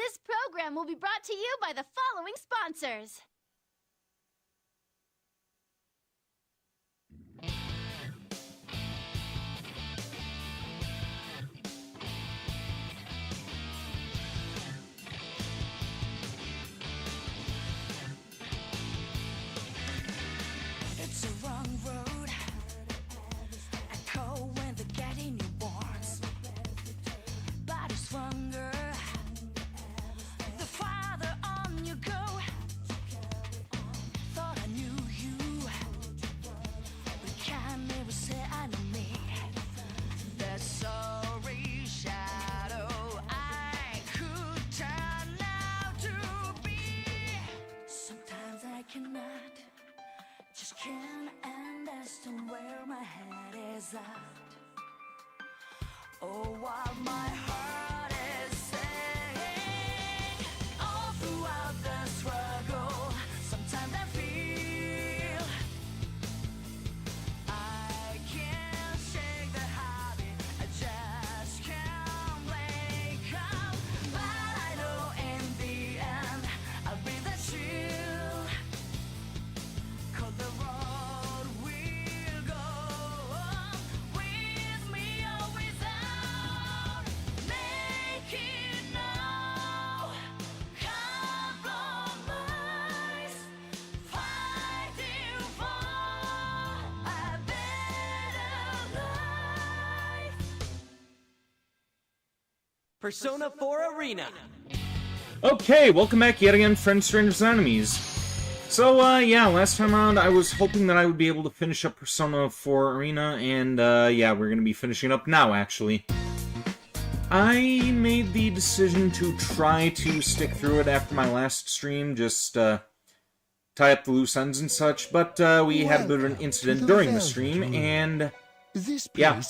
This program will be brought to you by the following sponsors. It's a wrong road. Echo when they're getting newborns. Body stronger. The farther on you go. Thought I knew you. But can't never say I know me. That sorry shadow I could turn out to be. Sometimes I cannot. Just can't understand where my head is at. Oh, what my heart is saying. All throughout the struggle, sometimes I feel I can't shake the habit. I just can't wake up. But I know in the end I'll be the chill. 'Cause the road will go on with me or without. Making no compromise. Fighting for a better life. Persona 4 Arena. Okay, welcome back yet again, friends, strangers, and enemies. So, yeah, last time around I was hoping that I would be able to finish up Persona 4 Arena, and, yeah, we're gonna be finishing up now, actually. I made the decision to try to stick through it after my last stream, just, tie up the loose ends and such, but, we had a bit of an incident during the stream, and... yeah,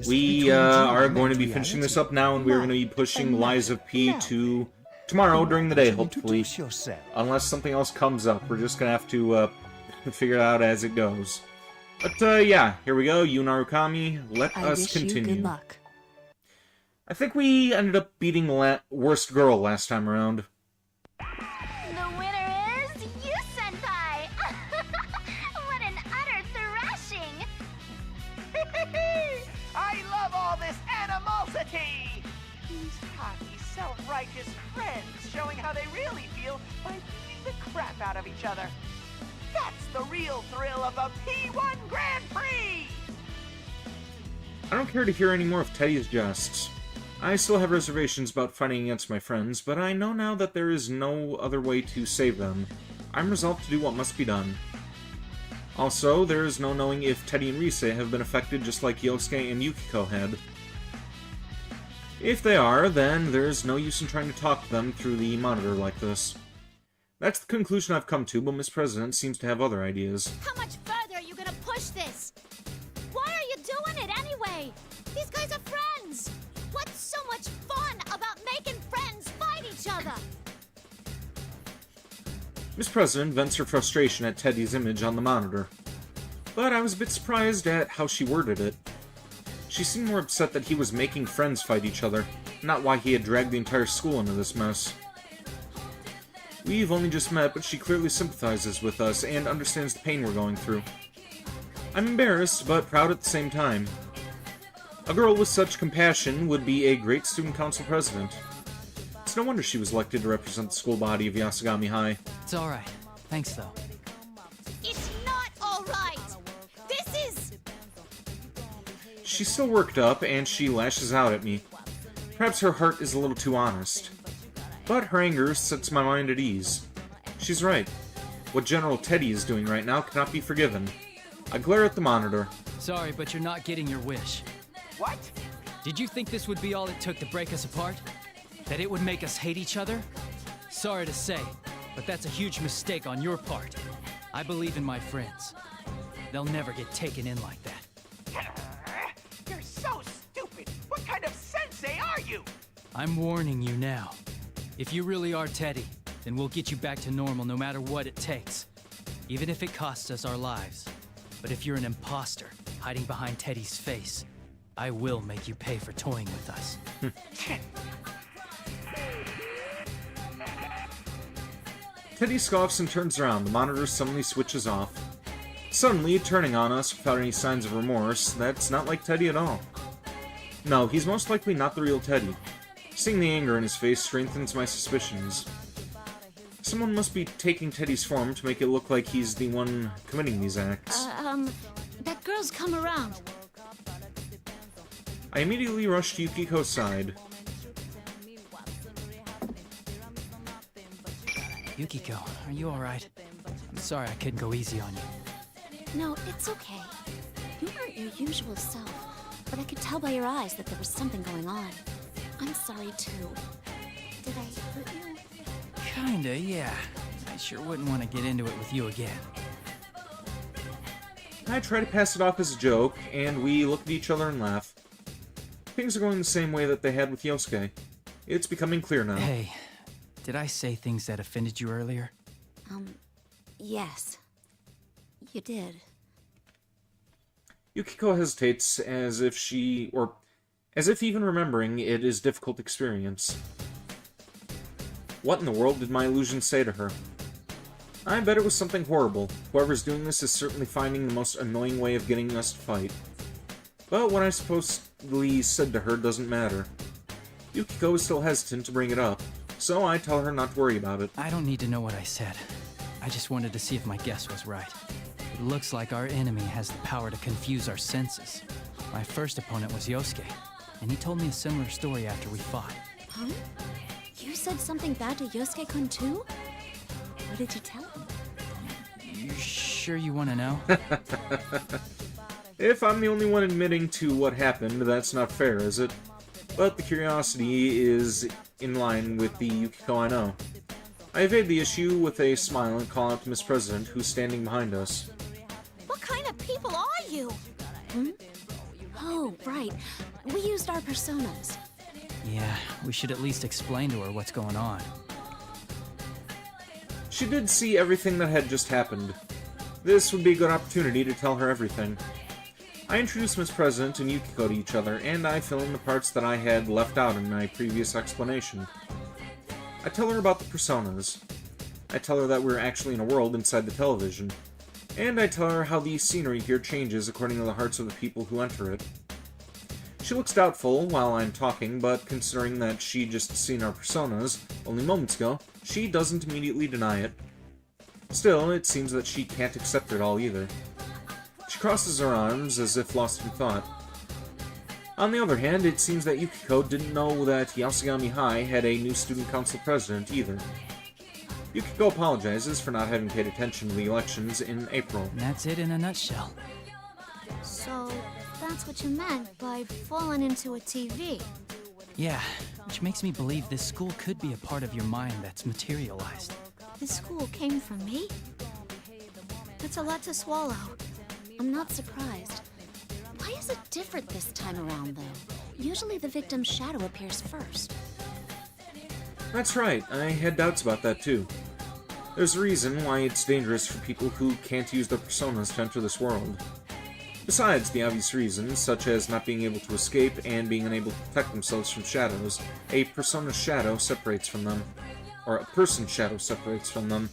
we are going to be finishing this up now, and we're going to be pushing Lies of P to tomorrow during the day, hopefully. Unless something else comes up, we're just going to have to figure it out as it goes. But, yeah, here we go, Yu Narukami, let us continue. Good luck. I think we ended up beating Worst Girl last time around. The winner is you, Senpai! What an utter thrashing! I love all this animosity! These cocky, self-righteous friends showing how they really feel by beating the crap out of each other. That's the real thrill of a P1 Grand Prix! I don't care to hear any more of Teddy's jests. I still have reservations about fighting against my friends, but I know now that there is no other way to save them. I'm resolved to do what must be done. Also, there is no knowing if Teddy and Rise have been affected just like Yosuke and Yukiko had. If they are, then there's no use in trying to talk to them through the monitor like this. That's the conclusion I've come to, but Miss President seems to have other ideas. How much further are you gonna push this? Why are you doing it anyway? These guys are friends! What's so much fun about making friends fight each other? Miss President vents her frustration at Teddy's image on the monitor. But I was a bit surprised at how she worded it. She seemed more upset that he was making friends fight each other, not why he had dragged the entire school into this mess. We've only just met, but she clearly sympathizes with us and understands the pain we're going through. I'm embarrassed, but proud at the same time. A girl with such compassion would be a great student council president. It's no wonder she was elected to represent the school body of Yasugami High. It's alright. Thanks, though. It's not alright! This is... She's still worked up, and she lashes out at me. Perhaps her heart is a little too honest. But her anger sets my mind at ease. She's right. What General Teddy is doing right now cannot be forgiven. I glare at the monitor. Sorry, but you're not getting your wish. What? Did you think this would be all it took to break us apart? That it would make us hate each other? Sorry to say, but that's a huge mistake on your part. I believe in my friends. They'll never get taken in like that. You're so stupid! What kind of sensei are you? I'm warning you now. If you really are Teddy, then we'll get you back to normal no matter what it takes. Even if it costs us our lives. But if you're an imposter, hiding behind Teddy's face, I will make you pay for toying with us. Teddy scoffs and turns around. The monitor suddenly switches off. Suddenly turning on us without any signs of remorse. That's not like Teddy at all. No, he's most likely not the real Teddy. Seeing the anger in his face strengthens my suspicions. Someone must be taking Teddy's form to make it look like he's the one committing these acts. That girl's come around. I immediately rush to Yukiko's side. Yukiko, are you alright? I'm sorry I couldn't go easy on you. No, it's okay. You aren't your usual self, but I could tell by your eyes that there was something going on. I'm sorry, too. Did I hurt you? Kinda, yeah. I sure wouldn't want to get into it with you again. I try to pass it off as a joke, and we look at each other and laugh. Things are going the same way that they had with Yosuke. It's becoming clear now. Hey, did I say things that offended you earlier? Yes. You did. Yukiko hesitates as if even remembering it is difficult experience. What in the world did my illusion say to her? I bet it was something horrible. Whoever's doing this is certainly finding the most annoying way of getting us to fight. But what I supposedly said to her doesn't matter. Yukiko is still hesitant to bring it up, so I tell her not to worry about it. I don't need to know what I said. I just wanted to see if my guess was right. It looks like our enemy has the power to confuse our senses. My first opponent was Yosuke, and he told me a similar story after we fought. Huh? You said something bad to Yosuke-kun too? What did you tell him? You sure you want to know? If I'm the only one admitting to what happened, that's not fair, is it? But the curiosity is in line with the Yukiko I know. I evade the issue with a smile and call out to Miss President, who's standing behind us. What kind of people are you? Oh, right. We used our personas. Yeah, we should at least explain to her what's going on. She did see everything that had just happened. This would be a good opportunity to tell her everything. I introduce Miss President and Yukiko to each other, and I fill in the parts that I had left out in my previous explanation. I tell her about the personas. I tell her that we're actually in a world inside the television. And I tell her how the scenery here changes according to the hearts of the people who enter it. She looks doubtful while I'm talking, but considering that she just seen our personas only moments ago, she doesn't immediately deny it. Still, it seems that she can't accept it all either. She crosses her arms as if lost in thought. On the other hand, it seems that Yukiko didn't know that Yasugami High had a new student council president either. Yukiko apologizes for not having paid attention to the elections in April. And that's it in a nutshell. So, that's what you meant by falling into a TV. Yeah, which makes me believe this school could be a part of your mind that's materialized. This school came from me? That's a lot to swallow. I'm not surprised. Why is it different this time around, though? Usually the victim's shadow appears first. That's right, I had doubts about that too. There's a reason why it's dangerous for people who can't use their personas to enter this world. Besides the obvious reasons, such as not being able to escape and being unable to protect themselves from shadows, a persona's shadow separates from them. Or a person's shadow separates from them.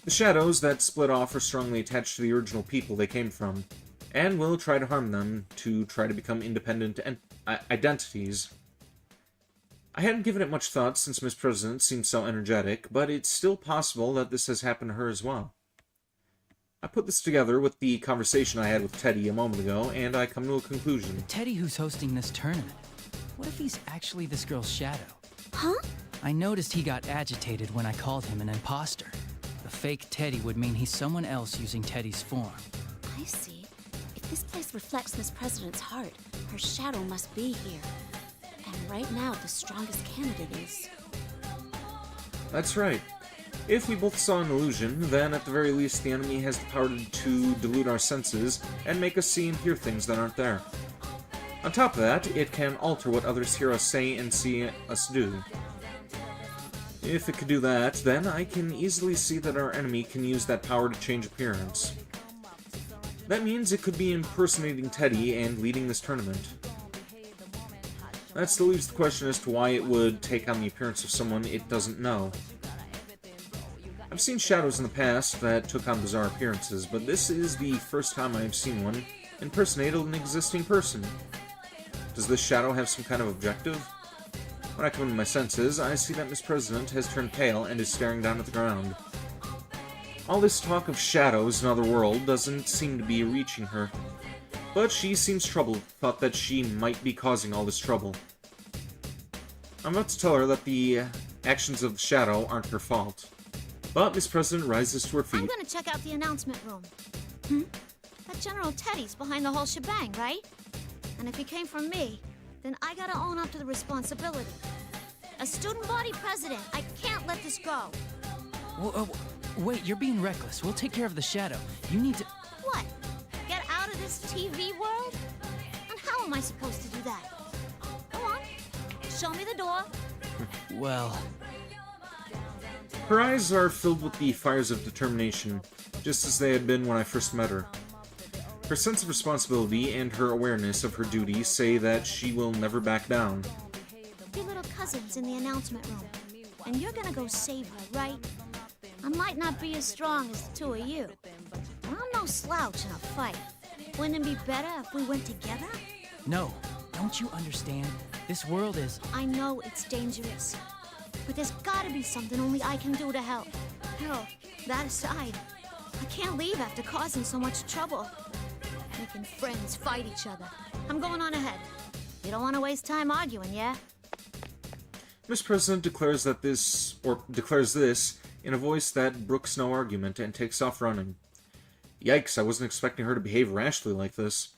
The shadows that split off are strongly attached to the original people they came from, and will try to harm them to try to become independent identities. I hadn't given it much thought since Miss President seemed so energetic, but it's still possible that this has happened to her as well. I put this together with the conversation I had with Teddy a moment ago, and I come to a conclusion. Teddy who's hosting this tournament. What if he's actually this girl's shadow? Huh? I noticed he got agitated when I called him an imposter. The fake Teddy would mean he's someone else using Teddy's form. I see. If this place reflects Miss President's heart, her shadow must be here. And right now, the strongest candidate is... That's right. If we both saw an illusion, then at the very least the enemy has the power to delude our senses and make us see and hear things that aren't there. On top of that, it can alter what others hear us say and see us do. If it could do that, then I can easily see that our enemy can use that power to change appearance. That means it could be impersonating Teddy and leading this tournament. That still leaves the question as to why it would take on the appearance of someone it doesn't know. I've seen shadows in the past that took on bizarre appearances, but this is the first time I've seen one impersonate an existing person. Does this shadow have some kind of objective? When I come into my senses, I see that Miss President has turned pale and is staring down at the ground. All this talk of shadows in another world doesn't seem to be reaching her. But she seems troubled, thought that she might be causing all this trouble. I'm about to tell her that the actions of the shadow aren't her fault. But Miss President rises to her feet. I'm gonna check out the announcement room. That General Teddy's behind the whole shebang, right? And if he came from me, then I gotta own up to the responsibility. As student body president, I can't let this go. Wait, you're being reckless. We'll take care of the shadow. You need to... What? Get out of this TV world? And how am I supposed to do that? Go on, show me the door. Well... Her eyes are filled with the fires of determination, just as they had been when I first met her. Her sense of responsibility and her awareness of her duty say that she will never back down. Your little cousin's in the announcement room, and you're gonna go save her, right? I might not be as strong as the two of you, but I'm no slouch in a fight. Wouldn't it be better if we went together? No, don't you understand? This world is... I know it's dangerous, but there's gotta be something only I can do to help. Hell, that aside, I can't leave after causing so much trouble. Making friends fight each other. I'm going on ahead. You don't want to waste time arguing, yeah? Miss President declares this in a voice that brooks no argument and takes off running. Yikes, I wasn't expecting her to behave rashly like this.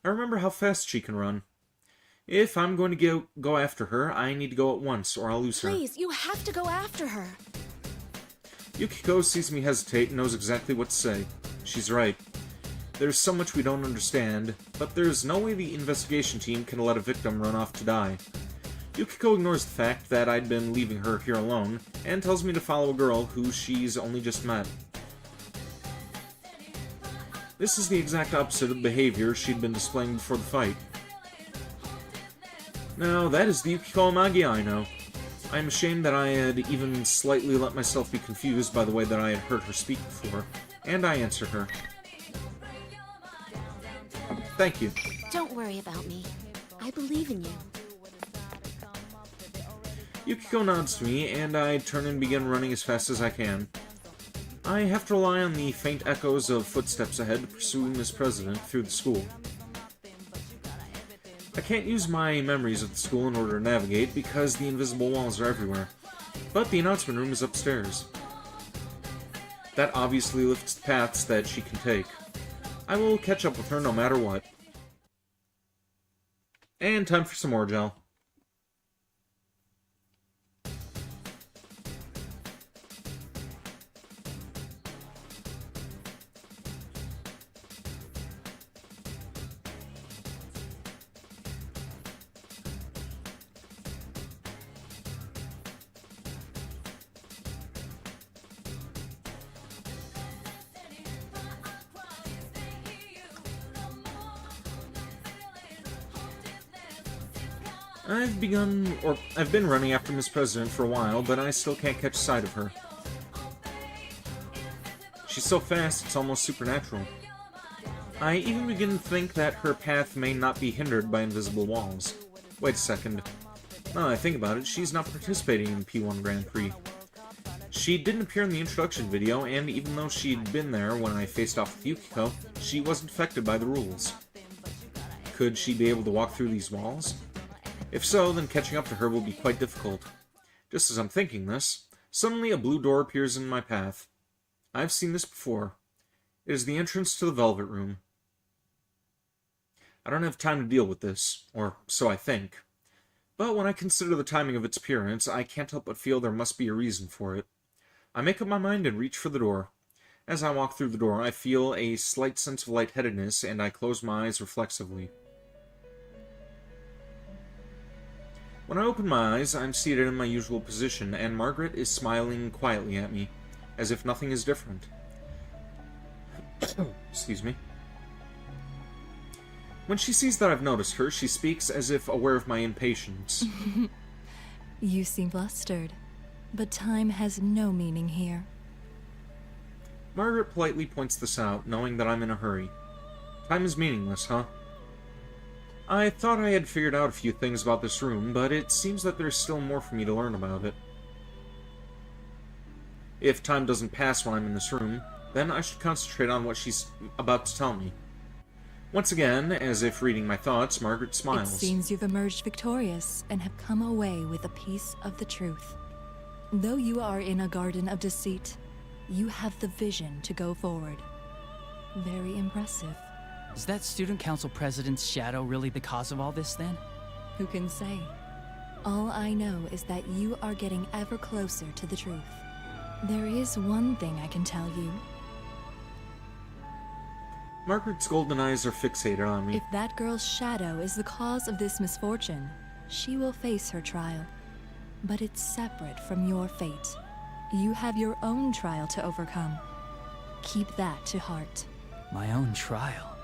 I remember how fast she can run. If I'm going to go after her, I need to go at once, or I'll lose her. Please, you have to go after her. Yukiko sees me hesitate and knows exactly what to say. She's right. There's so much we don't understand, but there's no way the investigation team can let a victim run off to die. Yukiko ignores the fact that I'd been leaving her here alone, and tells me to follow a girl who she's only just met. This is the exact opposite of the behavior she'd been displaying before the fight. Now, that is the Yukiko Amagi I know. I am ashamed that I had even slightly let myself be confused by the way that I had heard her speak before, and I answered her. Thank you. Don't worry about me. I believe in you. Yukiko nods to me, and I turn and begin running as fast as I can. I have to rely on the faint echoes of footsteps ahead to pursue Miss President through the school. I can't use my memories of the school in order to navigate because the invisible walls are everywhere, but the announcement room is upstairs. That obviously lifts the paths that she can take. I will catch up with her no matter what. And time for some more gel. I've been running after Miss President for a while, but I still can't catch sight of her. She's so fast, it's almost supernatural. I even begin to think that her path may not be hindered by invisible walls. Wait a second. Now that I think about it, she's not participating in the P1 Grand Prix. She didn't appear in the introduction video, and even though she'd been there when I faced off with Yukiko, she wasn't affected by the rules. Could she be able to walk through these walls? If so, then catching up to her will be quite difficult. Just as I'm thinking this, suddenly a blue door appears in my path. I've seen this before. It is the entrance to the Velvet Room. I don't have time to deal with this, or so I think. But when I consider the timing of its appearance, I can't help but feel there must be a reason for it. I make up my mind and reach for the door. As I walk through the door, I feel a slight sense of lightheadedness, and I close my eyes reflexively. When I open my eyes, I'm seated in my usual position, and Margaret is smiling quietly at me, as if nothing is different. Excuse me. When she sees that I've noticed her, she speaks as if aware of my impatience. You seem flustered, but time has no meaning here. Margaret politely points this out, knowing that I'm in a hurry. Time is meaningless, huh? I thought I had figured out a few things about this room, but it seems that there's still more for me to learn about it. If time doesn't pass when I'm in this room, then I should concentrate on what she's about to tell me. Once again, as if reading my thoughts, Margaret smiles. It seems you've emerged victorious and have come away with a piece of the truth. Though you are in a garden of deceit, you have the vision to go forward. Very impressive. Is that student council president's shadow really the cause of all this, then? Who can say? All I know is that you are getting ever closer to the truth. There is one thing I can tell you. Margaret's golden eyes are fixated on me. If that girl's shadow is the cause of this misfortune, she will face her trial. But it's separate from your fate. You have your own trial to overcome. Keep that to heart. My own trial.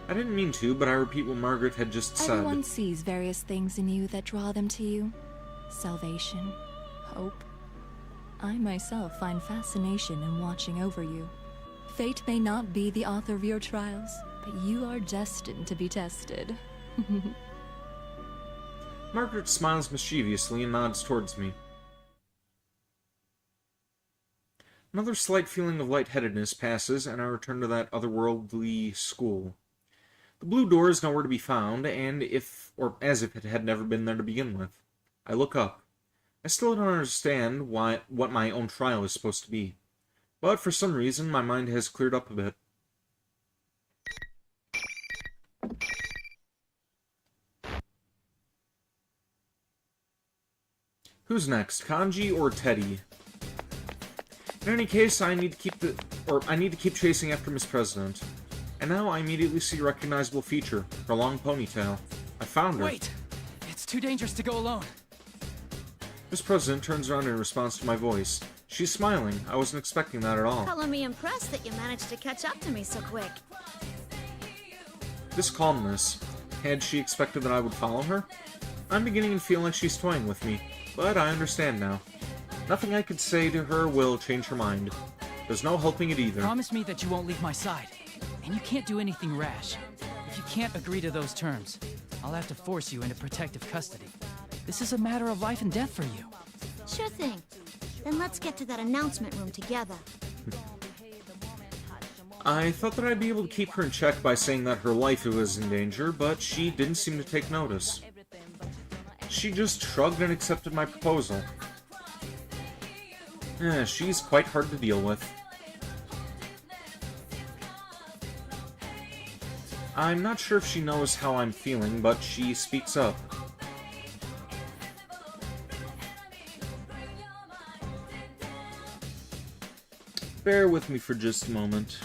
I didn't mean to, but I repeat what Margaret had just said. Everyone sees various things in you that draw them to you. Salvation, hope. I myself find fascination in watching over you. Fate may not be the author of your trials, but you are destined to be tested. Margaret smiles mischievously and nods towards me. Another slight feeling of lightheadedness passes, and I return to that otherworldly school. The blue door is nowhere to be found, and as if it had never been there to begin with. I look up. I still don't understand what my own trial is supposed to be. But for some reason, my mind has cleared up a bit. Who's next, Kanji or Teddy? In any case, I need to keep chasing after Miss President. And now I immediately see a recognizable feature, her long ponytail. I found her. Wait! It's too dangerous to go alone. Miss President turns around in response to my voice. She's smiling. I wasn't expecting that at all. Color me impressed that you managed to catch up to me so quick. This calmness. Had she expected that I would follow her? I'm beginning to feel like she's toying with me, but I understand now. Nothing I could say to her will change her mind. There's no helping it either. Promise me that you won't leave my side. And you can't do anything rash. If you can't agree to those terms, I'll have to force you into protective custody. This is a matter of life and death for you. Sure thing. Then let's get to that announcement room together. I thought that I'd be able to keep her in check by saying that her life was in danger, but she didn't seem to take notice. She just shrugged and accepted my proposal. She's quite hard to deal with. I'm not sure if she knows how I'm feeling, but she speaks up. Bear with me for just a moment.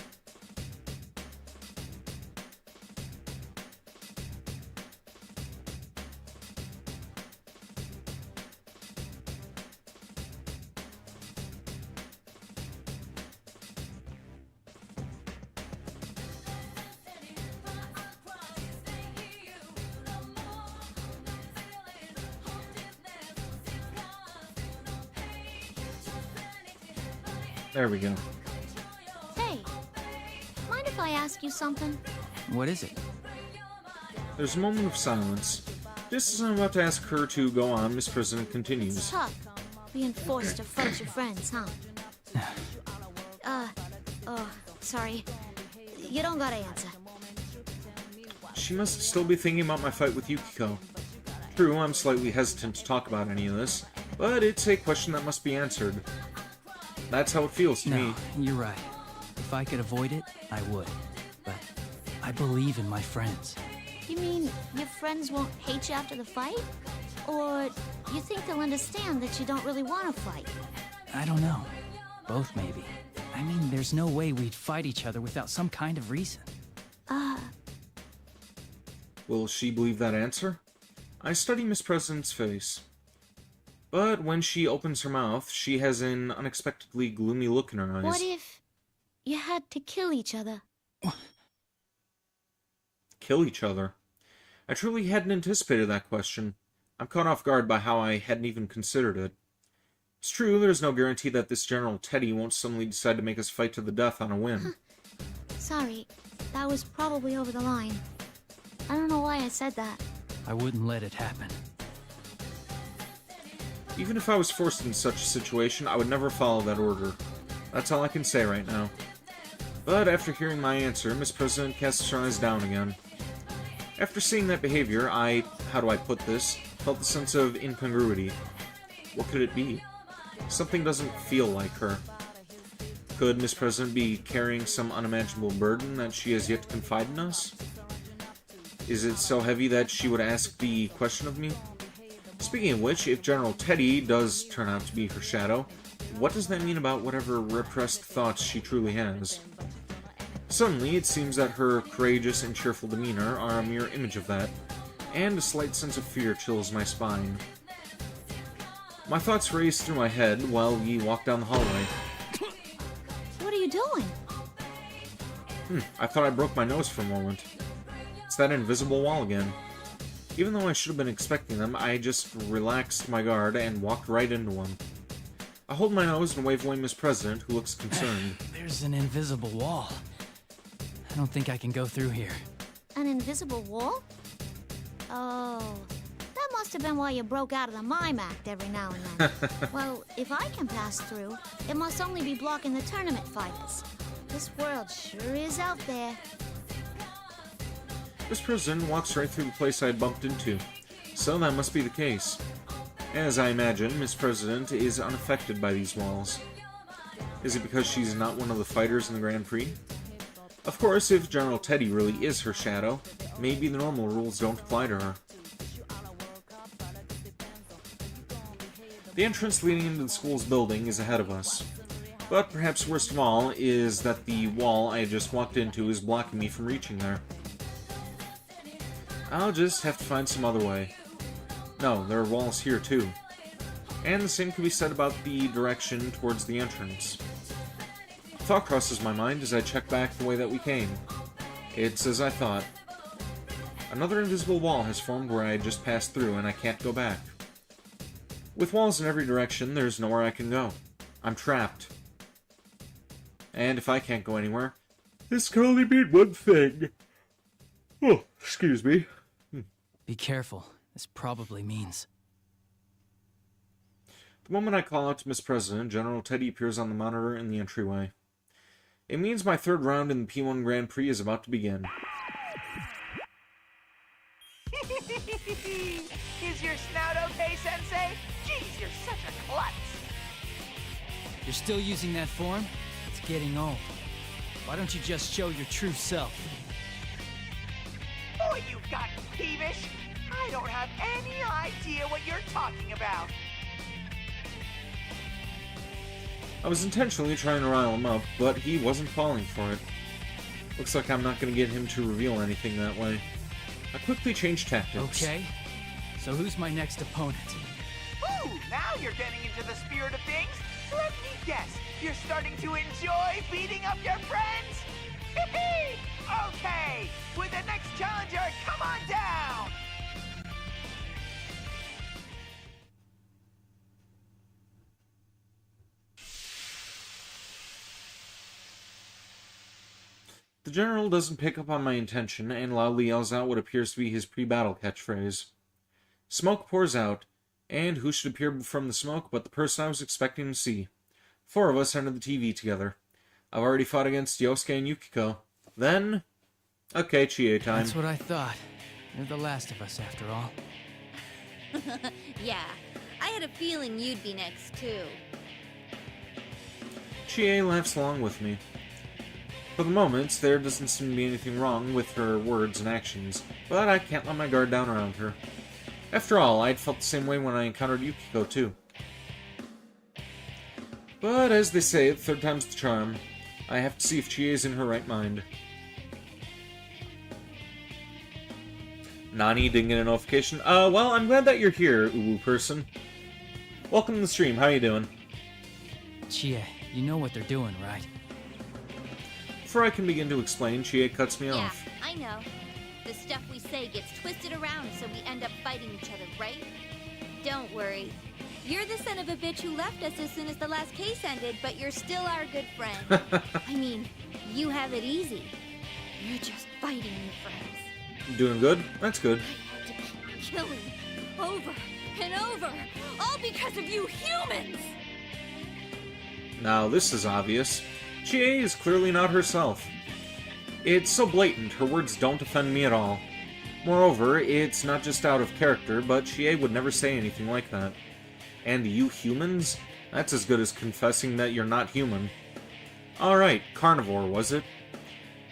There we go. Hey, mind if I ask you something? What is it? There's a moment of silence. Just as I'm about to ask her to go on, Miss President continues. It's tough, being forced to fight your friends, huh? Sorry. You don't gotta answer. She must still be thinking about my fight with Yukiko. True, I'm slightly hesitant to talk about any of this, but it's a question that must be answered. That's how it feels to me. No, you're right. If I could avoid it, I would. But I believe in my friends. You mean your friends won't hate you after the fight? Or you think they'll understand that you don't really want to fight? I don't know. Both, maybe. I mean, there's no way we'd fight each other without some kind of reason. Will she believe that answer? I study Miss President's face. But when she opens her mouth, she has an unexpectedly gloomy look in her eyes. What if you had to kill each other? Kill each other? I truly hadn't anticipated that question. I'm caught off guard by how I hadn't even considered it. It's true, there's no guarantee that this General Teddy won't suddenly decide to make us fight to the death on a whim. Sorry, that was probably over the line. I don't know why I said that. I wouldn't let it happen. Even if I was forced in such a situation, I would never follow that order. That's all I can say right now. But after hearing my answer, Miss President casts her eyes down again. After seeing that behavior, how do I put this, felt a sense of incongruity. What could it be? Something doesn't feel like her. Could Miss President be carrying some unimaginable burden that she has yet to confide in us? Is it so heavy that she would ask the question of me? Speaking of which, if General Teddy does turn out to be her shadow, what does that mean about whatever repressed thoughts she truly has? Suddenly, it seems that her courageous and cheerful demeanor are a mere image of that, and a slight sense of fear chills my spine. My thoughts race through my head while we walk down the hallway. What are you doing? I thought I broke my nose for a moment. It's that invisible wall again. Even though I should have been expecting them, I just relaxed my guard and walked right into one. I hold my nose and wave away Miss President, who looks concerned. There's an invisible wall. I don't think I can go through here. An invisible wall? Oh, that must have been why you broke out of the mime act every now and then. Well, if I can pass through, it must only be blocking the tournament fighters. This world sure is out there. Miss President walks right through the place I had bumped into, so that must be the case. As I imagine, Miss President is unaffected by these walls. Is it because she's not one of the fighters in the Grand Prix? Of course, if General Teddy really is her shadow, maybe the normal rules don't apply to her. The entrance leading into the school's building is ahead of us. But perhaps worst of all is that the wall I just walked into is blocking me from reaching there. I'll just have to find some other way. No, there are walls here too. And the same can be said about the direction towards the entrance. A thought crosses my mind as I check back the way that we came. It's as I thought. Another invisible wall has formed where I just passed through and I can't go back. With walls in every direction, there's nowhere I can go. I'm trapped. And if I can't go anywhere, this can only mean one thing. Oh, excuse me. Be careful. This probably means... The moment I call out to Miss President, General Teddy appears on the monitor in the entryway. It means my third round in the P1 Grand Prix is about to begin. Is your snout okay, Sensei? Jeez, you're such a klutz. You're still using that form? It's getting old. Why don't you just show your true self? Boy, you've gotten peevish. I don't have any idea what you're talking about. I was intentionally trying to rile him up, but he wasn't falling for it. Looks like I'm not going to get him to reveal anything that way. I quickly changed tactics. Okay. So who's my next opponent? Ooh, now you're getting into the spirit of things. Let me guess, you're starting to enjoy beating up your friends? Hee-hee! Okay, with the next challenger, come on down! The General doesn't pick up on my intention and loudly yells out what appears to be his pre-battle catchphrase. Smoke pours out, and who should appear from the smoke but the person I was expecting to see. 4 of us enter the TV together. I've already fought against Yosuke and Yukiko. Then... okay, Chie time. That's what I thought. You're the last of us, after all. Yeah, I had a feeling you'd be next, too. Chie laughs along with me. For the moment, there doesn't seem to be anything wrong with her words and actions, but I can't let my guard down around her. After all, I'd felt the same way when I encountered Yukiko, too. But as they say, the third time's the charm. I have to see if Chie's in her right mind. Nani didn't get a notification. Well, I'm glad that you're here, Uwu person. Welcome to the stream, how you doing? Chie, you know what they're doing, right? Before I can begin to explain, Chie cuts me Yeah, off. I know. The stuff we say gets twisted around so we end up fighting each other, right? Don't worry. You're the son of a bitch who left us as soon as the last case ended, but you're still our good friend. I mean, you have it easy. You're just fighting your friends. Doing good? That's good. I had to keep killing over and over, all because of you humans! Now, this is obvious. Chie is clearly not herself. It's so blatant, her words don't offend me at all. Moreover, it's not just out of character, but Chie would never say anything like that. And you humans? That's as good as confessing that you're not human. Alright, carnivore, was it?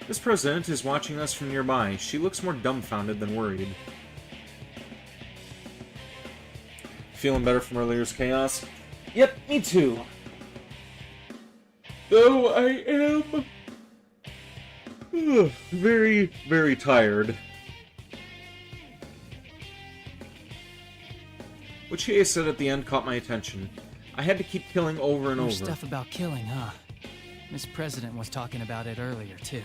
This president is watching us from nearby. She looks more dumbfounded than worried. Feeling better from earlier's chaos? Yep, me too. Though I am very, very tired. What Chie said at the end caught my attention. I had to keep killing over and More over. stuff about killing, huh? Miss President was talking about it earlier, too.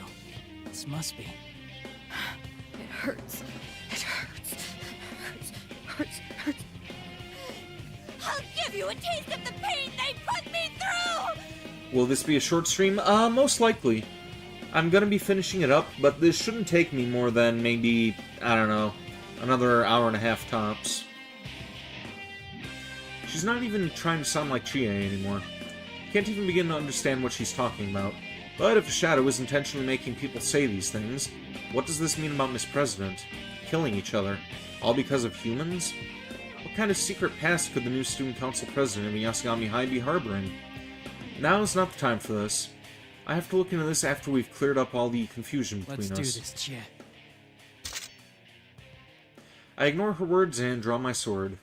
This must be. It hurts. It hurts. It hurts. Hurts. I'll give you a taste of the pain they put me through! Will this be a short stream? Most likely. I'm gonna be finishing it up, but this shouldn't take me more than maybe, I don't know, another hour and a half tops. She's not even trying to sound like Chie anymore. Can't even begin to understand what she's talking about. But if a shadow is intentionally making people say these things, what does this mean about Miss President? Killing each other? All because of humans? What kind of secret past could the new Student Council President of Yasagami High be harboring? Now is not the time for this. I have to look into this after we've cleared up all the confusion between Let's us. do this, Chie. I ignore her words and draw my sword.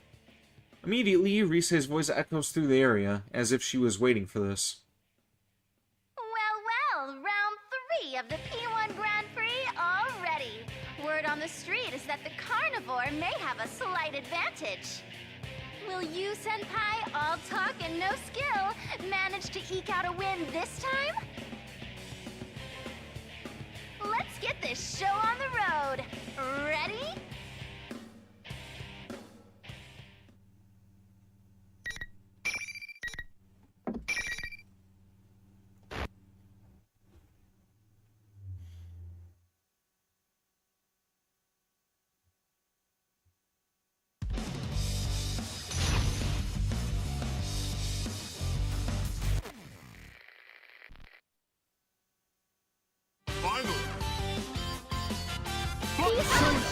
Immediately, Risei's voice echoes through the area, as if she was waiting for this. Well, round 3 of the P1 Grand Prix already. Word on the street is that the carnivore may have a slight advantage. Will you, Senpai, all talk and no skill, manage to eke out a win this time? Let's get this show on the road. Ready?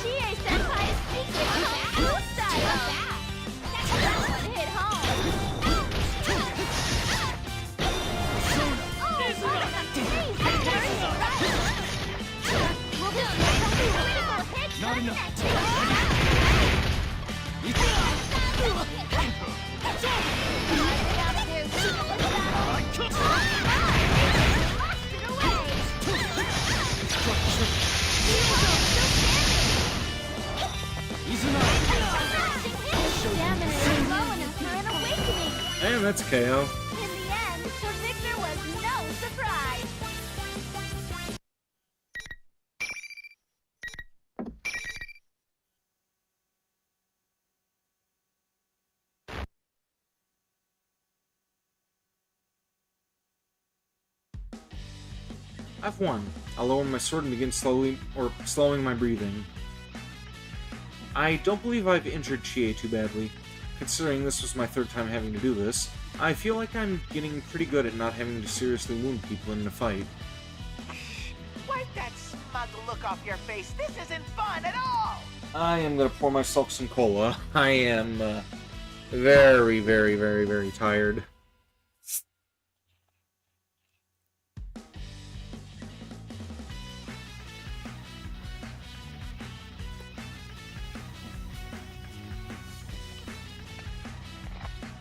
Chie Senpai's secret cool style. That one hit home. Oh, what an amazing first run. Not enough. And that's KO. In the end, the victor was no surprise. F1. I'll lower my sword and begin slowing my breathing. I don't believe I've injured Chie too badly. Considering this was my 3rd time having to do this, I feel like I'm getting pretty good at not having to seriously wound people in a fight. Wipe that smug look off your face. This isn't fun at all! I am gonna pour myself some cola. I am, very, very, very, very tired.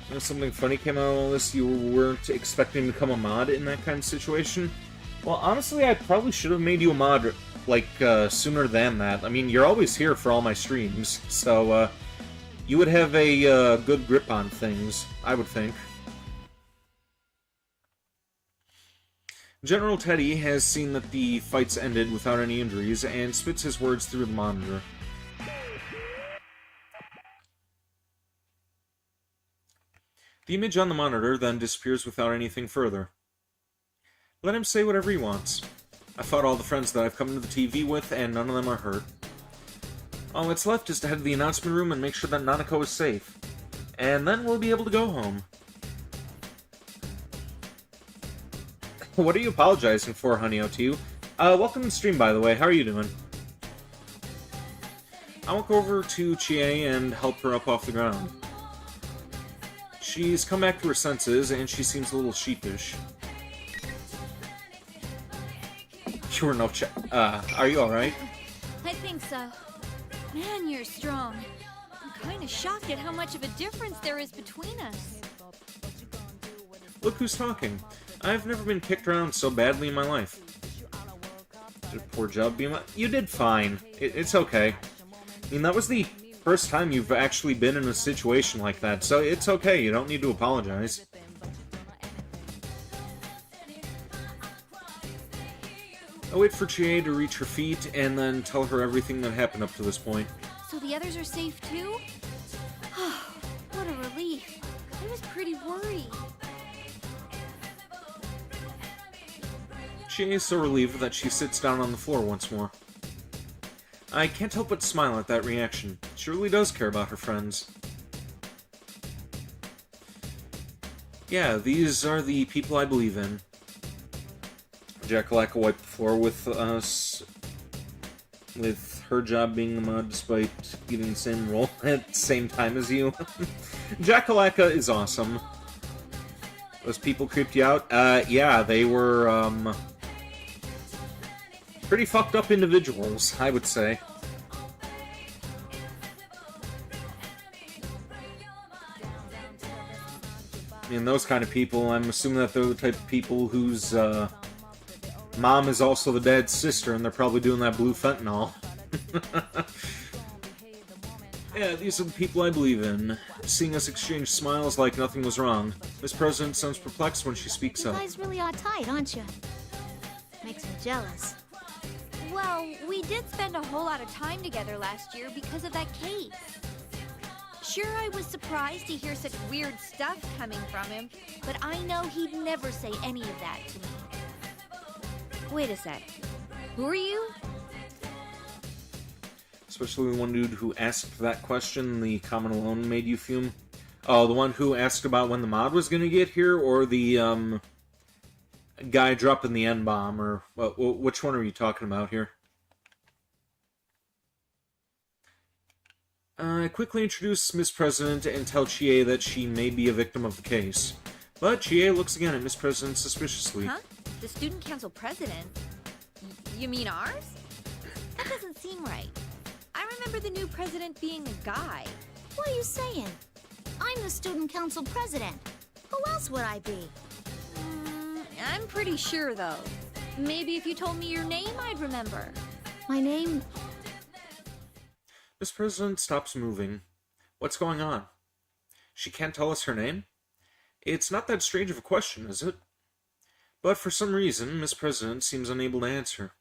You know, something funny came out of all this. You weren't expecting to become a mod in that kind of situation. Well, honestly, I probably should have made you a mod, like, sooner than that. I mean, you're always here for all my streams, so, you would have a, good grip on things, I would think. General Teddy has seen that the fights ended without any injuries, and spits his words through the monitor. The image on the monitor then disappears without anything further. Let him say whatever he wants. I fought all the friends that I've come to the TV with, and none of them are hurt. All that's left is to head to the announcement room and make sure that Nanako is safe. And then we'll be able to go home. What are you apologizing for, honey, to you? Welcome to the stream, by the way. How are you doing? I walk over to Chie and help her up off the ground. She's come back to her senses, and she seems a little sheepish. Sure, no are you alright? I think so. Man, you're strong. I'm kind of shocked at how much of a difference there is between us. Look who's talking. I've never been kicked around so badly in my life. Did a poor job being You did fine. It's okay. I mean, that was the first time you've actually been in a situation like that, so it's okay. You don't need to apologize. I wait for Chie to reach her feet, and then tell her everything that happened up to this point. So the others are safe too? What a relief. I was pretty worried. Chie is so relieved that she sits down on the floor once more. I can't help but smile at that reaction. She really does care about her friends. Yeah, these are the people I believe in. Jackalaka wiped the floor with her job being the mod despite getting the same role at the same time as you. Jackalaka is awesome. Those people creeped you out? Yeah, they were, pretty fucked up individuals, I would say. I mean, those kind of people, I'm assuming that they're the type of people whose, mom is also the dad's sister, and they're probably doing that blue fentanyl. Yeah, these are the people I believe in. Seeing us exchange smiles like nothing was wrong. Miss President sounds perplexed when she speaks You up. guys really are tight, aren't you? Makes me jealous. Well, we did spend a whole lot of time together last year because of that case. Sure, I was surprised to hear such weird stuff coming from him, but I know he'd never say any of that to me. Wait a sec. Who are you? Especially the one dude who asked that question, the comment alone made you fume. Oh, the one who asked about when the mod was gonna get here, or the, guy dropping the N-bomb, or which one are you talking about here? I quickly introduce Miss President and tell Chie that she may be a victim of the case. But Chie looks again at Miss President suspiciously. Huh? The student council president? You mean ours? That doesn't seem right. I remember the new president being a guy. What are you saying? I'm the student council president. Who else would I be? I'm pretty sure, though. Maybe if you told me your name, I'd remember. My name... Miss President stops moving. What's going on? She can't tell us her name? It's not that strange of a question, is it? But for some reason, Miss President seems unable to answer.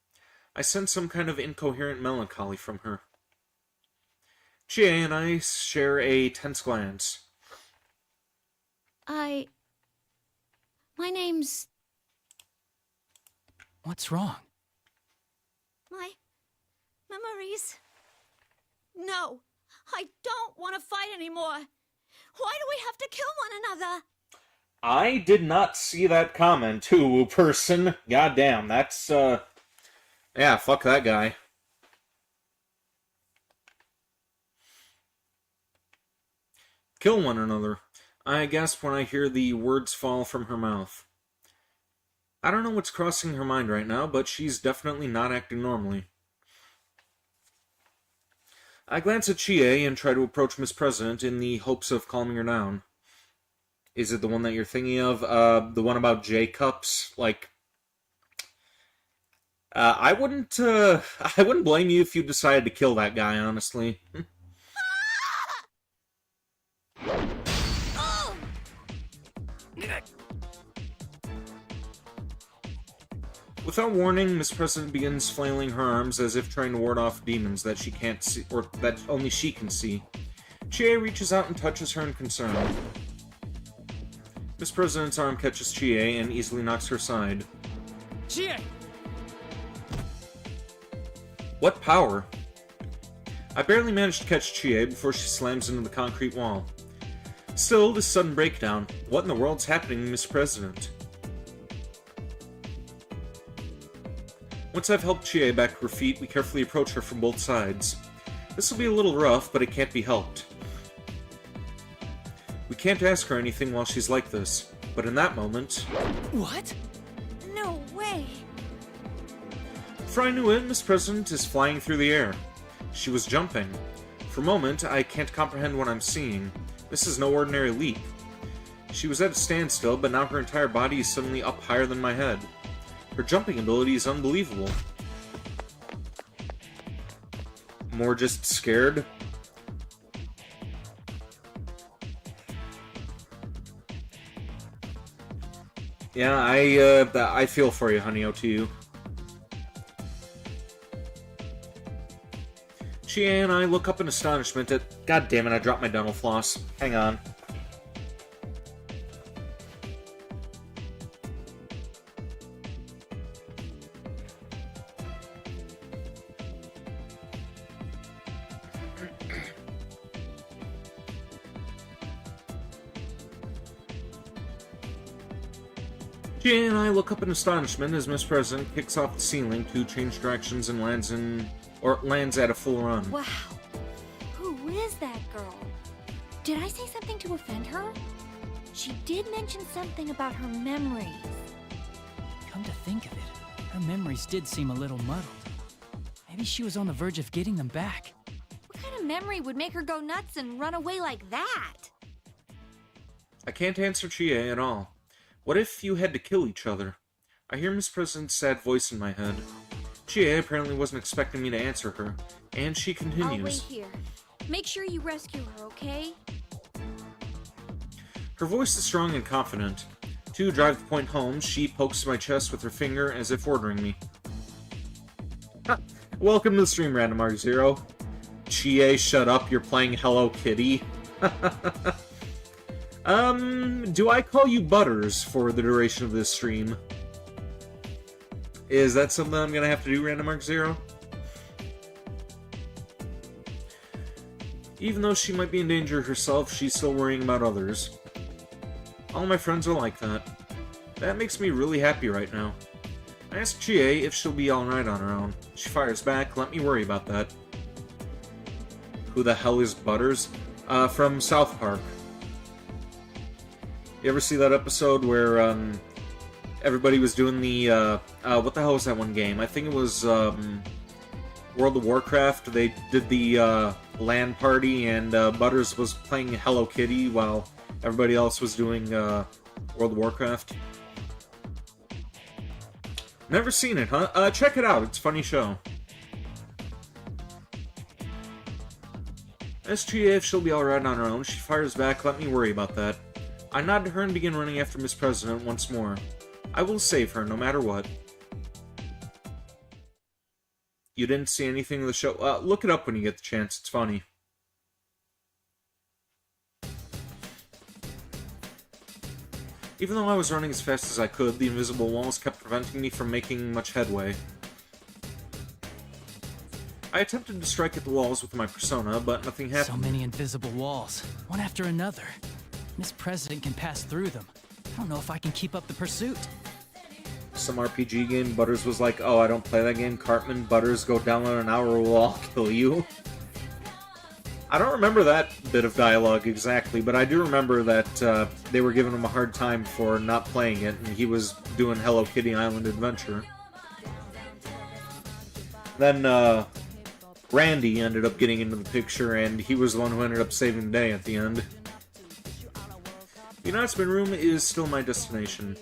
I sense some kind of incoherent melancholy from her. Chie and I share a tense glance. My name's... What's wrong? My memories. No, I don't want to fight anymore. Why do we have to kill one another? I did not see that comment, too, person. Goddamn, that's, yeah, fuck that guy. Kill one another. I gasp when I hear the words fall from her mouth. I don't know what's crossing her mind right now, but she's definitely not acting normally. I glance at Chie and try to approach Miss President in the hopes of calming her down. Is it the one that you're thinking of? The one about J-Cups? Like, I wouldn't blame you if you decided to kill that guy, honestly. Without warning, Miss President begins flailing her arms as if trying to ward off demons that she can't see, or that only she can see. Chie reaches out and touches her in concern. Miss President's arm catches Chie and easily knocks her aside. Chie! What power? I barely managed to catch Chie before she slams into the concrete wall. Still, this sudden breakdown. What in the world's happening, Miss President? Once I've helped Chie back to her feet, we carefully approach her from both sides. This will be a little rough, but it can't be helped. We can't ask her anything while she's like this, but in that moment... What? No way. Before I knew it, Miss President is flying through the air. She was jumping. For a moment, I can't comprehend what I'm seeing. This is no ordinary leap. She was at a standstill, but now her entire body is suddenly up higher than my head. Her jumping ability is unbelievable. More just scared? Yeah, I feel for you, honey, O2. Chie and I look up in astonishment at... God damn it, I dropped my dental floss. Hang on. Chie and I look up in astonishment as Miss President kicks off the ceiling to change directions and lands at a full run. Wow. Who is that girl? Did I say something to offend her? She did mention something about her memories. Come to think of it, her memories did seem a little muddled. Maybe she was on the verge of getting them back. What kind of memory would make her go nuts and run away like that? I can't answer Chie at all. What if you had to kill each other? I hear Miss President's sad voice in my head. Chie apparently wasn't expecting me to answer her, and she continues. I'll wait here. Make sure you rescue her, okay? Her voice is strong and confident. To drive the point home, she pokes my chest with her finger as if ordering me. Welcome to the stream, Random Arc Zero. Chie, shut up, you're playing Hello Kitty. Do I call you Butters for the duration of this stream? Is that something I'm gonna have to do, Random Arc Zero? Even though she might be in danger herself, she's still worrying about others. All my friends are like that. That makes me really happy right now. I ask Chie if she'll be alright on her own. She fires back, let me worry about that. Who the hell is Butters? From South Park. You ever see that episode where, everybody was doing the, what the hell was that one game? I think it was, World of Warcraft. They did the, LAN party, and, Butters was playing Hello Kitty while everybody else was doing, World of Warcraft. Never seen it, huh? Check it out, it's a funny show. Ask Chie if she'll be alright on her own. She fires back, let me worry about that. I nod to her and begin running after Miss President once more. I will save her, no matter what. You didn't see anything of the show? Look it up when you get the chance, it's funny. Even though I was running as fast as I could, the invisible walls kept preventing me from making much headway. I attempted to strike at the walls with my persona, but nothing happened. So many invisible walls, one after another. Miss President can pass through them. I don't know if I can keep up the pursuit. Some RPG game, Butters was like, oh, I don't play that game, Cartman, Butters, go download an hour or we'll all kill you. I don't remember that bit of dialogue exactly, but I do remember that they were giving him a hard time for not playing it, and he was doing Hello Kitty Island Adventure. Then, Randy ended up getting into the picture, and he was the one who ended up saving the day at the end. The announcement room is still my destination.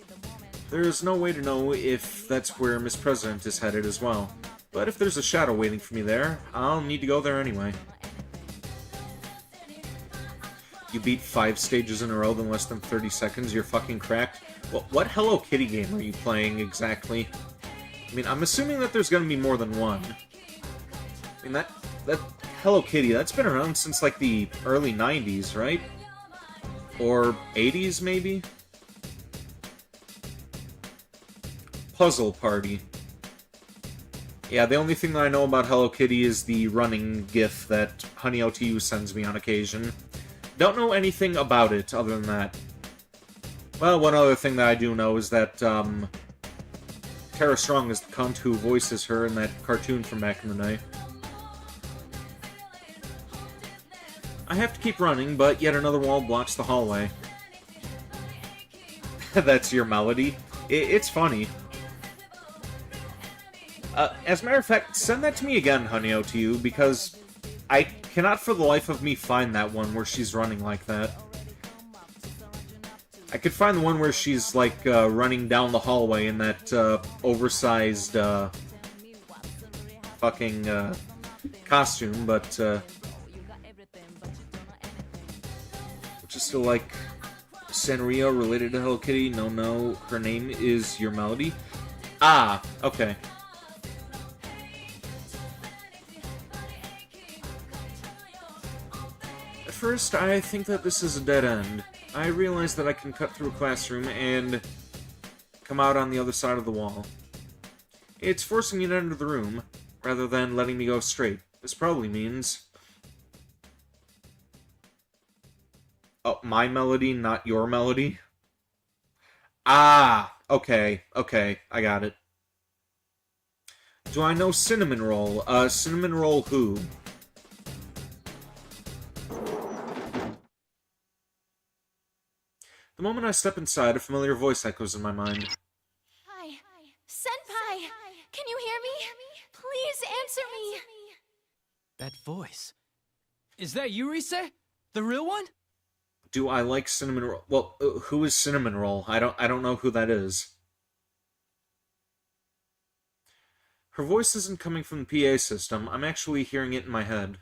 There's no way to know if that's where Miss President is headed as well. But if there's a shadow waiting for me there, I'll need to go there anyway. You beat 5 stages in a row in less than 30 seconds, you're fucking cracked. What Hello Kitty game are you playing exactly? I mean, I'm assuming that there's gonna be more than one. I mean, that Hello Kitty, that's been around since like the early 90s, right? Or 80s, maybe? Puzzle Party. Yeah, the only thing that I know about Hello Kitty is the running gif that Honey LTU sends me on occasion. Don't know anything about it other than that. Well, one other thing that I do know is that, Tara Strong is the cunt who voices her in that cartoon from back in the day. I have to keep running, but yet another wall blocks the hallway. That's your melody? It's funny. As a matter of fact, send that to me again, Honey OTU, because I cannot for the life of me find that one where she's running like that. I could find the one where she's, like, running down the hallway in that, oversized, fucking, costume, but, which is still, like, Sanrio related to Hello Kitty? No, her name is Your Melody? Ah, okay. At first, I think that this is a dead end. I realize that I can cut through a classroom and come out on the other side of the wall. It's forcing me to enter the room, rather than letting me go straight. This probably means... Oh, my melody, not your melody? Ah, okay, I got it. Do I know Cinnamon Roll? Cinnamon Roll who? The moment I step inside, a familiar voice echoes in my mind. Hi. Senpai! Can you hear me? Please answer me! That voice. Is that you, Rise? The real one? Do I like Cinnamon Roll? Well, who is Cinnamon Roll? I don't know who that is. Her voice isn't coming from the PA system. I'm actually hearing it in my head.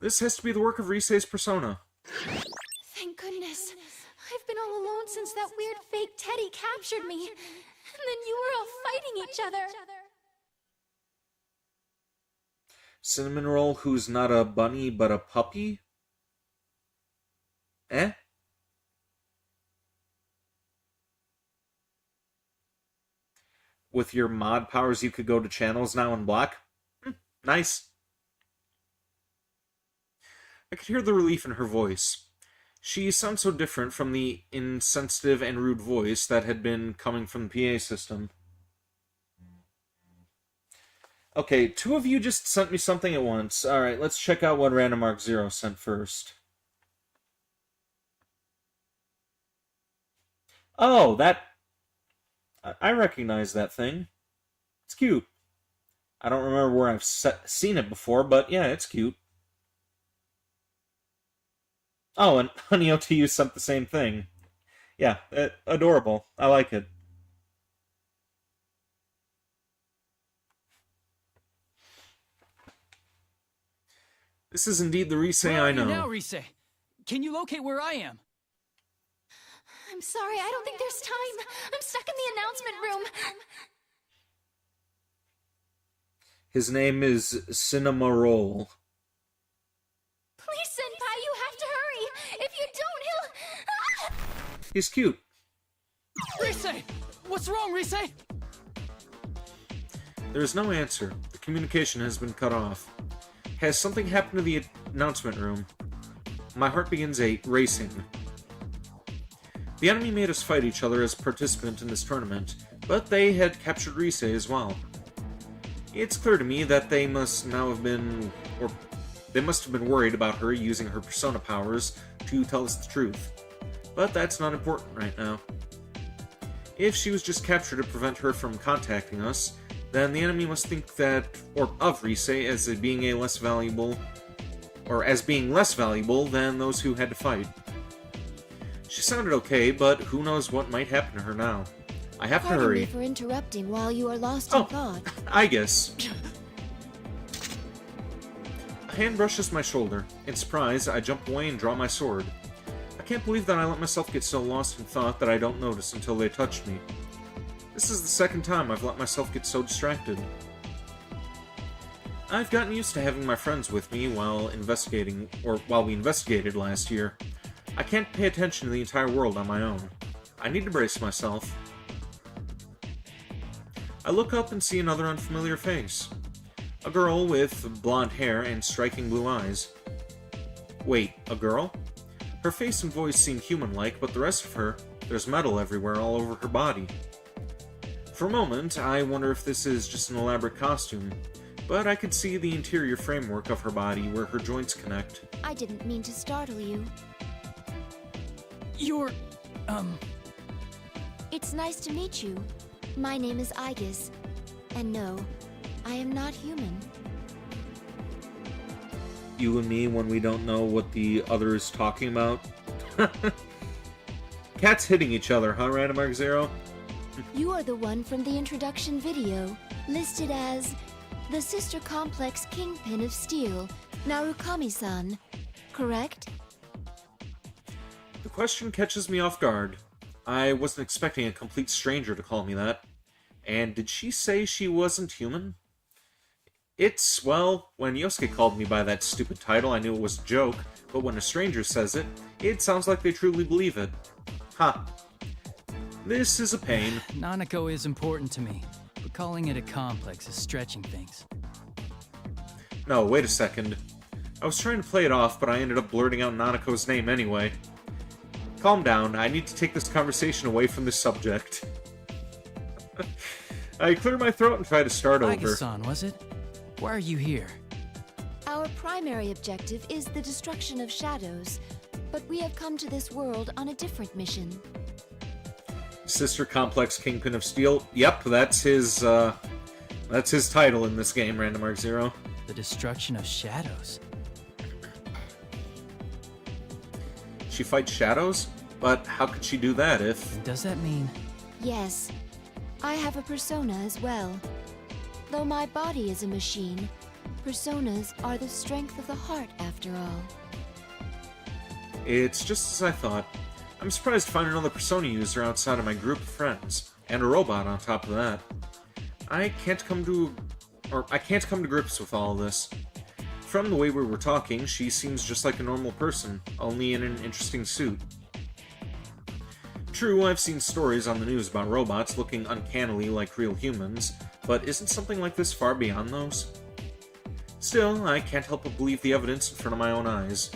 This has to be the work of Rise's persona. Thank goodness. I've been all alone since that weird fake Teddy captured me. And then you were all fighting each other. Cinnamon Roll who's not a bunny but a puppy? Eh? With your mod powers, you could go to channels now and block? Nice. I could hear the relief in her voice. She sounds so different from the insensitive and rude voice that had been coming from the PA system. Okay, two of you just sent me something at once. Alright, let's check out what Random Mark Zero sent first. Oh, that... I recognize that thing. It's cute. I don't remember where I've seen it before, but yeah, it's cute. Oh, and Honey OTU sent the same thing. Yeah, adorable. I like it. This is indeed the Rise I know. Now, Rise. Can you locate where I am? I'm sorry, I don't think there's time. I'm stuck in the announcement room. His name is Cinema Roll. Please, Senpai, you have to hurry. If you don't, he'll... He's cute. Rise! What's wrong, Rise? There is no answer. The communication has been cut off. Has something happened to the announcement room? My heart begins racing. The enemy made us fight each other as participants in this tournament, but they had captured Rise as well. It's clear to me that they must now have been, or they must have been worried about her using her persona powers to tell us the truth. But that's not important right now. If she was just captured to prevent her from contacting us, then the enemy must think that, or of Rise as being less valuable than those who had to fight. She sounded okay, but who knows what might happen to her now. I have to hurry. Pardon me for interrupting while you are lost in thought. I guess. A hand brushes my shoulder. In surprise, I jump away and draw my sword. I can't believe that I let myself get so lost in thought that I don't notice until they touch me. This is the second time I've let myself get so distracted. I've gotten used to having my friends with me while we investigated last year. I can't pay attention to the entire world on my own. I need to brace myself. I look up and see another unfamiliar face. A girl with blonde hair and striking blue eyes. Wait, a girl? Her face and voice seem human-like, but the rest of her, there's metal everywhere all over her body. For a moment, I wonder if this is just an elaborate costume, but I could see the interior framework of her body where her joints connect. I didn't mean to startle you. You're, It's nice to meet you. My name is Aegis. And no, I am not human. You and me when we don't know what the other is talking about? Cats hitting each other, huh, Random Mark Zero? You are the one from the introduction video, listed as the Sister Complex Kingpin of Steel, Narukami-san. Correct? The question catches me off guard. I wasn't expecting a complete stranger to call me that. And did she say she wasn't human? It's, well, when Yosuke called me by that stupid title, I knew it was a joke, but when a stranger says it, it sounds like they truly believe it. Ha. This is a pain. Nanako is important to me, but calling it a complex is stretching things. No, wait a second. I was trying to play it off, but I ended up blurting out Nanako's name anyway. Calm down, I need to take this conversation away from this subject. I clear my throat and try to start over. Aegis-san, was it? Why are you here? Our primary objective is the destruction of shadows, but we have come to this world on a different mission. Sister Complex Kingpin of Steel. Yep, that's his title in this game, Random Mark Zero. The destruction of shadows. She fights shadows? But how could she do that if... Does that mean... Yes, I have a persona as well. Though my body is a machine, personas are the strength of the heart after all. It's just as I thought. I'm surprised to find another persona user outside of my group of friends, and a robot on top of that. I can't come to grips with all of this. From the way we were talking, she seems just like a normal person, only in an interesting suit. True, I've seen stories on the news about robots looking uncannily like real humans, but isn't something like this far beyond those? Still, I can't help but believe the evidence in front of my own eyes.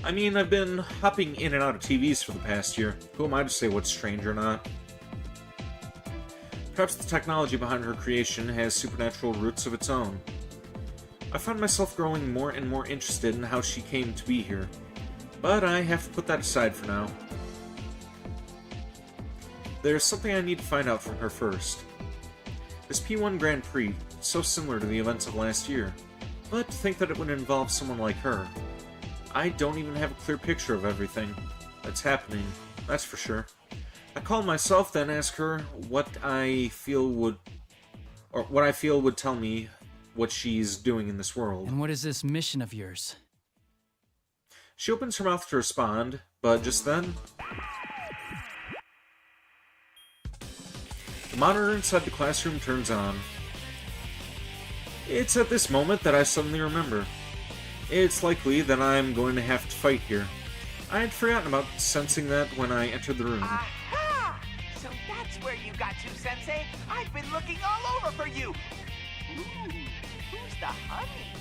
I mean, I've been hopping in and out of TVs for the past year. Who am I to say what's strange or not? Perhaps the technology behind her creation has supernatural roots of its own. I find myself growing more and more interested in how she came to be here. But I have to put that aside for now. There's something I need to find out from her first. This P1 Grand Prix, so similar to the events of last year, but to think that it would involve someone like her. I don't even have a clear picture of everything that's happening, that's for sure. I call myself, then ask her what I feel would tell me what she's doing in this world. And what is this mission of yours? She opens her mouth to respond, but just then... the monitor inside the classroom turns on. It's at this moment that I suddenly remember. It's likely that I'm going to have to fight here. I had forgotten about sensing that when I entered the room. Aha! So that's where you got to, Sensei. I've been looking all over for you. Ooh, who's the honey?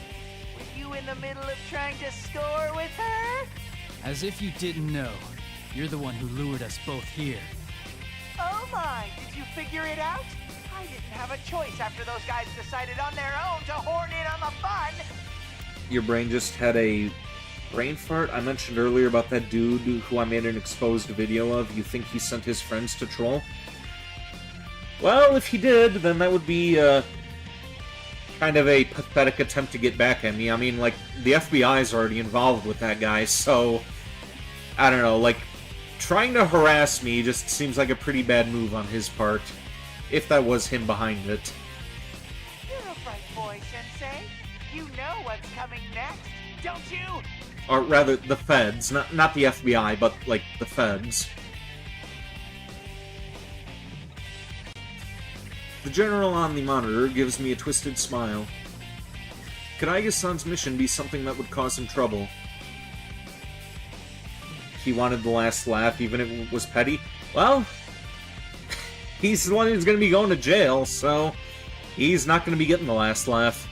Were you in the middle of trying to score with her? As if you didn't know. You're the one who lured us both here. Oh my, did you figure it out? I didn't have a choice after those guys decided on their own to horn in on the fun. Your brain just had a brain fart? I mentioned earlier about that dude who I made an exposed video of. You think he sent his friends to troll? Well, if he did, then that would be kind of a pathetic attempt to get back at me. I mean, like, the FBI's already involved with that guy, so... I don't know, like, trying to harass me just seems like a pretty bad move on his part. If that was him behind it. You're a bright boy, Sensei. You know what's coming next, don't you? Or rather, the feds. Not the FBI, but, like, the feds. The general on the monitor gives me a twisted smile. Could Aegis-san's mission be something that would cause him trouble? He wanted the last laugh, even if it was petty? Well, He's the one who's going to be going to jail, so he's not going to be getting the last laugh.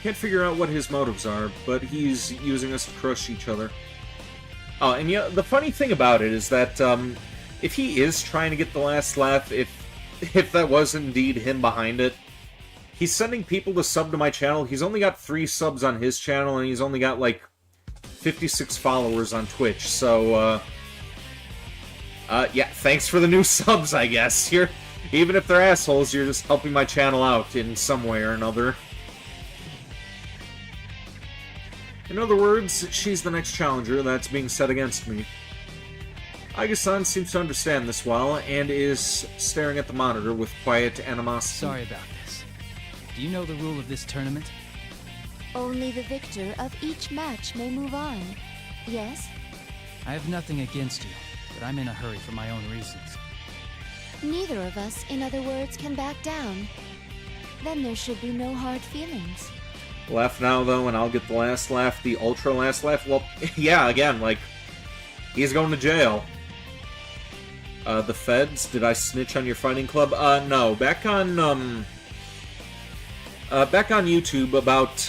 Can't figure out what his motives are, but he's using us to crush each other. Oh, and yeah, the funny thing about it is that if he is trying to get the last laugh, if that was indeed him behind it, he's sending people to sub to my channel. He's only got 3 subs on his channel, and he's only got, like, 56 followers on Twitch, so, yeah, thanks for the new subs, I guess. Even if they're assholes, you're just helping my channel out in some way or another. In other words, she's the next challenger that's being set against me. Aiga-san seems to understand this well, and is staring at the monitor with quiet animosity. Sorry about this. Do you know the rule of this tournament? Only the victor of each match may move on. Yes? I have nothing against you, but I'm in a hurry for my own reasons. Neither of us, in other words, can back down. Then there should be no hard feelings. Laugh now, though, and I'll get the last laugh, the ultra last laugh. Well, yeah, again, like, he's going to jail. The feds, did I snitch on your fighting club? No. Back on YouTube about,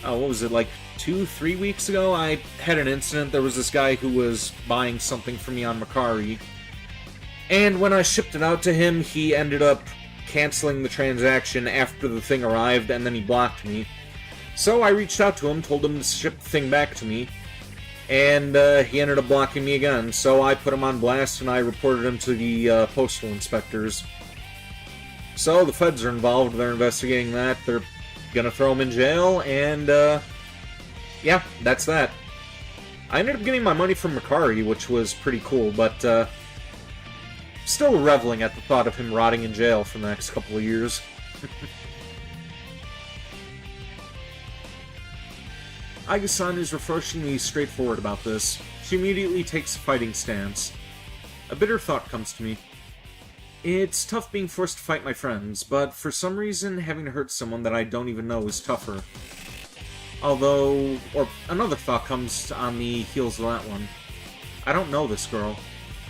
what was it, like 2-3 weeks ago, I had an incident. There was this guy who was buying something for me on Mercari, and when I shipped it out to him, he ended up canceling the transaction after the thing arrived, and then he blocked me. So I reached out to him, told him to ship the thing back to me, and he ended up blocking me again. So I put him on blast, and I reported him to the postal inspectors. So the feds are involved, they're investigating that, they're gonna throw him in jail, and yeah, that's that. I ended up getting my money from Mercari, which was pretty cool, but still reveling at the thought of him rotting in jail for the next couple of years. Aiga-san is refreshingly straightforward about this. She immediately takes a fighting stance. A bitter thought comes to me. It's tough being forced to fight my friends, but for some reason having to hurt someone that I don't even know is tougher. Although, or another thought comes on the heels of that one. I don't know this girl.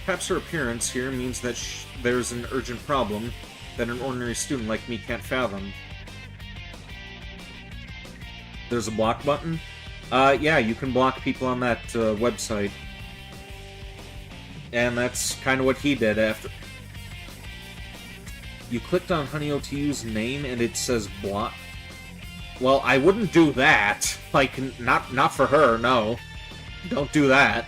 Perhaps her appearance here means that there's an urgent problem that an ordinary student like me can't fathom. There's a block button? Yeah, you can block people on that website. And that's kind of what he did after. You clicked on Honey OTU's name and it says block. Well, I wouldn't do that. Like, not for her, no. Don't do that.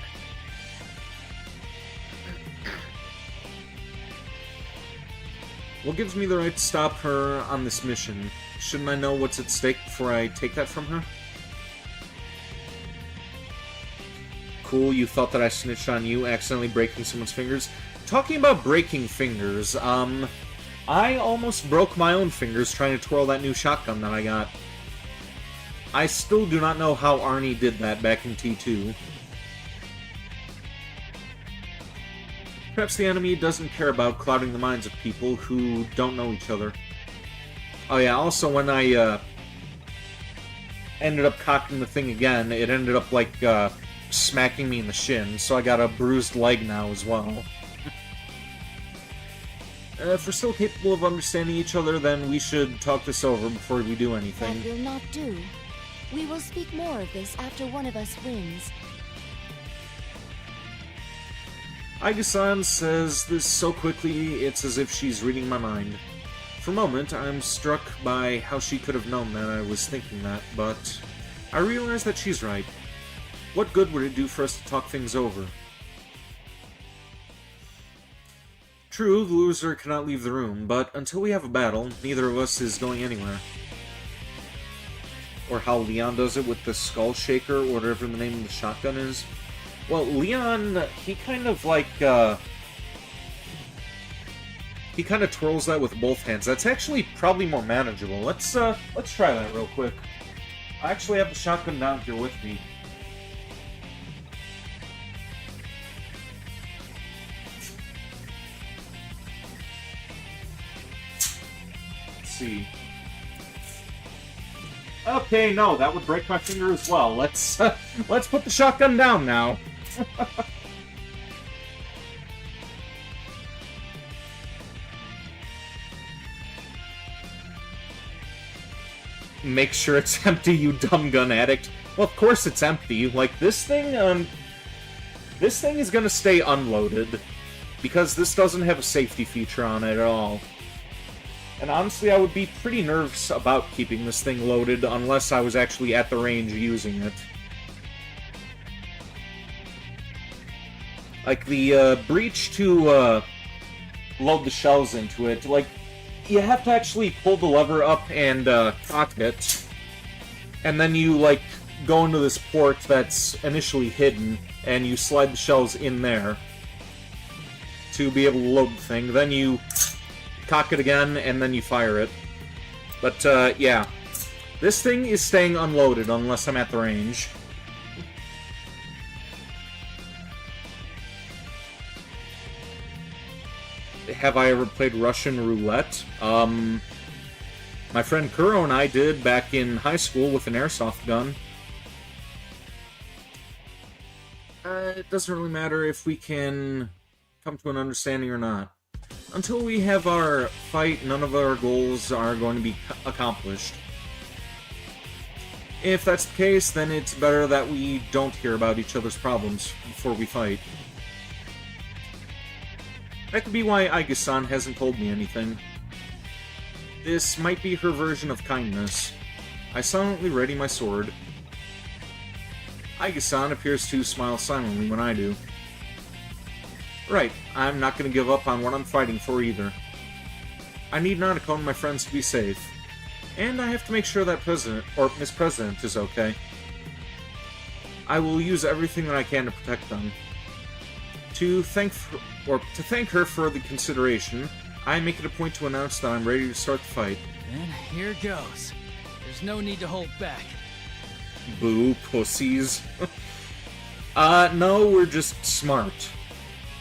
What gives me the right to stop her on this mission? Shouldn't I know what's at stake before I take that from her? Cool, you thought that I snitched on you, accidentally breaking someone's fingers. Talking about breaking fingers, I almost broke my own fingers trying to twirl that new shotgun that I got. I still do not know how Arnie did that back in T2. Perhaps the enemy doesn't care about clouding the minds of people who don't know each other. Oh yeah, also when I ended up cocking the thing again, it ended up like smacking me in the shin, so I got a bruised leg now as well. If we're still capable of understanding each other, then we should talk this over before we do anything. That will not do. We will speak more of this after one of us wins. Aiga-san says this so quickly, it's as if she's reading my mind. For a moment, I'm struck by how she could have known that I was thinking that, but I realize that she's right. What good would it do for us to talk things over? True, the loser cannot leave the room, but until we have a battle, neither of us is going anywhere. Or how Leon does it with the skull shaker, or whatever the name of the shotgun is. Well, Leon, he kind of like, he kind of twirls that with both hands. That's actually probably more manageable. Let's try that real quick. I actually have the shotgun down here with me. Let's see. Okay, no, that would break my finger as well. Let's put the shotgun down now. Make sure it's empty, you dumb gun addict. Well, of course it's empty. Like, this thing is gonna stay unloaded. Because this doesn't have a safety feature on it at all. And honestly, I would be pretty nervous about keeping this thing loaded unless I was actually at the range using it. Like, the breach to load the shells into it, like, you have to actually pull the lever up and cock it. And then you, like, go into this port that's initially hidden, and you slide the shells in there to be able to load the thing. Then you cock it again, and then you fire it. But, yeah. This thing is staying unloaded unless I'm at the range. Have I ever played Russian roulette? My friend Kuro and I did back in high school with an airsoft gun. It doesn't really matter if we can come to an understanding or not. Until we have our fight, none of our goals are going to be accomplished. If that's the case, then it's better that we don't hear about each other's problems before we fight. That could be why Aige-san hasn't told me anything. This might be her version of kindness. I silently ready my sword. Aige-san appears to smile silently when I do. Right, I'm not going to give up on what I'm fighting for either. I need Nanako and my friends to be safe. And I have to make sure that President, or Miss President, is okay. I will use everything that I can to protect them. To thank her for the consideration, I make it a point to announce that I'm ready to start the fight. And here goes. There's no need to hold back. Boo, pussies. No, we're just smart.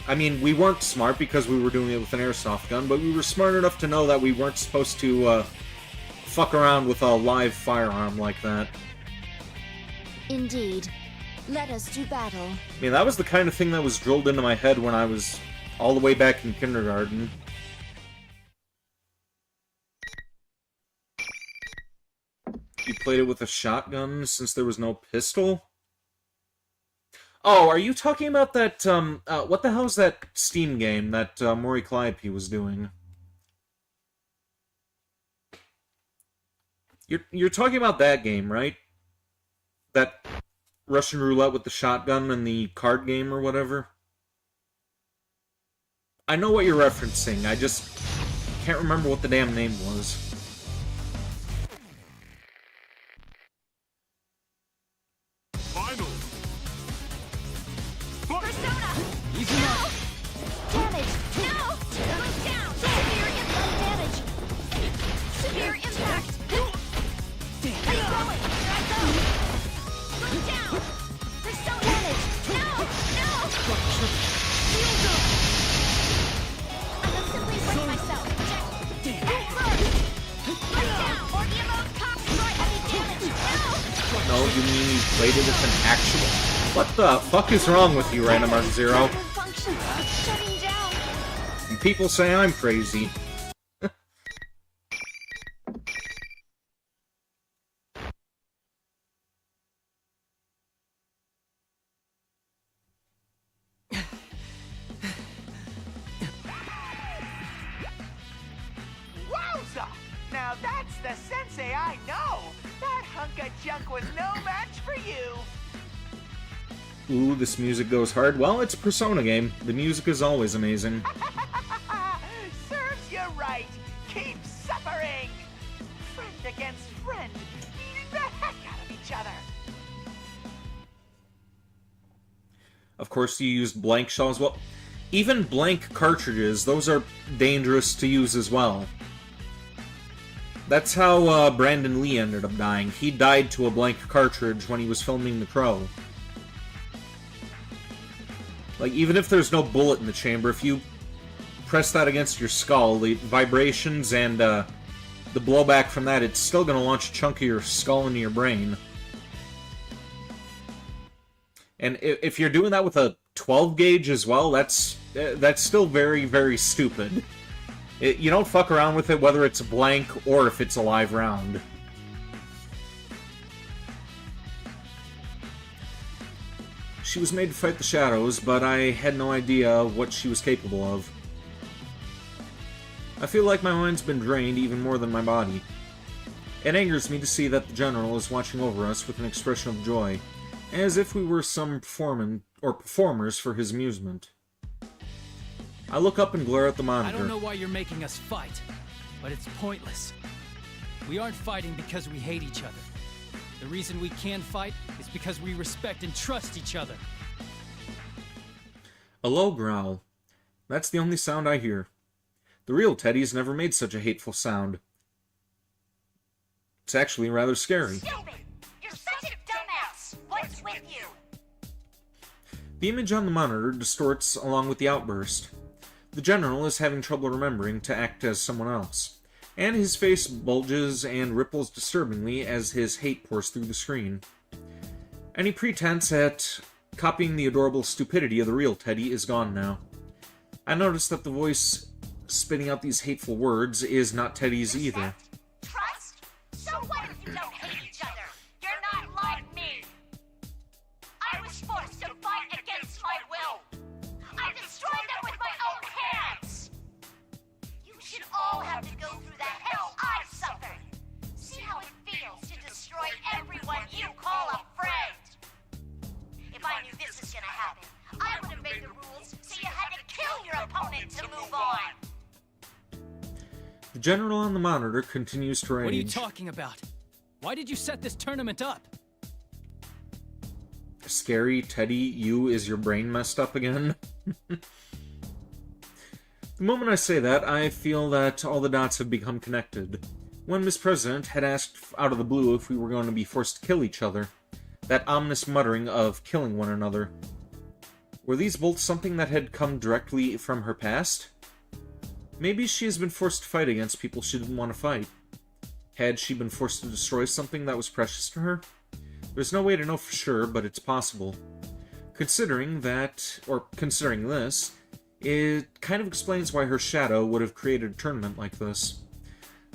I mean, we weren't smart because we were doing it with an airsoft gun, but we were smart enough to know that we weren't supposed to, fuck around with a live firearm like that. Indeed. Let us do battle. I mean, that was the kind of thing that was drilled into my head when I was all the way back in kindergarten. You played it with a shotgun since there was no pistol? Oh, are you talking about that, what the hell is that Steam game that, Mori Calliope was doing? You're talking about that game, right? That Russian roulette with the shotgun and the card game or whatever? I know what you're referencing, I just can't remember what the damn name was. Final. Persona! Easy enough. Damage! No! Move down! Severe impact damage! Severe impact! I'm going! Here I go! Move down! Persona! Damage! No! No! Shield up! I must simply brace myself. Check! Move down! Or emote cock destroy heavy damage! No! No, you mean you played it with an actual... What the fuck is wrong with you, Random Arc Zero? Function! It's shutting down! And people say I'm crazy. Wowza! Now that's the sensei I know! That hunk of junk was no match for you! Ooh, this music goes hard. Well, it's a Persona game. The music is always amazing. Serves you right! Keep suffering! Friend against friend, beating the heck out of each other! Of course, you used blank shells. Well, even blank cartridges, those are dangerous to use as well. That's how Brandon Lee ended up dying. He died to a blank cartridge when he was filming The Crow. Like, even if there's no bullet in the chamber, if you press that against your skull, the vibrations and the blowback from that, it's still going to launch a chunk of your skull into your brain. And if you're doing that with a 12 gauge as well, that's still very, very stupid. You don't fuck around with it whether it's a blank or if it's a live round. She was made to fight the shadows, but I had no idea what she was capable of. I feel like my mind's been drained even more than my body. It angers me to see that the General is watching over us with an expression of joy, as if we were some performers for his amusement. I look up and glare at the monitor. I don't know why you're making us fight, but it's pointless. We aren't fighting because we hate each other. The reason we can fight is because we respect and trust each other. A low growl. That's the only sound I hear. The real Teddy's never made such a hateful sound. It's actually rather scary. Stupid! You're such a dumbass! What's with you? The image on the monitor distorts along with the outburst. The General is having trouble remembering to act as someone else, and his face bulges and ripples disturbingly as his hate pours through the screen. Any pretense at copying the adorable stupidity of the real Teddy is gone now. I notice that the voice spitting out these hateful words is not Teddy's either. Trust? So what if you don't hate each other? You're not like me! I was forced to fight against my will! I destroyed them with my own hands! You should all have to go through the hell I suffered! See how it feels to destroy everyone you call a friend! If I knew this was gonna happen, I would have made the rules so you had to kill your opponent to move on! The General on the monitor continues to rage. What are you talking about? Why did you set this tournament up? Scary Teddy, is your brain messed up again? The moment I say that, I feel that all the dots have become connected. When Miss President had asked out of the blue if we were going to be forced to kill each other, that ominous muttering of killing one another. Were these bolts something that had come directly from her past? Maybe she has been forced to fight against people she didn't want to fight. Had she been forced to destroy something that was precious to her? There's no way to know for sure, but it's possible. Considering this, it kind of explains why her shadow would have created a tournament like this.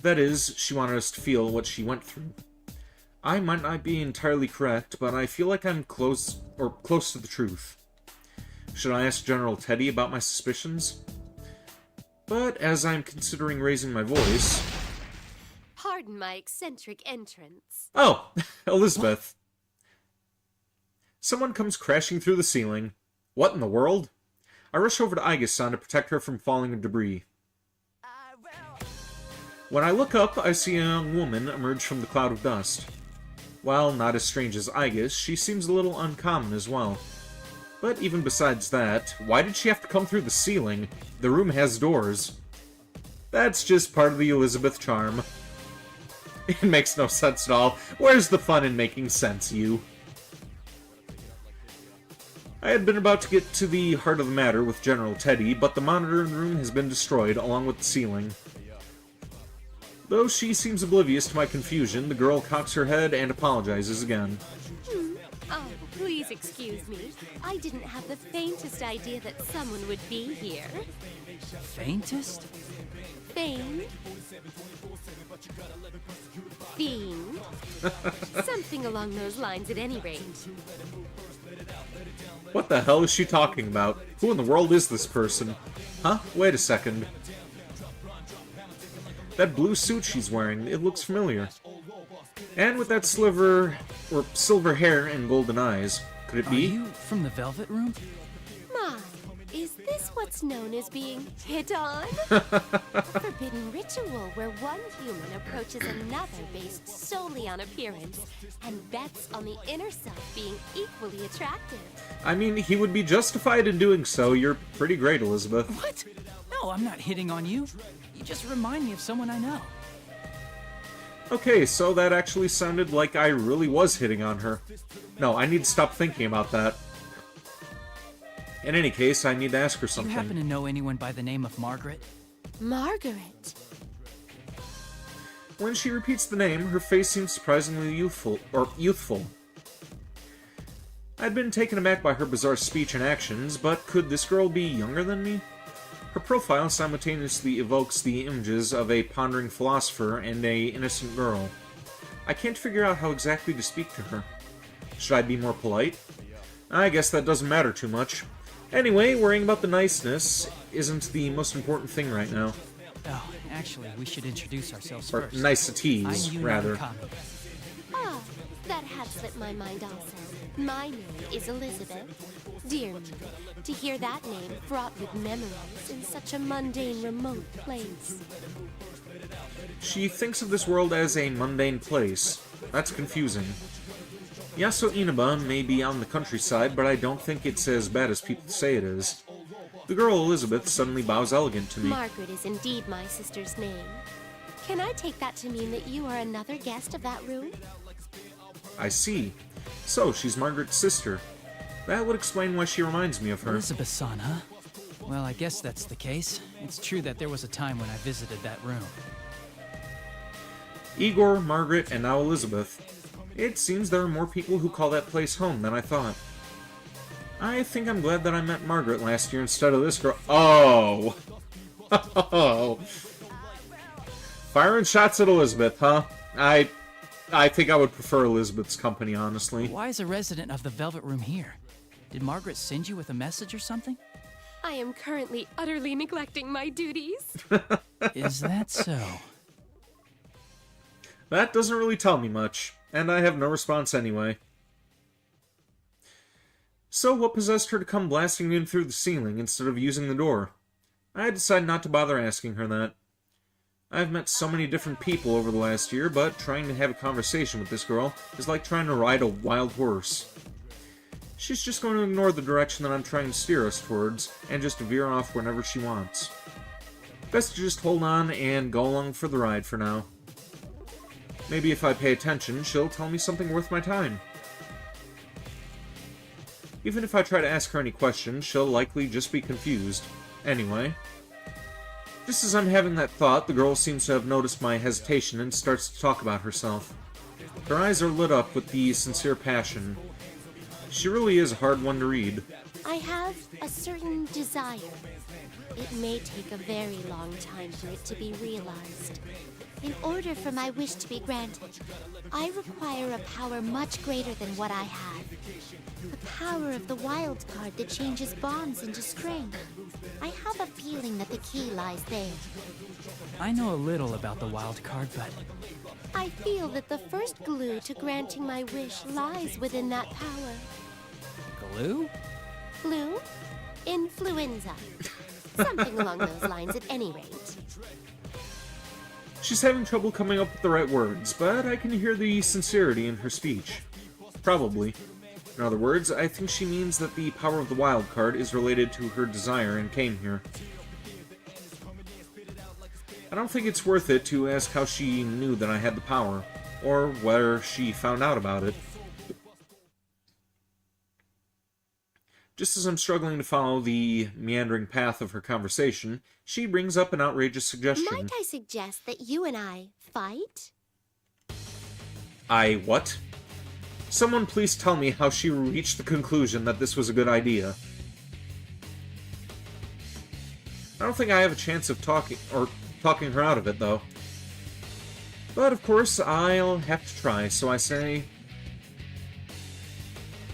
That is, she wanted us to feel what she went through. I might not be entirely correct, but I feel like I'm close to the truth. Should I ask General Teddy about my suspicions? But as I'm considering raising my voice... Pardon my eccentric entrance. Oh, Elizabeth. Someone comes crashing through the ceiling. What in the world? I rush over to Aigis-san to protect her from falling in debris. When I look up, I see a young woman emerge from the cloud of dust. While not as strange as Aigis, she seems a little uncommon as well. But even besides that, why did she have to come through the ceiling? The room has doors. That's just part of the Elizabeth charm. It makes no sense at all. Where's the fun in making sense, you? I had been about to get to the heart of the matter with General Teddy, but the monitor in the room has been destroyed, along with the ceiling. Though she seems oblivious to my confusion, the girl cocks her head and apologizes again. Oh, please excuse me. I didn't have the faintest idea that someone would be here. Faintest? Fiend? Fiend? Something along those lines at any rate. What the hell is she talking about? Who in the world is this person? Huh? Wait a second. That blue suit she's wearing, it looks familiar. And with that silver hair and golden eyes. Could it be? Are you from the Velvet Room? My, is this what's known as being hit on? Forbidden ritual where one human approaches another based solely on appearance and bets on the inner self being equally attractive. I mean, he would be justified in doing so. You're pretty great, Elizabeth. What? No, I'm not hitting on you. You just remind me of someone I know. Okay, so that actually sounded like I really was hitting on her. No, I need to stop thinking about that. In any case, I need to ask her Do something. you happen to know anyone by the name of Margaret? Margaret? When she repeats the name, her face seems surprisingly youthful. I'd been taken aback by her bizarre speech and actions, but could this girl be younger than me? Her profile simultaneously evokes the images of a pondering philosopher and a innocent girl. I can't figure out how exactly to speak to her. Should I be more polite? I guess that doesn't matter too much. Anyway, worrying about the niceness isn't the most important thing right now. Oh, actually, we should introduce ourselves Or first. niceties, I'm rather. Yunarikami. Ah, that had slipped my mind also. My name is Elizabeth. Dear me, to hear that name fraught with memories in such a mundane, remote place. She thinks of this world as a mundane place. That's confusing. Yaso Inaba may be out in the countryside, but I don't think it's as bad as people say it is. The girl Elizabeth suddenly bows elegant to me. Margaret is indeed my sister's name. Can I take that to mean that you are another guest of that room? I see. So, she's Margaret's sister. That would explain why she reminds me of her. Elizabeth-san, huh? Well, I guess that's the case. It's true that there was a time when I visited that room. Igor, Margaret, and now Elizabeth. It seems there are more people who call that place home than I thought. I think I'm glad that I met Margaret last year instead of this girl. Oh! Oh! Firing shots at Elizabeth, huh? I think I would prefer Elizabeth's company, honestly. Why is a resident of the Velvet Room here? Did Margaret send you with a message or something? I am currently utterly neglecting my duties. Is that so? That doesn't really tell me much, and I have no response anyway. So what possessed her to come blasting in through the ceiling instead of using the door? I decided not to bother asking her that. I've met so many different people over the last year, but trying to have a conversation with this girl is like trying to ride a wild horse. She's just going to ignore the direction that I'm trying to steer us towards, and just veer off whenever she wants. Best to just hold on and go along for the ride for now. Maybe if I pay attention, she'll tell me something worth my time. Even if I try to ask her any questions, she'll likely just be confused. Anyway. Just as I'm having that thought, the girl seems to have noticed my hesitation and starts to talk about herself. Her eyes are lit up with the sincere passion. She really is a hard one to read. I have a certain desire. It may take a very long time for it to be realized. In order for my wish to be granted, I require a power much greater than what I have. The power of the wild card that changes bonds into string. I have a feeling that the key lies there. I know a little about the wild card, but I feel that the first glue to granting my wish lies within that power. glue? Flu? Influenza. Something along those lines at any rate. She's having trouble coming up with the right words, but I can hear the sincerity in her speech. Probably. In other words, I think she means that the power of the wild card is related to her desire and came here. I don't think it's worth it to ask how she knew that I had the power, or where she found out about it. Just as I'm struggling to follow the meandering path of her conversation, she brings up an outrageous suggestion. Might I suggest that you and I fight? I what? Someone please tell me how she reached the conclusion that this was a good idea. I don't think I have a chance of talking her out of it, though. But, of course, I'll have to try, so I say...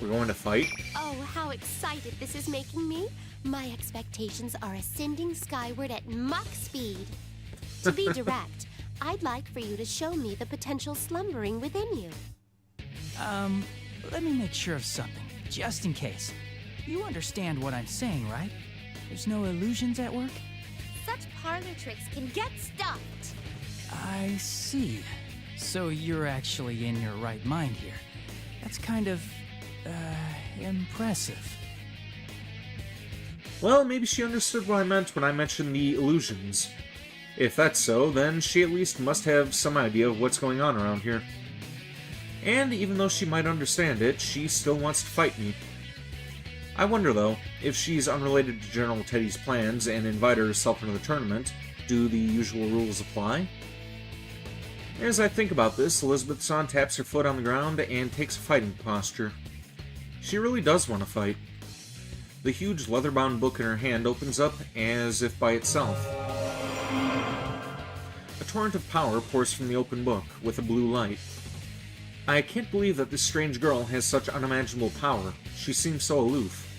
We're going to fight? Oh, how excited this is making me. My expectations are ascending skyward at Mach speed. To be direct, I'd like for you to show me the potential slumbering within you. Let me make sure of something, just in case. You understand what I'm saying, right? There's no illusions at work? Such parlor tricks can get stuffed. I see. So you're actually in your right mind here. That's kind of, impressive. Well, maybe she understood what I meant when I mentioned the illusions. If that's so, then she at least must have some idea of what's going on around here. And even though she might understand it, she still wants to fight me. I wonder, though, if she's unrelated to General Teddy's plans and invited herself into the tournament, do the usual rules apply? As I think about this, Elizabeth-san taps her foot on the ground and takes a fighting posture. She really does want to fight. The huge leather-bound book in her hand opens up as if by itself. A torrent of power pours from the open book, with a blue light. I can't believe that this strange girl has such unimaginable power. She seems so aloof.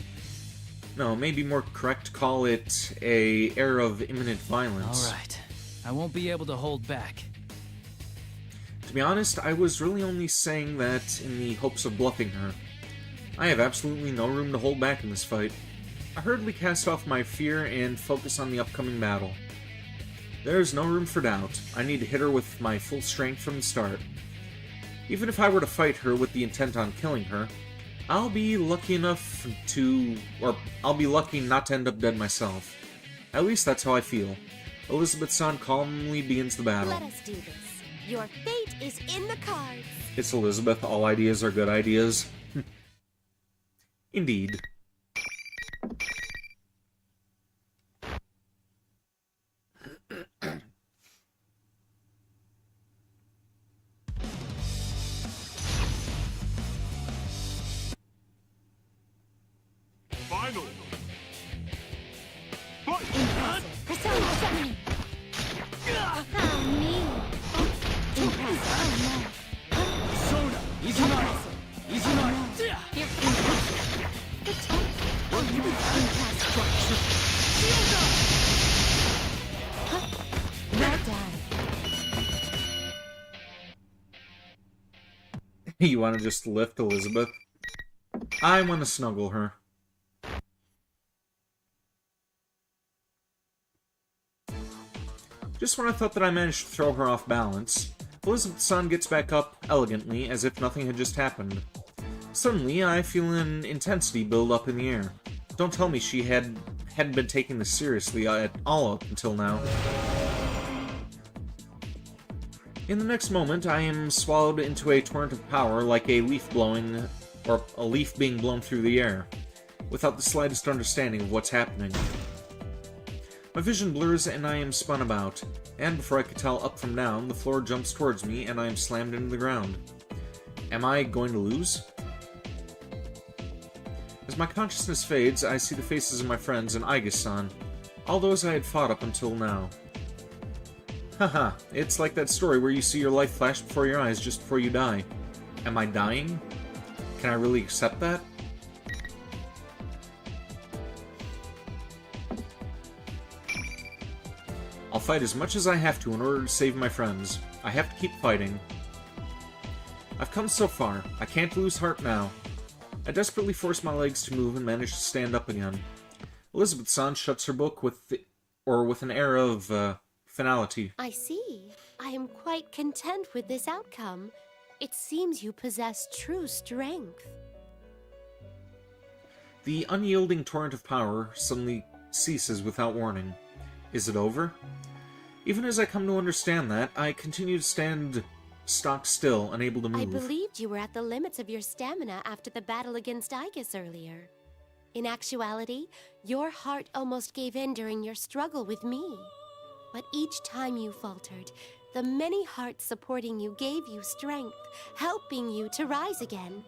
No, maybe more correct to call it a air of imminent violence. Alright. I won't be able to hold back. To be honest, I was really only saying that in the hopes of bluffing her. I have absolutely no room to hold back in this fight. I hurriedly cast off my fear and focus on the upcoming battle. There is no room for doubt. I need to hit her with my full strength from the start. Even if I were to fight her with the intent on killing her, I'll be lucky not to end up dead myself. At least that's how I feel. Elizabeth-san calmly begins the battle. Let us do this. Your fate is in the cards. It's Elizabeth, all ideas are good ideas. Indeed. Final. Impressive. Persona summoning. How mean. Impressive. Oh no. Persona! Izunari! Izunari! Impressive. The tech. Oh no. Impressive. Well done. You want to just lift Elizabeth? I want to snuggle her. Just when I thought that I managed to throw her off balance, Elizabeth-san gets back up elegantly as if nothing had just happened. Suddenly, I feel an intensity build up in the air. Don't tell me she hadn't been taking this seriously at all up until now. In the next moment, I am swallowed into a torrent of power like a leaf being blown through the air, without the slightest understanding of what's happening. My vision blurs and I am spun about, and before I could tell up from down, the floor jumps towards me and I am slammed into the ground. Am I going to lose? As my consciousness fades, I see the faces of my friends and Aigis-san, all those I had fought up until now. Haha, it's like that story where you see your life flash before your eyes just before you die. Am I dying? Can I really accept that? I'll fight as much as I have to in order to save my friends. I have to keep fighting. I've come so far. I can't lose heart now. I desperately force my legs to move and manage to stand up again. Elizabeth-san shuts her book with an air of, finality. I see. I am quite content with this outcome. It seems you possess true strength. The unyielding torrent of power suddenly ceases without warning. Is it over? Even as I come to understand that, I continue to stand stock still, unable to move. I believed you were at the limits of your stamina after the battle against Aigis earlier. In actuality, your heart almost gave in during your struggle with me. But each time you faltered, the many hearts supporting you gave you strength, helping you to rise again.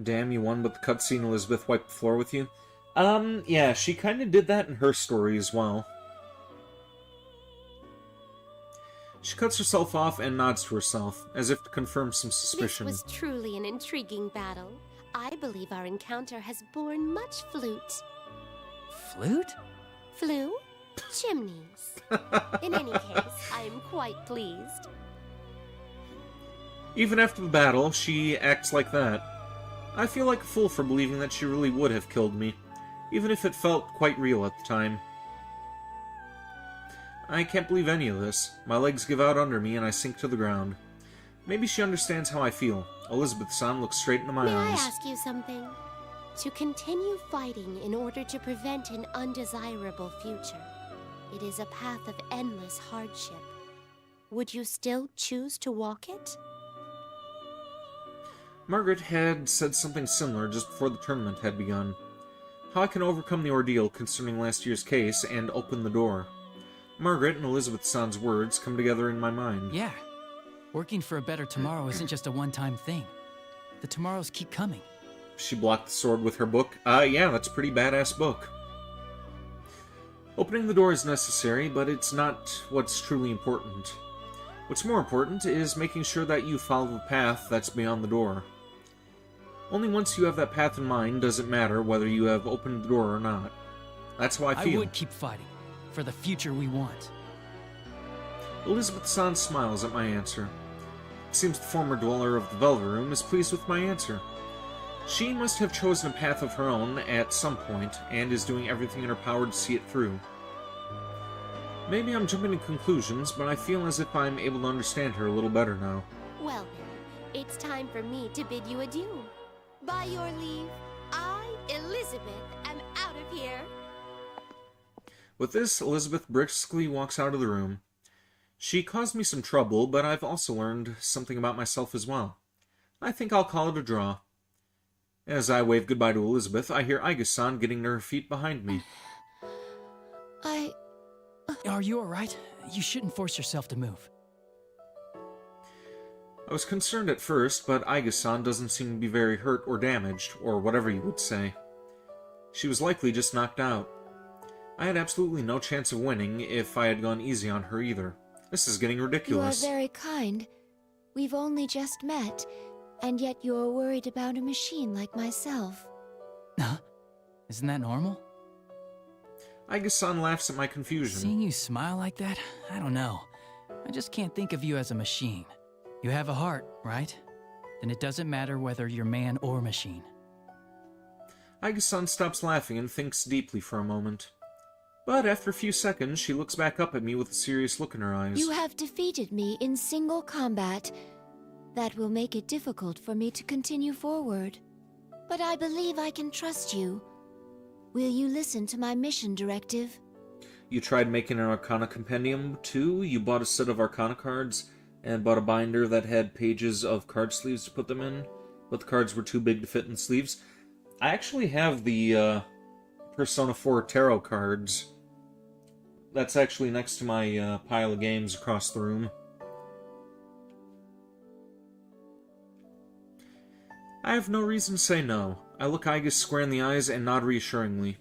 Damn, you won, but the cutscene Elizabeth wiped the floor with you? Yeah, she kind of did that in her story as well. She cuts herself off and nods to herself, as if to confirm some suspicion. This was truly an intriguing battle. I believe our encounter has borne much flute. Flute? Flue? Chimneys. In any case, I am quite pleased. Even after the battle, she acts like that. I feel like a fool for believing that she really would have killed me, even if it felt quite real at the time. I can't believe any of this. My legs give out under me and I sink to the ground. Maybe she understands how I feel. Elizabeth-san looks straight into my May eyes. I ask you something? To continue fighting in order to prevent an undesirable future, it is a path of endless hardship. Would you still choose to walk it? Margaret had said something similar just before the tournament had begun. How I can overcome the ordeal concerning last year's case and open the door. Margaret and Elizabeth-san's words come together in my mind. Yeah. Working for a better tomorrow isn't just a one-time thing. the tomorrows keep coming. She blocked the sword with her book. Yeah, that's a pretty badass book. Opening the door is necessary, but it's not what's truly important. What's more important is making sure that you follow the path that's beyond the door. Only once you have that path in mind does it matter whether you have opened the door or not. That's how I feel. I would keep fighting, for the future we want. Elizabeth-san smiles at my answer. It seems the former dweller of the Velvet Room is pleased with my answer. She must have chosen a path of her own at some point, and is doing everything in her power to see it through. Maybe I'm jumping to conclusions, but I feel as if I'm able to understand her a little better now. Well then, it's time for me to bid you adieu. By your leave, I, Elizabeth, am out of here. With this, Elizabeth briskly walks out of the room. She caused me some trouble, but I've also learned something about myself as well. I think I'll call it a draw. As I wave goodbye to Elizabeth, I hear Aiga-san getting to her feet behind me. Are you alright? You shouldn't force yourself to move. I was concerned at first, but Aiga-san doesn't seem to be very hurt or damaged, or whatever you would say. She was likely just knocked out. I had absolutely no chance of winning if I had gone easy on her either. This is getting ridiculous. You are very kind. We've only just met, and yet you're worried about a machine like myself. Huh? Isn't that normal? Aiga-san laughs at my confusion. Seeing you smile like that, I don't know. I just can't think of you as a machine. You have a heart, right? Then it doesn't matter whether you're man or machine. Aiga-san stops laughing and thinks deeply for a moment. But after a few seconds, she looks back up at me with a serious look in her eyes. You have defeated me in single combat. That will make it difficult for me to continue forward. But I believe I can trust you. Will you listen to my mission directive? You tried making an Arcana compendium, too? You bought a set of Arcana cards, and bought a binder that had pages of card sleeves to put them in, but the cards were too big to fit in sleeves. I actually have the Persona 4 tarot cards. That's actually next to my pile of games across the room. I have no reason to say no. I look Aiga square in the eyes and nod reassuringly.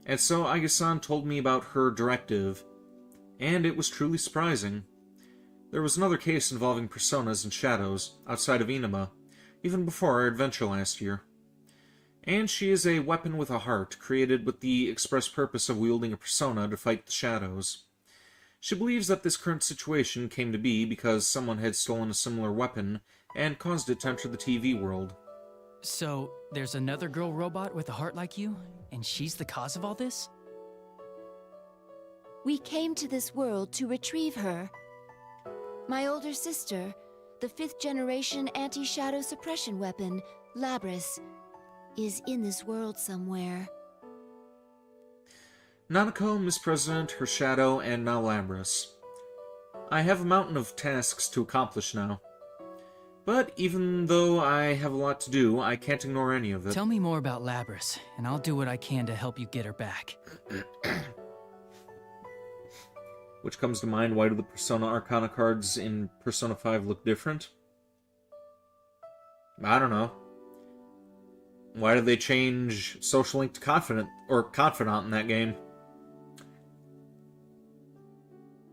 And so Aiga-san told me about her directive, and it was truly surprising. There was another case involving personas and shadows, outside of Inaba, even before our adventure last year. And she is a weapon with a heart, created with the express purpose of wielding a persona to fight the shadows. She believes that this current situation came to be because someone had stolen a similar weapon and caused it to enter the TV world. So, there's another girl robot with a heart like you, and she's the cause of all this? We came to this world to retrieve her. My older sister, the 5th generation anti-shadow suppression weapon, Labrys, is in this world somewhere. Nanako, Miss President, her shadow, and now Labrys. I have a mountain of tasks to accomplish now. But even though I have a lot to do, I can't ignore any of it. Tell me more about Labrys, and I'll do what I can to help you get her back. Which comes to mind, why do the Persona Arcana cards in Persona 5 look different? I don't know. Why did they change Social Link to Confidant in that game?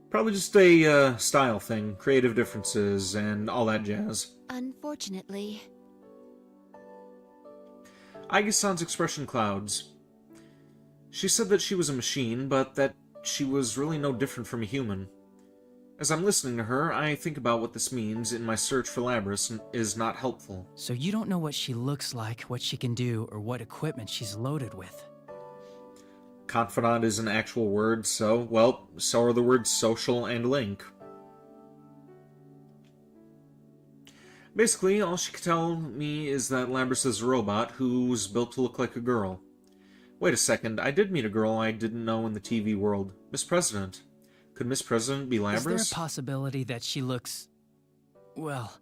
Probably just a style thing, creative differences, and all that jazz. Unfortunately. Aiga-san's expression clouds. She said that she was a machine, but that she was really no different from a human. As I'm listening to her, I think about what this means in my search for Labrys is not helpful. So you don't know what she looks like, what she can do, or what equipment she's loaded with. Confidant is an actual word, so are the words social and link. Basically, all she could tell me is that Labrys is a robot who's built to look like a girl. Wait a second, I did meet a girl I didn't know in the TV world. Miss President. Could Miss President be Labrys? Is there a possibility that she looks, well,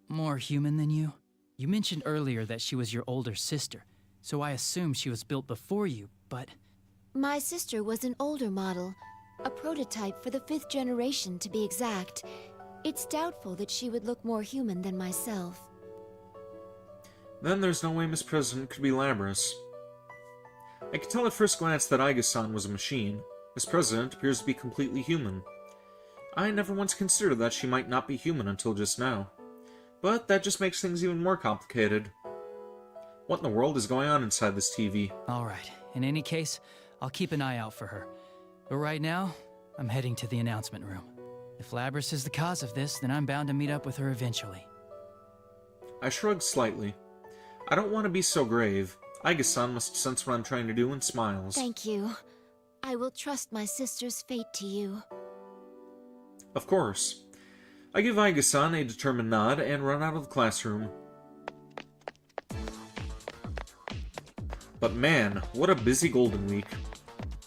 more human than you? You mentioned earlier that she was your older sister, so I assume she was built before you, but... My sister was an older model, a prototype for the 5th generation to be exact. It's doubtful that she would look more human than myself. Then there's no way Miss President could be Labrys. I could tell at first glance that Aiga-san was a machine. Miss President appears to be completely human. I never once considered that she might not be human until just now. But that just makes things even more complicated. What in the world is going on inside this TV? Alright, in any case, I'll keep an eye out for her. But right now, I'm heading to the announcement room. If Labrys is the cause of this, then I'm bound to meet up with her eventually. I shrugged slightly. I don't want to be so grave. Aiga-san must sense what I'm trying to do and smiles. Thank you. I will trust my sister's fate to you. Of course. I give Aiga-san a determined nod and run out of the classroom. But man, what a busy Golden Week.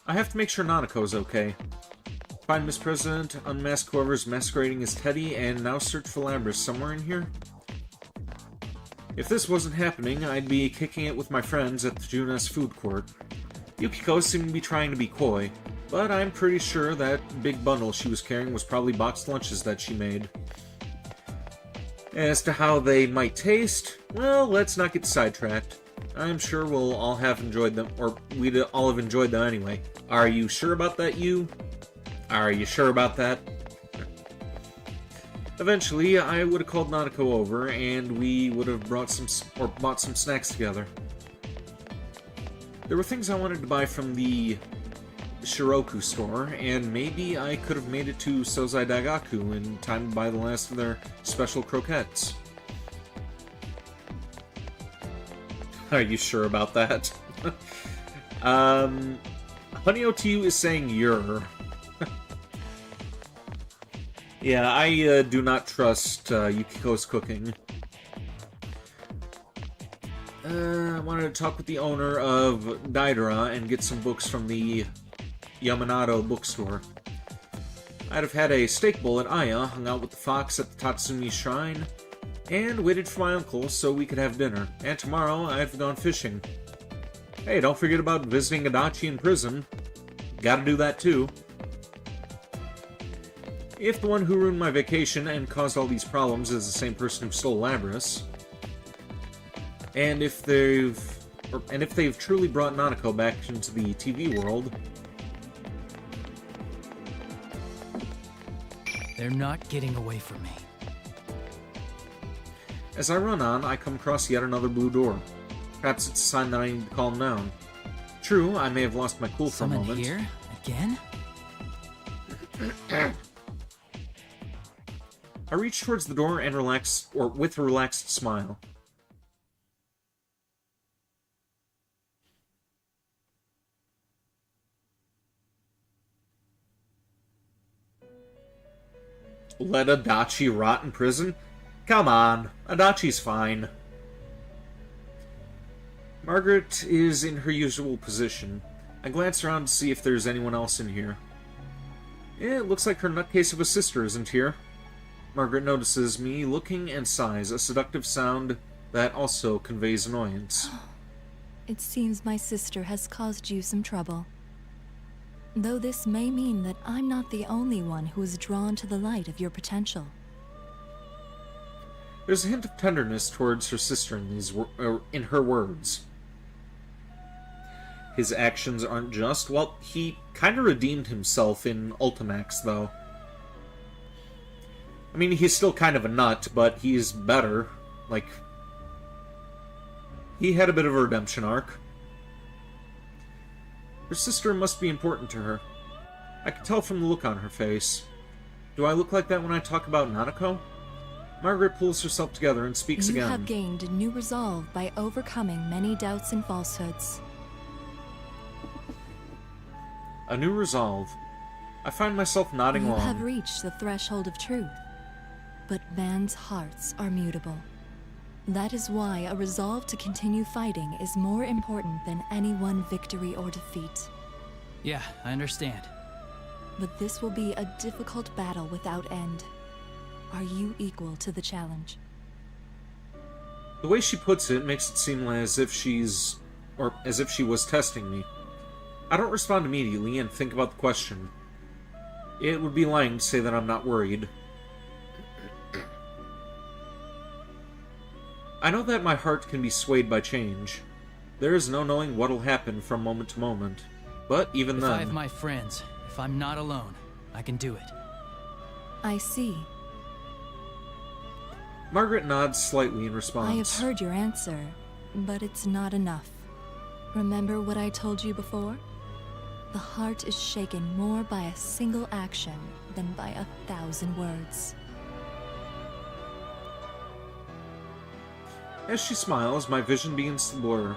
I have to make sure Nanako's okay. Find Miss President, unmask whoever's masquerading as Teddy, and now search for Labrys somewhere in here? If this wasn't happening, I'd be kicking it with my friends at the Junes food court. Yukiko seemed to be trying to be coy, but I'm pretty sure that big bundle she was carrying was probably boxed lunches that she made. As to how they might taste, well, let's not get sidetracked. I'm sure we'll all have enjoyed them, or we'd all have enjoyed them anyway. Are you sure about that, you? Are you sure about that? Eventually, I would have called Nanako over, and we would have bought some snacks together. There were things I wanted to buy from the Shiroku store, and maybe I could have made it to Sozai Daigaku in time to buy the last of their special croquettes. Are you sure about that? Honey OTU is saying you're. Yeah, I do not trust Yukiko's cooking. I wanted to talk with the owner of Daidara and get some books from the Yamanato bookstore. I'd have had a steak bowl at Aya, hung out with the fox at the Tatsumi Shrine, and waited for my uncle so we could have dinner. And tomorrow I'd have gone fishing. Hey, don't forget about visiting Adachi in prison. Gotta do that too. If the one who ruined my vacation and caused all these problems is the same person who stole Labrys, and if they've truly brought Nanako back into the TV world, they're not getting away from me. As I run on, I come across yet another blue door. Perhaps it's a sign that I need to calm down. True, I may have lost my cool for a moment. Someone here? Again? I reach towards the door and relax, or with a relaxed smile. Let Adachi rot in prison? Come on, Adachi's fine. Margaret is in her usual position. I glance around to see if there's anyone else in here. It looks like her nutcase of a sister isn't here. Margaret notices me looking and sighs, a seductive sound that also conveys annoyance. It seems my sister has caused you some trouble. Though this may mean that I'm not the only one who is drawn to the light of your potential. There's a hint of tenderness towards her sister in her words. His actions aren't just. Well, he kind of redeemed himself in Ultimax, though. I mean, he's still kind of a nut, but he's better. Like, he had a bit of a redemption arc. Her sister must be important to her. I can tell from the look on her face. Do I look like that when I talk about Nanako? Margaret pulls herself together and speaks again. You have gained a new resolve by overcoming many doubts and falsehoods. A new resolve. I find myself nodding along. You have reached the threshold of truth. But man's hearts are mutable. That is why a resolve to continue fighting is more important than any one victory or defeat. Yeah, I understand. But this will be a difficult battle without end. Are you equal to the challenge? The way she puts it makes it seem as if she was testing me. I don't respond immediately and think about the question. It would be lying to say that I'm not worried. I know that my heart can be swayed by change. There is no knowing what'll happen from moment to moment. But even If then... I have my friends, if I'm not alone, I can do it. I see. Margaret nods slightly in response. I have heard your answer, but it's not enough. Remember what I told you before? The heart is shaken more by a single action than by 1,000 words. As she smiles, my vision begins to blur.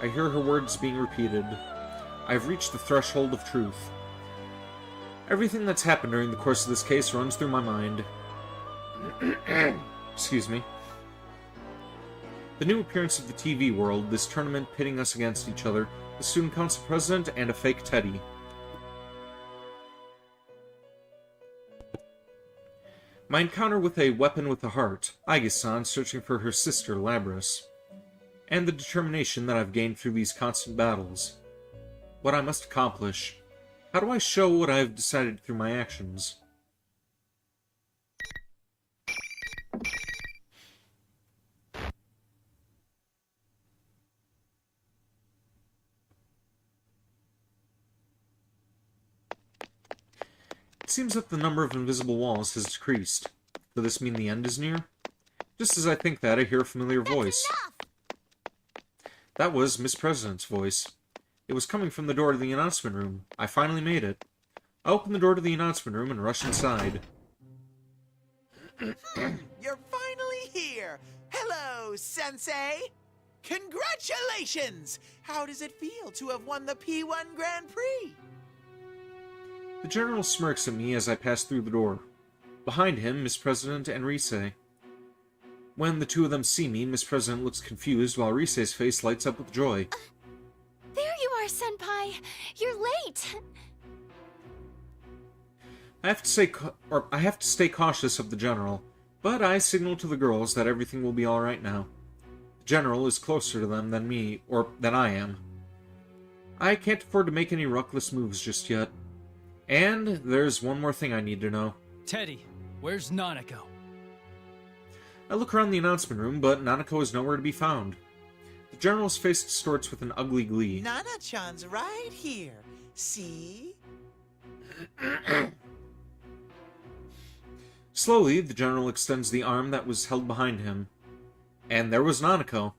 I hear her words being repeated. I've reached the threshold of truth. Everything that's happened during the course of this case runs through my mind. Excuse me. The new appearance of the TV world, this tournament pitting us against each other, the student council president, and a fake Teddy. My encounter with a weapon with a heart, Aige-san searching for her sister, Labrys. And the determination that I've gained through these constant battles. What I must accomplish. How do I show what I've decided through my actions? It seems that the number of invisible walls has decreased. Does this mean the end is near? Just as I think that, I hear a familiar voice. That was Miss President's voice. It was coming from the door to the announcement room. I finally made it. I opened the door to the announcement room and rushed inside. You're finally here! Hello, Sensei! Congratulations! How does it feel to have won the P1 Grand Prix? The General smirks at me as I pass through the door. Behind him, Miss President and Rise. When the two of them see me, Miss President looks confused while Rise's face lights up with joy. There you are, Senpai! You're late! I have to stay cautious of the General, but I signal to the girls that everything will be alright now. The General is closer to them than me, or than I am. I can't afford to make any reckless moves just yet. And there's one more thing I need to know. Teddy, where's Nanako? I look around the announcement room, but Nanako is nowhere to be found. The General's face distorts with an ugly glee. Nana-chan's right here. See? Slowly, the General extends the arm that was held behind him. And there was Nanako.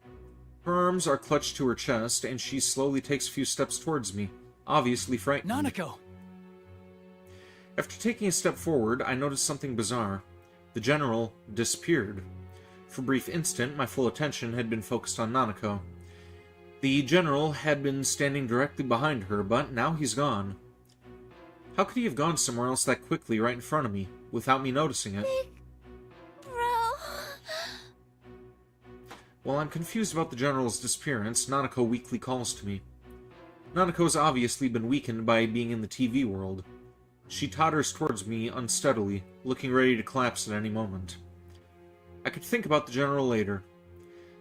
Her arms are clutched to her chest, and she slowly takes a few steps towards me, obviously frightened. Nanako! After taking a step forward, I noticed something bizarre. The General disappeared. For a brief instant, my full attention had been focused on Nanako. The General had been standing directly behind her, but now he's gone. How could he have gone somewhere else that quickly right in front of me, without me noticing it? Bro... While I'm confused about the General's disappearance, Nanako weakly calls to me. Nanako's obviously been weakened by being in the TV world. She totters towards me unsteadily, looking ready to collapse at any moment. I could think about the General later.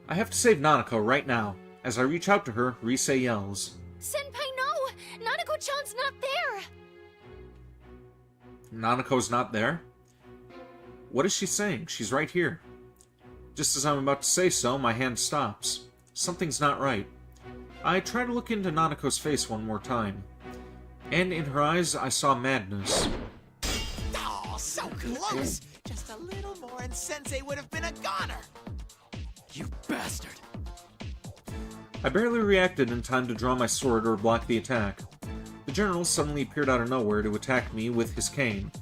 I have to save Nanako right now. As I reach out to her, Rise yells. Senpai, no! Nanako-chan's not there! Nanako's not there? What is she saying? She's right here. Just as I'm about to say so, my hand stops. Something's not right. I try to look into Nanako's face one more time. And in her eyes, I saw madness. Oh, so close! Just a little more and Sensei would have been a goner! You bastard! I barely reacted in time to draw my sword or block the attack. The General suddenly appeared out of nowhere to attack me with his cane.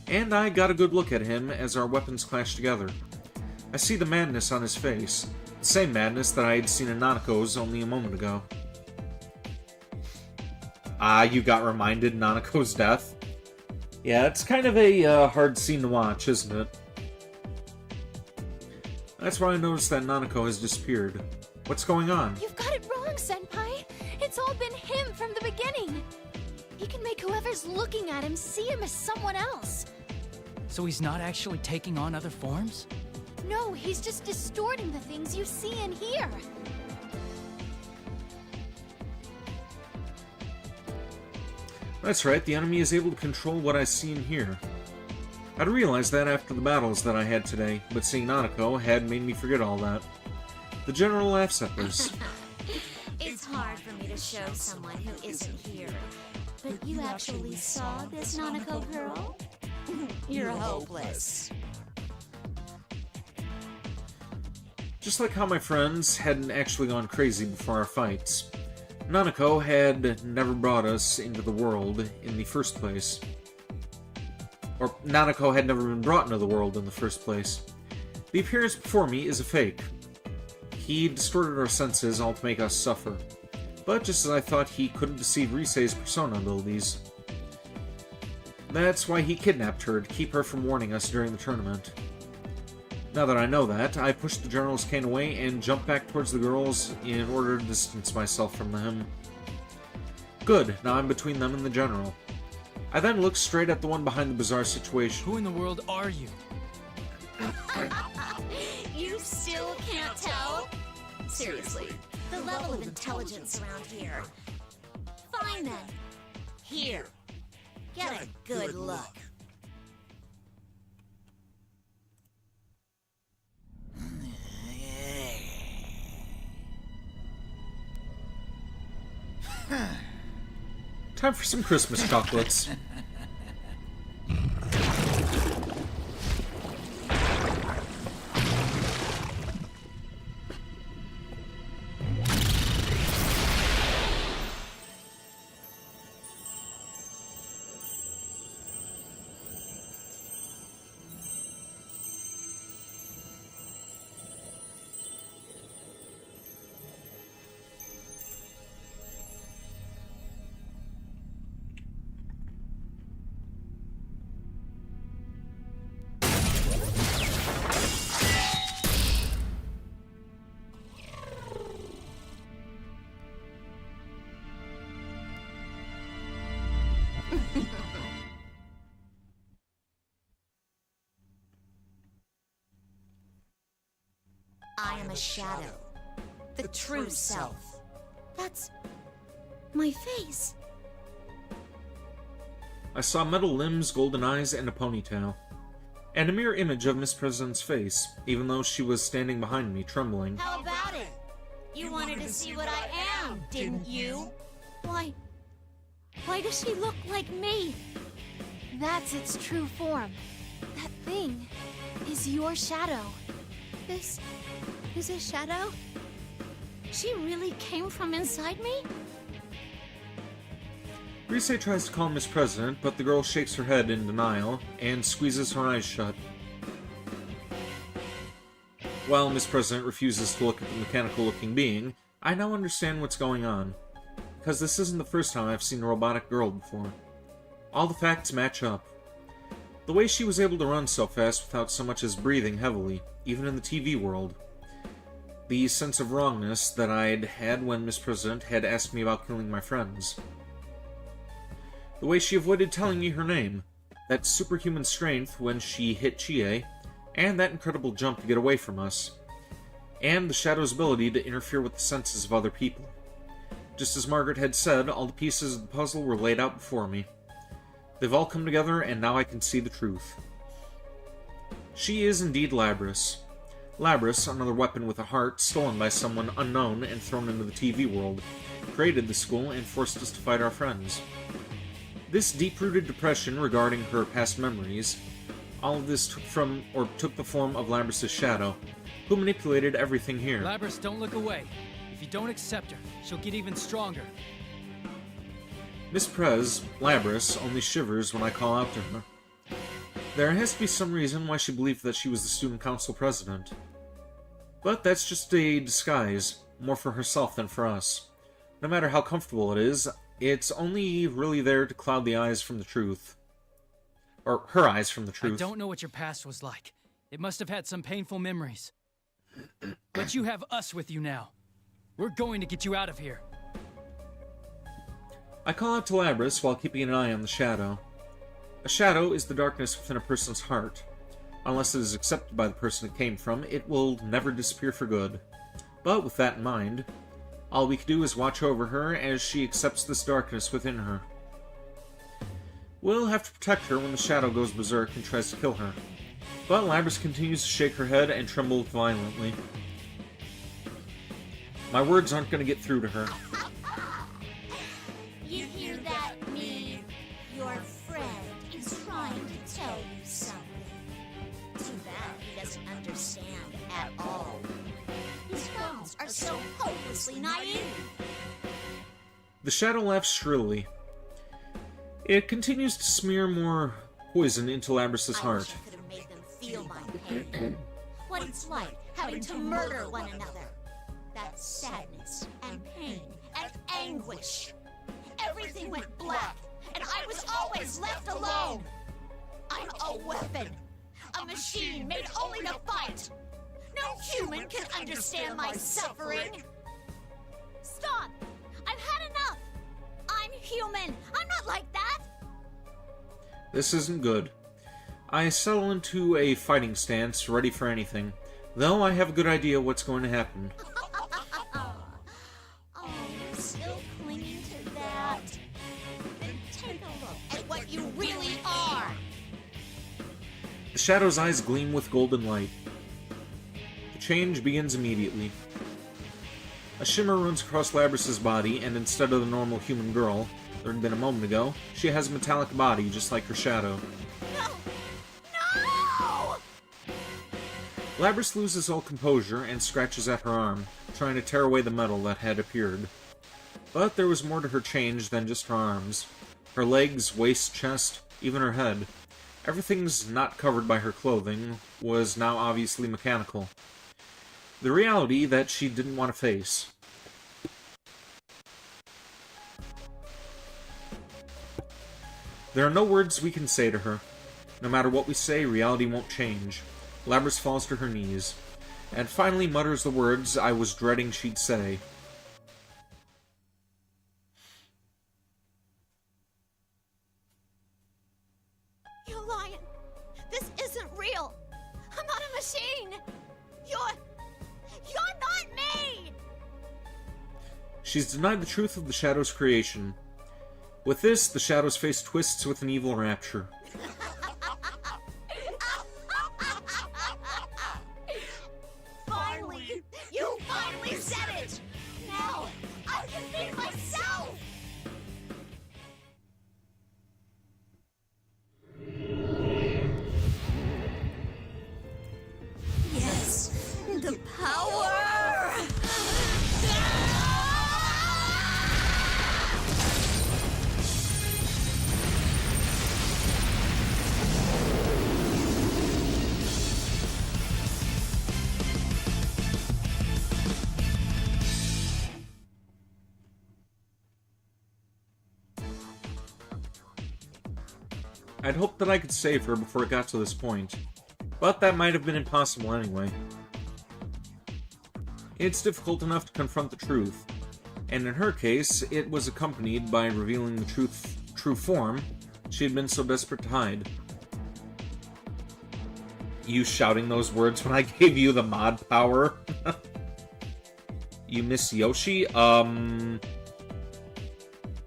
And I got a good look at him as our weapons clashed together. I see the madness on his face, the same madness that I had seen in Nanako's only a moment ago. Ah, you got reminded Nanako's death? Yeah, it's kind of a hard scene to watch, isn't it? That's why I noticed that Nanako has disappeared. What's going on? You've got it wrong, Senpai! It's all been him from the beginning! He can make whoever's looking at him see him as someone else! So he's not actually taking on other forms? No, he's just distorting the things you see and hear! That's right, the enemy is able to control what I see and hear. I'd realized that after the battles that I had today, but seeing Nanako had made me forget all that. The General laughs at this. It's hard for me to show someone who isn't here. But you actually saw this Nanako girl? You're hopeless. Just like how my friends hadn't actually gone crazy before our fights, Nanako had never brought us into the world in the first place. Or, Nanako had never been brought into the world in the first place. The appearance before me is a fake. He distorted our senses all to make us suffer. But just as I thought he couldn't deceive Risei's persona abilities. That's why he kidnapped her, to keep her from warning us during the tournament. Now that I know that, I pushed the General's cane away and jumped back towards the girls in order to distance myself from them. Good, now I'm between them and the General. I then looked straight at the one behind the bizarre situation. Who in the world are you? You still can't tell? Seriously, the level of intelligence around here. Fine then. Here. Get a good look. Time for some Christmas chocolates. I am a shadow. The true self. That's my face. I saw metal limbs, golden eyes, and a ponytail. And a mirror image of Miss President's face, even though she was standing behind me, trembling. How about it? You wanted to see what I am, didn't you? Why does she look like me? That's its true form. That thing is your shadow. This is a shadow? She really came from inside me? Risei tries to call Miss President, but the girl shakes her head in denial and squeezes her eyes shut. While Miss President refuses to look at the mechanical-looking being, I now understand what's going on. Because this isn't the first time I've seen a robotic girl before. All the facts match up. The way she was able to run so fast without so much as breathing heavily, even in the TV world. The sense of wrongness that I'd had when Miss President had asked me about killing my friends. The way she avoided telling me her name, that superhuman strength when she hit Chie, and that incredible jump to get away from us, and the Shadow's ability to interfere with the senses of other people. Just as Margaret had said, all the pieces of the puzzle were laid out before me. They've all come together, and now I can see the truth. She is indeed Labrys. Labrys, another weapon with a heart, stolen by someone unknown and thrown into the TV world, created the school and forced us to fight our friends. This deep-rooted depression regarding her past memories, all of this took the form of Labrys' shadow, who manipulated everything here. Labrys, don't look away. If you don't accept her, she'll get even stronger. Miss Labrys, only shivers when I call out to her. There has to be some reason why she believed that she was the student council president. But that's just a disguise, more for herself than for us. No matter how comfortable it is, it's only really there to cloud the eyes from the truth. Or her eyes from the truth. I don't know what your past was like. It must have had some painful memories. But you have us with you now. We're going to get you out of here. I call out to Labrys while keeping an eye on the shadow. A shadow is the darkness within a person's heart. Unless it is accepted by the person it came from, it will never disappear for good. But with that in mind, all we can do is watch over her as she accepts this darkness within her. We'll have to protect her when the shadow goes berserk and tries to kill her. But Labrys continues to shake her head and tremble violently. My words aren't going to get through to her. You hear that, me? Your friend is trying to tell you something. Too bad he doesn't understand at all. His friends are so hopelessly naive. The shadow laughs shrilly. It continues to smear more poison into Labrys' heart. I wish I could have made them feel my pain. What it's like having to murder one another. That sadness and pain and anguish. Everything went black, and I was always left alone. I'm a weapon, a machine made only to fight. No human can understand my suffering. Stop! I've had enough. I'm human. I'm not like that. This isn't good. I settle into a fighting stance, ready for anything, though I have a good idea what's going to happen. Oh, you're still clinging to that? Then take a look at what you really are. The shadow's eyes gleam with golden light. The change begins immediately. A shimmer runs across Labrys' body, and instead of the normal human girl there had been a moment ago, she has a metallic body just like her shadow. No! No! Labrys loses all composure and scratches at her arm, trying to tear away the metal that had appeared. But there was more to her change than just her arms. Her legs, waist, chest, even her head. Everything's not covered by her clothing was now obviously mechanical. The reality that she didn't want to face. There are no words we can say to her. No matter what we say, reality won't change. Labrys falls to her knees, and finally mutters the words I was dreading she'd say. You're lying. This isn't real. I'm not a machine. You're not me! She's denied the truth of the Shadow's creation. With this, the Shadow's face twists with an evil rapture. Finally! You finally said it! Now, I can be myself! Yes! The power! I'd hoped that I could save her before it got to this point, but that might have been impossible anyway. It's difficult enough to confront the truth, and in her case, it was accompanied by revealing the true form she had been so desperate to hide. You shouting those words when I gave you the mod power? You miss Yoshi? You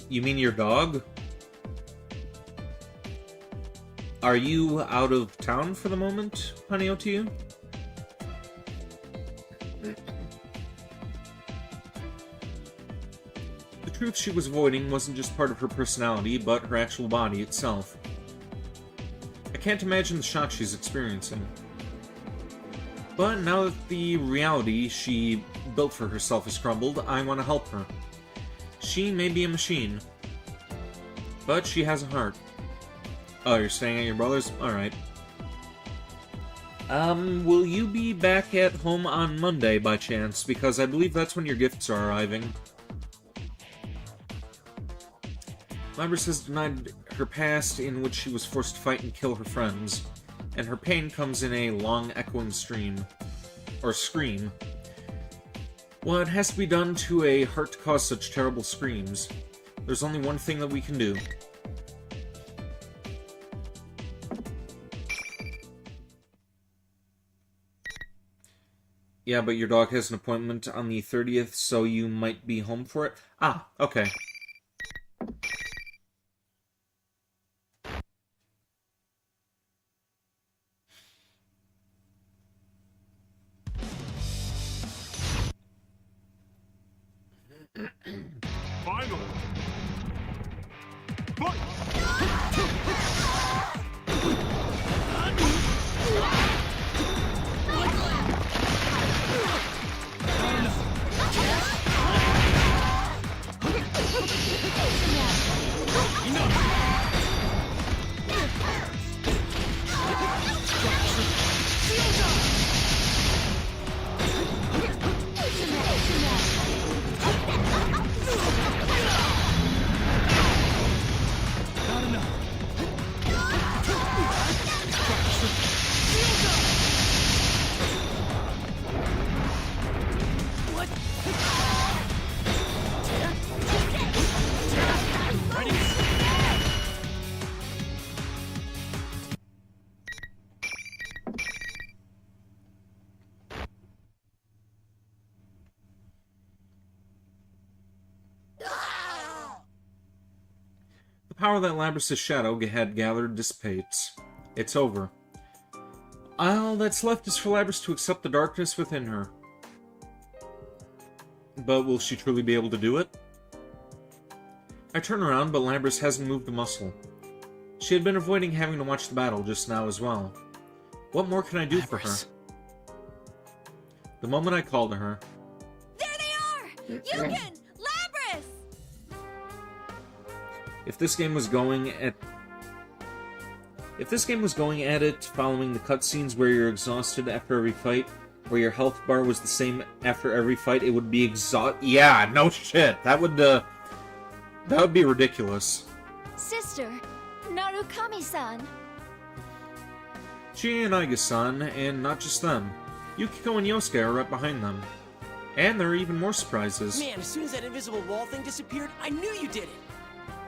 mean your dog? Are you out of town for the moment, Honey OTU? The truth she was avoiding wasn't just part of her personality, but her actual body itself. I can't imagine the shock she's experiencing. But now that the reality she built for herself has crumbled, I want to help her. She may be a machine, but she has a heart. Oh, you're staying at your brother's? Alright. Will you be back at home on Monday, by chance? Because I believe that's when your gifts are arriving. Labrys has denied her past in which she was forced to fight and kill her friends, and her pain comes in a long, echoing stream. Or scream. What has to be done to a heart to cause such terrible screams? There's only one thing that we can do. Yeah, but your dog has an appointment on the 30th, so you might be home for it? Ah, okay. Final. Fight! The power that Labrys' shadow had gathered dissipates. It's over. All that's left is for Labrys to accept the darkness within her. But will she truly be able to do it? I turn around, but Labrys hasn't moved a muscle. She had been avoiding having to watch the battle just now as well. What more can I do for her? The moment I call to her... There they are! Yugen! Labrys! If this game was going at it following the cutscenes where you're exhausted after every fight, where your health bar was the same after every fight, it would be Yeah, no shit. That would be ridiculous. Sister, Narukami-san. Chie and Aiga-san, and not just them. Yukiko and Yosuke are right behind them. And there are even more surprises. Man, as soon as that invisible wall thing disappeared, I knew you did it!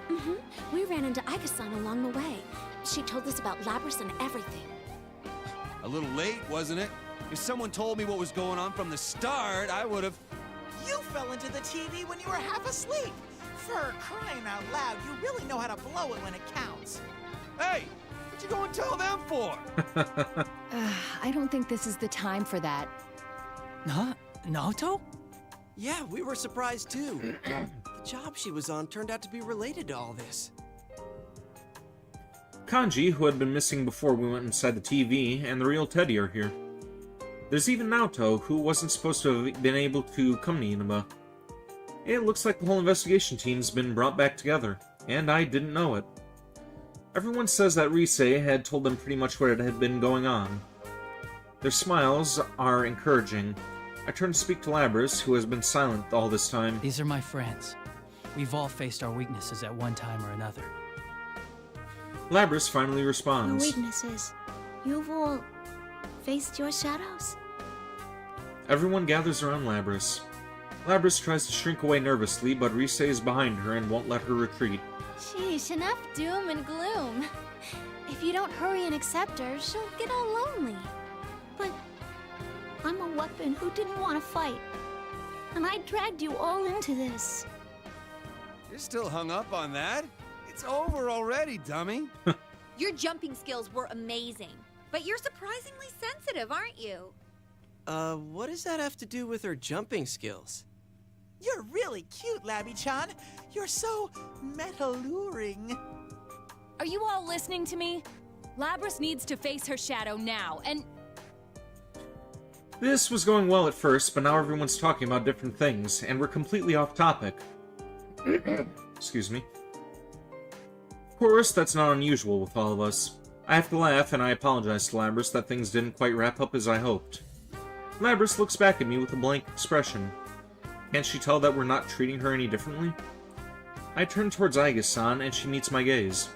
Mm-hmm. We ran into Aiga-san along the way. She told us about Labrys and everything. A little late, wasn't it? If someone told me what was going on from the start, I would have... You fell into the TV when you were half asleep! For crying out loud, you really know how to blow it when it counts. Hey! What'd you go and tell them for? I don't think this is the time for that. Huh? Naoto? Yeah, we were surprised too. The job she was on turned out to be related to all this. Kanji, who had been missing before we went inside the TV, and the real Teddy are here. There's even Naoto, who wasn't supposed to have been able to come to Inaba. It looks like the whole investigation team's been brought back together, and I didn't know it. Everyone says that Rise had told them pretty much what had been going on. Their smiles are encouraging. I turn to speak to Labrys, who has been silent all this time. These are my friends. We've all faced our weaknesses at one time or another. Labrys finally responds. Your weaknesses. You've all faced your shadows? Everyone gathers around Labrys. Labrys tries to shrink away nervously, but Rise is behind her and won't let her retreat. Sheesh, enough doom and gloom. If you don't hurry and accept her, she'll get all lonely. But I'm a weapon who didn't want to fight. And I dragged you all into this. You're still hung up on that? It's over already, dummy. Your jumping skills were amazing. But you're surprisingly sensitive, aren't you? What does that have to do with her jumping skills? You're really cute, Labby-chan. You're so meta-luring. Are you all listening to me? Labrys needs to face her shadow now, and... This was going well at first, but now everyone's talking about different things, and we're completely off topic. Excuse me. Of course, that's not unusual with all of us. I have to laugh, and I apologize to Labrys that things didn't quite wrap up as I hoped. Labrys looks back at me with a blank expression. Can't she tell that we're not treating her any differently? I turn towards Aiga-san, and she meets my gaze.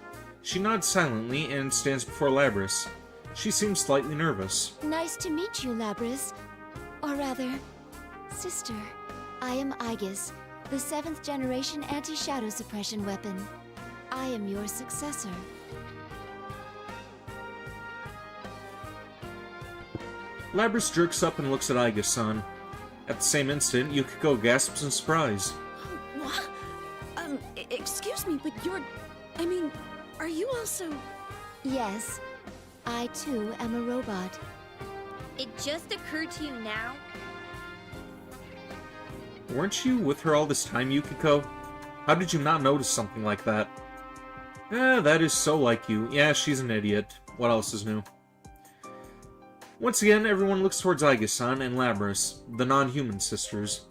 She nods silently and stands before Labrys. She seems slightly nervous. Nice to meet you, Labrys. Or rather, sister. I am Aegis, the 7th generation anti-shadow suppression weapon. I am your successor. Labrys jerks up and looks at Aiga-san. At the same instant, Yukiko gasps in surprise. What? Excuse me, but you're... I mean, are you also... Yes, I too am a robot. It just occurred to you now? Weren't you with her all this time, Yukiko? How did you not notice something like that? That is so like you. Yeah, she's an idiot. What else is new? Once again, everyone looks towards Aiga-san and Labrys, the non-human sisters.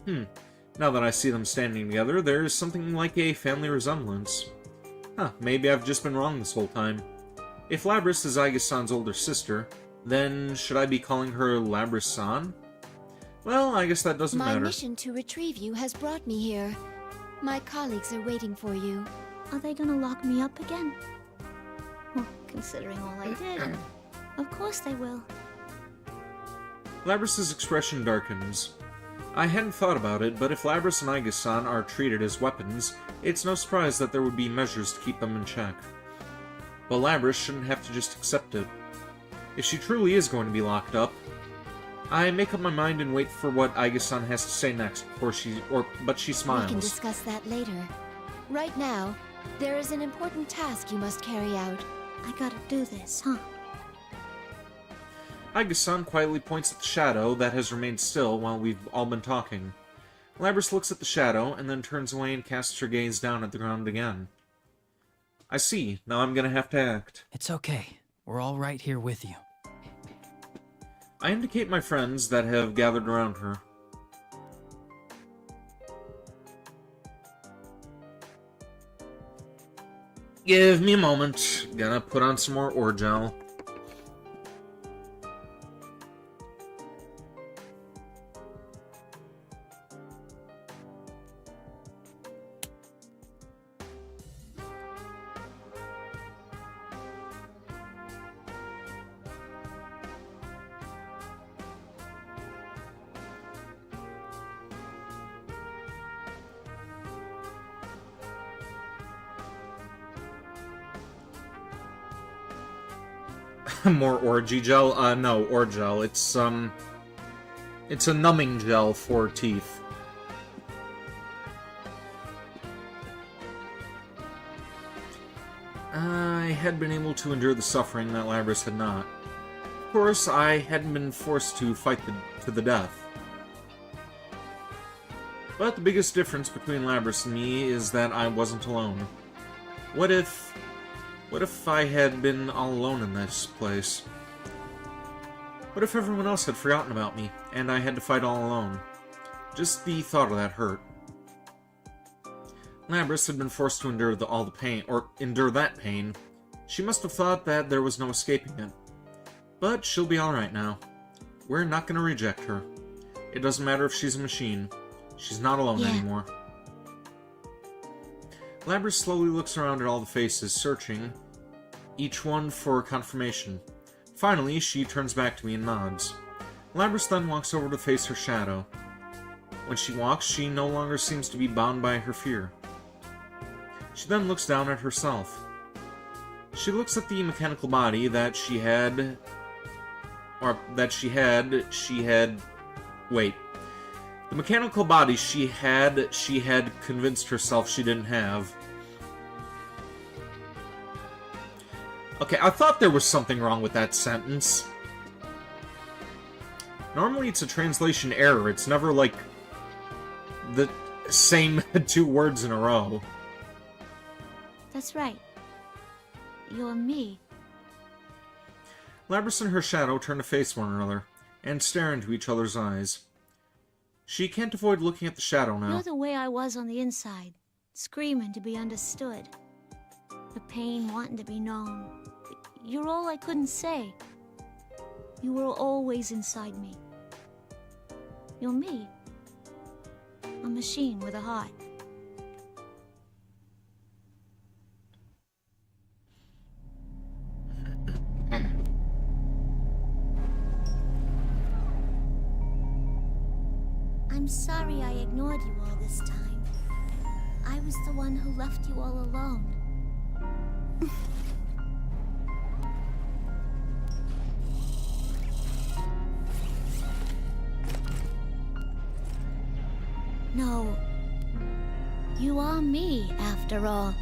Now that I see them standing together, there is something like a family resemblance. Maybe I've just been wrong this whole time. If Labrys is Aiga-san's older sister, then should I be calling her Labrys-san? Well, I guess that doesn't matter. My mission to retrieve you has brought me here. My colleagues are waiting for you. Are they gonna lock me up again? Well, considering all I did, of course they will. Labrys' expression darkens. I hadn't thought about it, but if Labrys and Aiga-san are treated as weapons, it's no surprise that there would be measures to keep them in check. But Labrys shouldn't have to just accept it. If she truly is going to be locked up, I make up my mind and wait for what Aiga-san has to say next but she smiles. We can discuss that later. Right now, there is an important task you must carry out. I gotta do this, huh? Aiga-san quietly points at the shadow that has remained still while we've all been talking. Labrys looks at the shadow and then turns away and casts her gaze down at the ground again. I see. Now I'm gonna have to act. It's okay. We're all right here with you. I indicate my friends that have gathered around her. Give me a moment. Gonna put on some more ore gel. More orgy gel? No, ore gel. It's a numbing gel for teeth. I had been able to endure the suffering that Labrys had not. Of course, I hadn't been forced to fight to the death. But the biggest difference between Labrys and me is that I wasn't alone. What if I had been all alone in this place? What if everyone else had forgotten about me, and I had to fight all alone? Just the thought of that hurt. Labrys had been forced to endure all the pain, or endure that pain. She must have thought that there was no escaping it. But she'll be alright now. We're not gonna reject her. It doesn't matter if she's a machine. She's not alone anymore. Labrys slowly looks around at all the faces, searching, each one for confirmation. Finally, she turns back to me and nods. Labrys then walks over to face her shadow. When she walks, she no longer seems to be bound by her fear. She then looks down at herself. She looks at the mechanical body that she had... Wait. The mechanical body she had convinced herself she didn't have. Okay, I thought there was something wrong with that sentence. Normally it's a translation error. It's never, like, the same two words in a row. That's right. You're me. Labrys and her shadow turn to face one another, and stare into each other's eyes. She can't avoid looking at the shadow now. You're the way I was on the inside, screaming to be understood. The pain wanting to be known. You're all I couldn't say. You were always inside me. You're me. A machine with a heart. I'm sorry I ignored you all this time. I was the one who left you all alone. No. You are me, after all.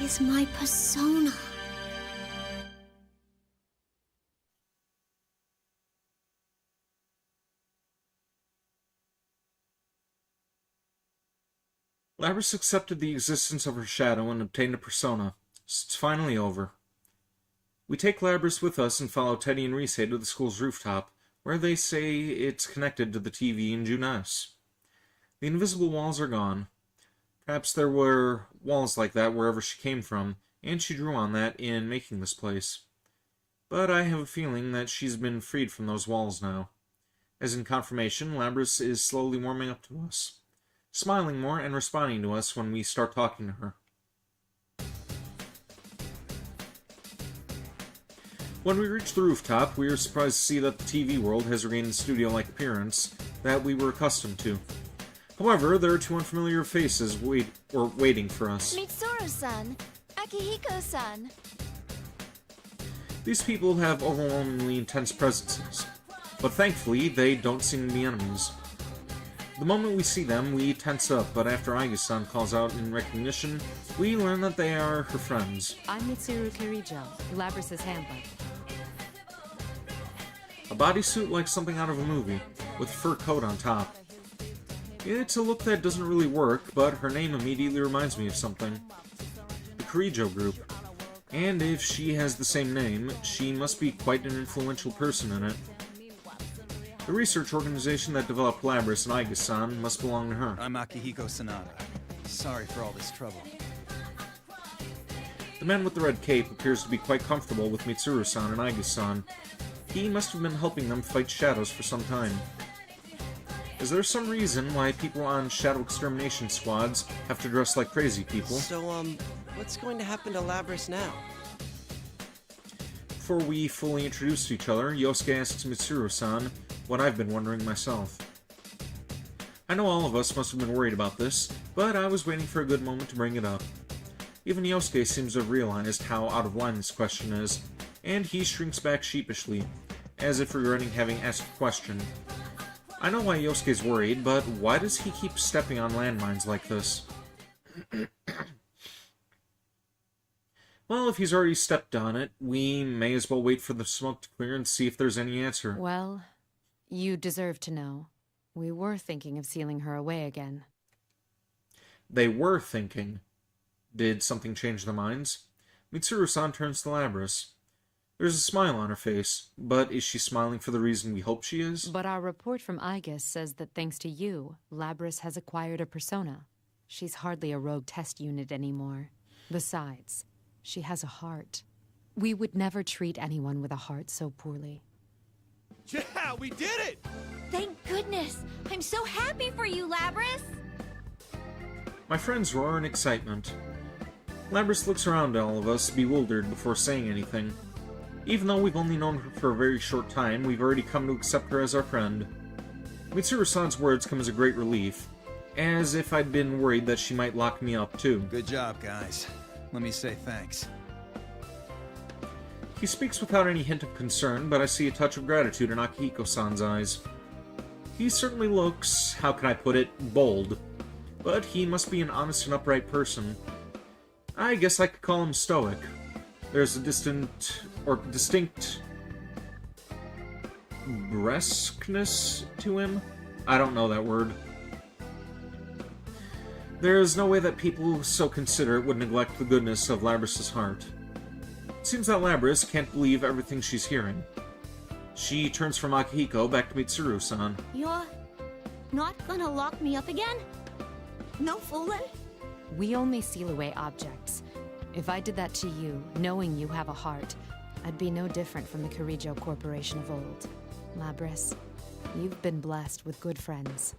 is my persona. Labrys accepted the existence of her shadow and obtained a persona. It's finally over. We take Labrys with us and follow Teddy and Reese to the school's rooftop, where they say it's connected to the TV in Junes. The invisible walls are gone. Perhaps there were walls like that wherever she came from, and she drew on that in making this place. But I have a feeling that she's been freed from those walls now. As in confirmation, Labrys is slowly warming up to us, smiling more and responding to us when we start talking to her. When we reach the rooftop, we are surprised to see that the TV world has regained the studio-like appearance that we were accustomed to. However, there are two unfamiliar faces waiting for us. Mitsuru-san, Akihiko-san. These people have overwhelmingly intense presences, but thankfully they don't seem to be enemies. The moment we see them, we tense up, but after Aiga-san calls out in recognition, we learn that they are her friends. I'm Mitsuru Kirijo, Labrys' handler. A bodysuit like something out of a movie, with a fur coat on top. It's a look that doesn't really work, but her name immediately reminds me of something. The Kirijo group. And if she has the same name, she must be quite an influential person in it. The research organization that developed Labrys and Aiga-san must belong to her. I'm Akihiko Sanada. Sorry for all this trouble. The man with the red cape appears to be quite comfortable with Mitsuru-san and Aiga-san. He must have been helping them fight shadows for some time. Is there some reason why people on shadow extermination squads have to dress like crazy people? So, what's going to happen to Labrys now? Before we fully introduce each other, Yosuke asks Mitsuru-san what I've been wondering myself. I know all of us must have been worried about this, but I was waiting for a good moment to bring it up. Even Yosuke seems to have realized how out of line this question is, and he shrinks back sheepishly, as if regretting having asked the question. I know why Yosuke's worried, but why does he keep stepping on landmines like this? Well, if he's already stepped on it, we may as well wait for the smoke to clear and see if there's any answer. Well, you deserve to know. We were thinking of sealing her away again. They were thinking. Did something change their minds? Mitsuru-san turns to Labrys. There's a smile on her face, but is she smiling for the reason we hope she is? But our report from Aigis says that thanks to you, Labrys has acquired a persona. She's hardly a rogue test unit anymore. Besides, she has a heart. We would never treat anyone with a heart so poorly. Yeah, we did it! Thank goodness! I'm so happy for you, Labrys! My friends roar in excitement. Labrys looks around at all of us, bewildered, before saying anything. Even though we've only known her for a very short time, we've already come to accept her as our friend. Mitsuru-san's words come as a great relief, as if I'd been worried that she might lock me up, too. Good job, guys. Let me say thanks. He speaks without any hint of concern, but I see a touch of gratitude in Akihiko-san's eyes. He certainly looks, how can I put it, bold. But he must be an honest and upright person. I guess I could call him stoic. There's a distinct brusqueness to him? I don't know that word. There is no way that people so considerate would neglect the goodness of Labrys' heart. It seems that Labrys can't believe everything she's hearing. She turns from Akihiko back to Mitsuru-san. You're not gonna lock me up again? No fooling? We only seal away objects. If I did that to you, knowing you have a heart, I'd be no different from the Kirijo Corporation of old. Labrys, you've been blessed with good friends.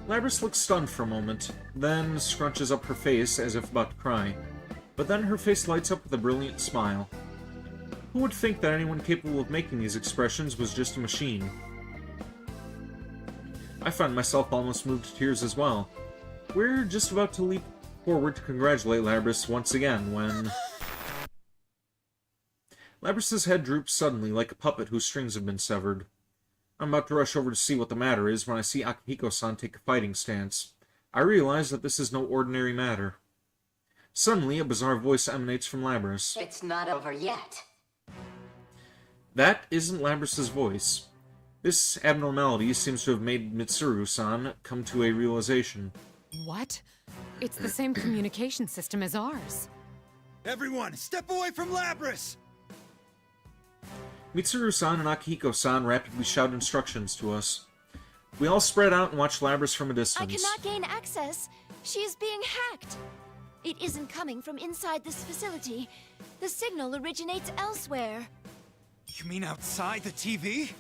Labrys looks stunned for a moment, then scrunches up her face as if about to cry. But then her face lights up with a brilliant smile. Who would think that anyone capable of making these expressions was just a machine? I find myself almost moved to tears as well. We're just about to leap forward to congratulate Labrys once again when... Labrys' head droops suddenly like a puppet whose strings have been severed. I'm about to rush over to see what the matter is when I see Akihiko-san take a fighting stance. I realize that this is no ordinary matter. Suddenly, a bizarre voice emanates from Labrys. It's not over yet. That isn't Labrys' voice. This abnormality seems to have made Mitsuru-san come to a realization. What? It's the same communication system as ours. Everyone, step away from Labrys! Mitsuru-san and Akihiko-san rapidly shout instructions to us. We all spread out and watch Labrys from a I distance. cannot gain access. She is being hacked. It isn't coming from inside this facility. The signal originates elsewhere. You mean outside the TV?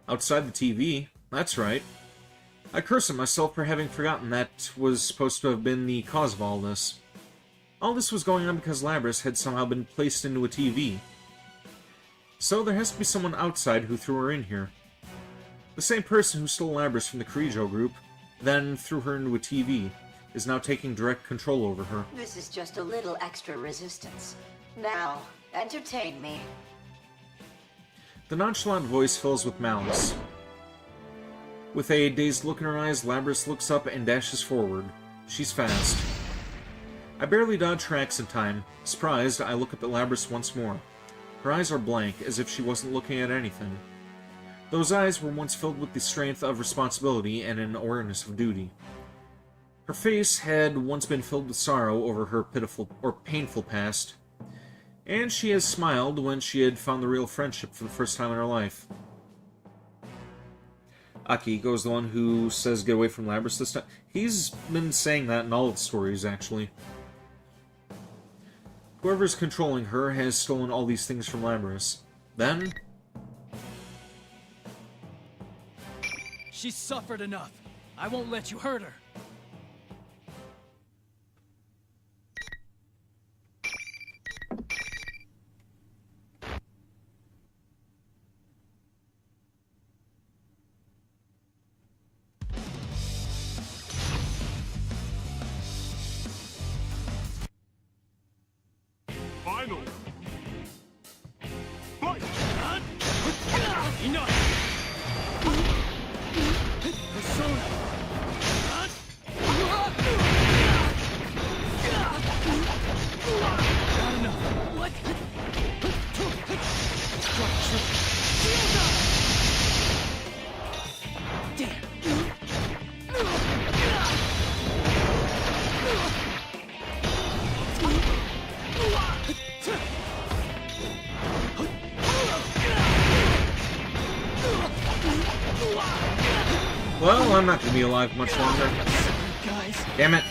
Outside the TV? That's right. I curse at myself for having forgotten that was supposed to have been the cause of all this. All this was going on because Labrys had somehow been placed into a TV. So there has to be someone outside who threw her in here. The same person who stole Labrys from the Kirijo group, then threw her into a TV, is now taking direct control over her. This is just a little extra resistance. Now, entertain me. The nonchalant voice fills with malice. With a dazed look in her eyes, Labrys looks up and dashes forward. She's fast. I barely dodge her axe in time. Surprised, I look up at Labrys once more. Her eyes are blank, as if she wasn't looking at anything. Those eyes were once filled with the strength of responsibility and an awareness of duty. Her face had once been filled with sorrow over her pitiful or painful past, and she has smiled when she had found the real friendship for the first time in her life. Akihiko is the one who says get away from Labrys this time. He's been saying that in all the stories, actually. Whoever's controlling her has stolen all these things from Labrys. Then... She's suffered enough. I won't let you hurt her. Final. Fight! Enough! Persona! Not enough. What? Structure. Damn. Well, I'm not going to be alive much longer. Damn it.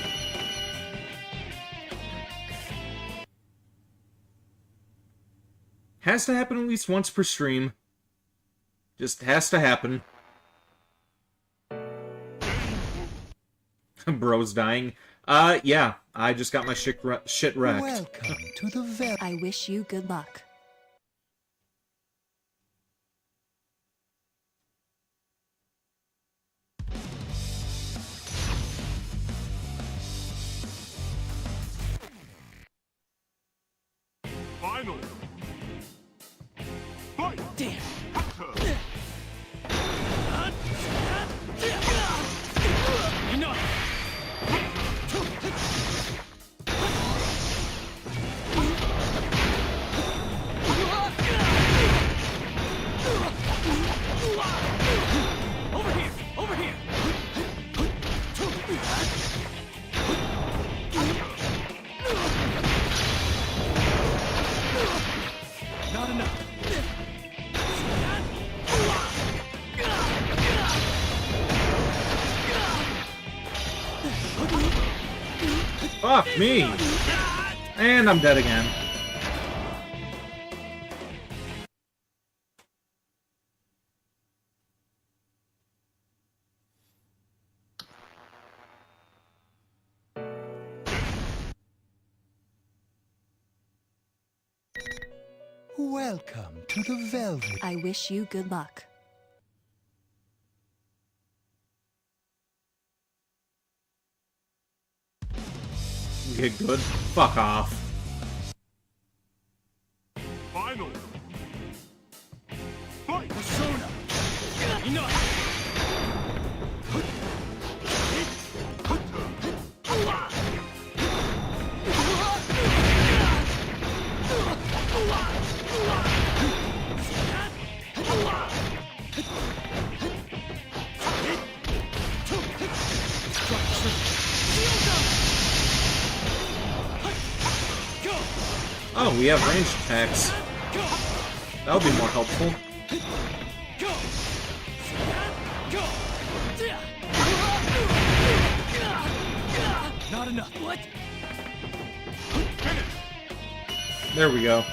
Has to happen at least once per stream. Just has to happen. Bro's dying. Yeah. I just got my shit wrecked. Welcome to the I wish you good luck. Final. Fight! Damn. Enough! Over here! Over here! Not enough. Fuck me! And I'm dead again. Welcome to the Velvet. I wish you good luck. Okay, good. Fuck off. Final. Fight! Persona! Enough! Oh, we have ranged attacks. That'll be more helpful. Not enough. What? There we go.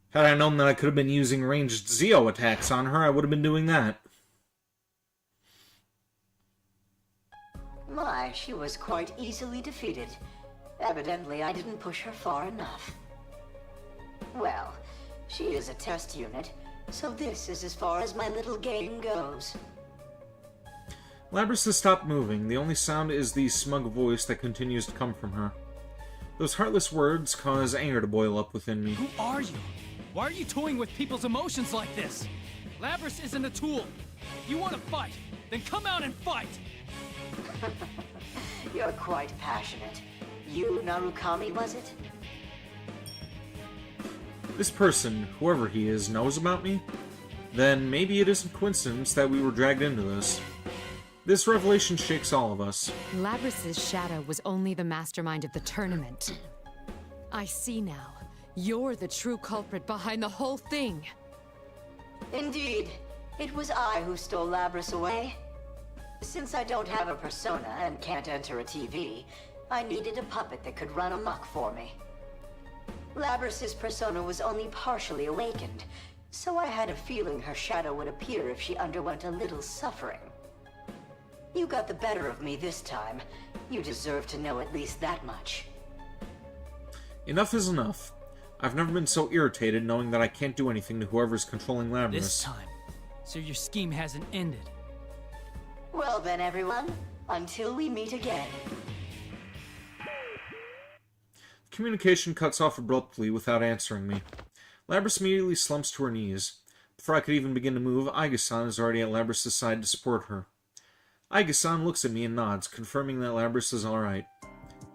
Had I known that I could have been using ranged Zeo attacks on her, I would have been doing that. My, she was quite easily defeated. Evidently, I didn't push her far enough. Well, she is a test unit, so this is as far as my little game goes. Labrys has stopped moving. The only sound is the smug voice that continues to come from her. Those heartless words cause anger to boil up within me. Who are you? Why are you toying with people's emotions like this? Labrys isn't a tool. If you want to fight, then come out and fight! You're quite passionate. You, Narukami, was it? This person, whoever he is, knows about me? Then maybe it isn't coincidence that we were dragged into this. This revelation shakes all of us. Labrys' shadow was only the mastermind of the tournament. I see now. You're the true culprit behind the whole thing. Indeed. It was I who stole Labrys away. Since I don't have a persona and can't enter a TV, I needed a puppet that could run amok for me. Labrys' persona was only partially awakened, so I had a feeling her shadow would appear if she underwent a little suffering. You got the better of me this time. You deserve to know at least that much. Enough is enough. I've never been so irritated knowing that I can't do anything to whoever's controlling Labrys. This time. So your scheme hasn't ended. Well then, everyone, until we meet again. Communication cuts off abruptly without answering me. Labrys immediately slumps to her knees. Before I could even begin to move, Aiga-san is already at Labrys' side to support her. Aiga-san looks at me and nods, confirming that Labrys is alright.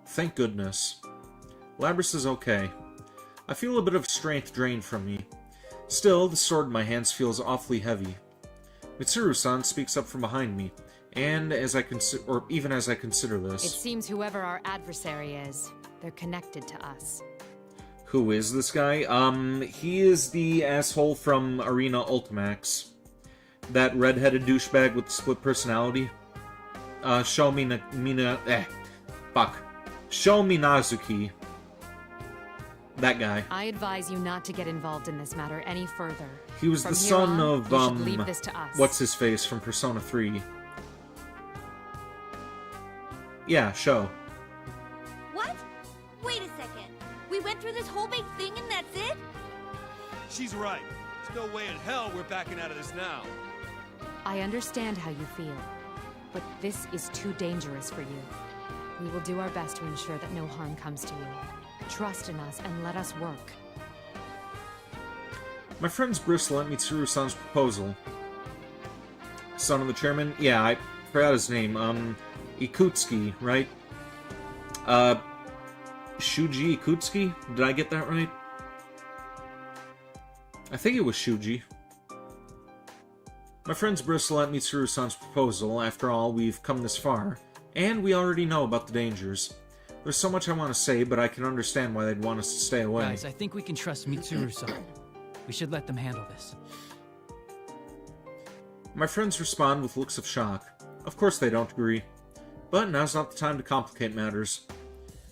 Thank goodness. Labrys is okay. I feel a bit of strength drained from me. Still, the sword in my hands feels awfully heavy. Mitsuru-san speaks up from behind me, and even as I consider this. It seems whoever our adversary is, they're connected to us. Who is this guy? He is the asshole from Arena Ultimax. That red-headed douchebag with the split personality. Show Minazuki. That guy. I advise you not to get involved in this matter any further. He was From the here son on, of, you should leave this to us. what's his face from Persona 3. Yeah, show. What? Wait a second. We went through this whole big thing and that's it? She's right. There's no way in hell we're backing out of this now. I understand how you feel, but this is too dangerous for you. We will do our best to ensure that no harm comes to you. Trust in us and let us work. My friends bristle at Mitsuru-san's proposal. Son of the chairman? Yeah, I forgot his name. Ikutsuki, right? Shuji Ikutsuki? Did I get that right? I think it was Shuji. My friends bristle at Mitsuru-san's proposal. After all, we've come this far, and we already know about the dangers. There's so much I want to say, but I can understand why they'd want us to stay away. Guys, I think we can trust Mitsuru-san. We should let them handle this. My friends respond with looks of shock. Of course they don't agree. But now's not the time to complicate matters.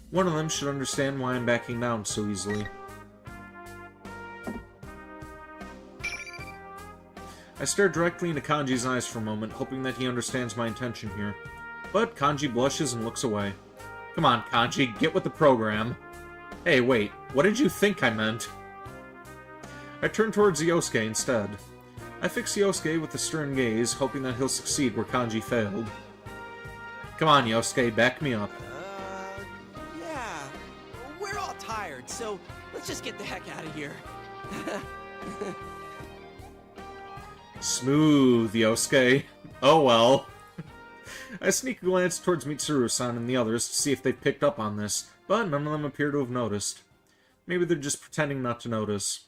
One of them should understand why I'm backing down so easily. I stare directly into Kanji's eyes for a moment, hoping that he understands my intention here. But Kanji blushes and looks away. Come on, Kanji, get with the program. Hey, wait, what did you think I meant? I turn towards Yosuke instead. I fix Yosuke with a stern gaze, hoping that he'll succeed where Kanji failed. Come on, Yosuke, back me up. Yeah. We're all tired, so let's just get the heck out of here. Smooth, Yosuke. Oh well. I sneak a glance towards Mitsuru-san and the others to see if they've picked up on this, but none of them appear to have noticed. Maybe they're just pretending not to notice.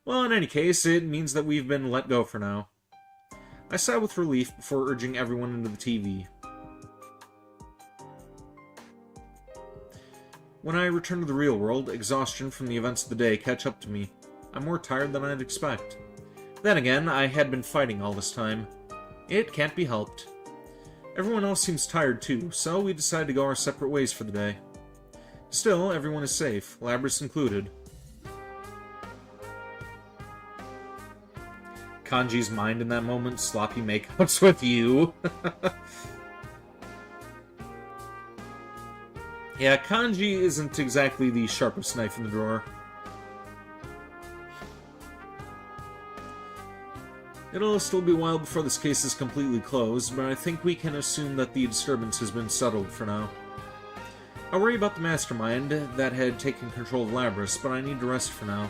Well, in any case, it means that we've been let go for now. I sigh with relief before urging everyone into the TV. When I return to the real world, exhaustion from the events of the day catch up to me. I'm more tired than I'd expect. Then again, I had been fighting all this time. It can't be helped. Everyone else seems tired too, so we decide to go our separate ways for the day. Still, everyone is safe, Labrys included. Kanji's mind in that moment, sloppy makeouts with you. Yeah, Kanji isn't exactly the sharpest knife in the drawer. It'll still be a while before this case is completely closed, but I think we can assume that the disturbance has been settled for now. I worry about the mastermind that had taken control of Labrys, but I need to rest for now.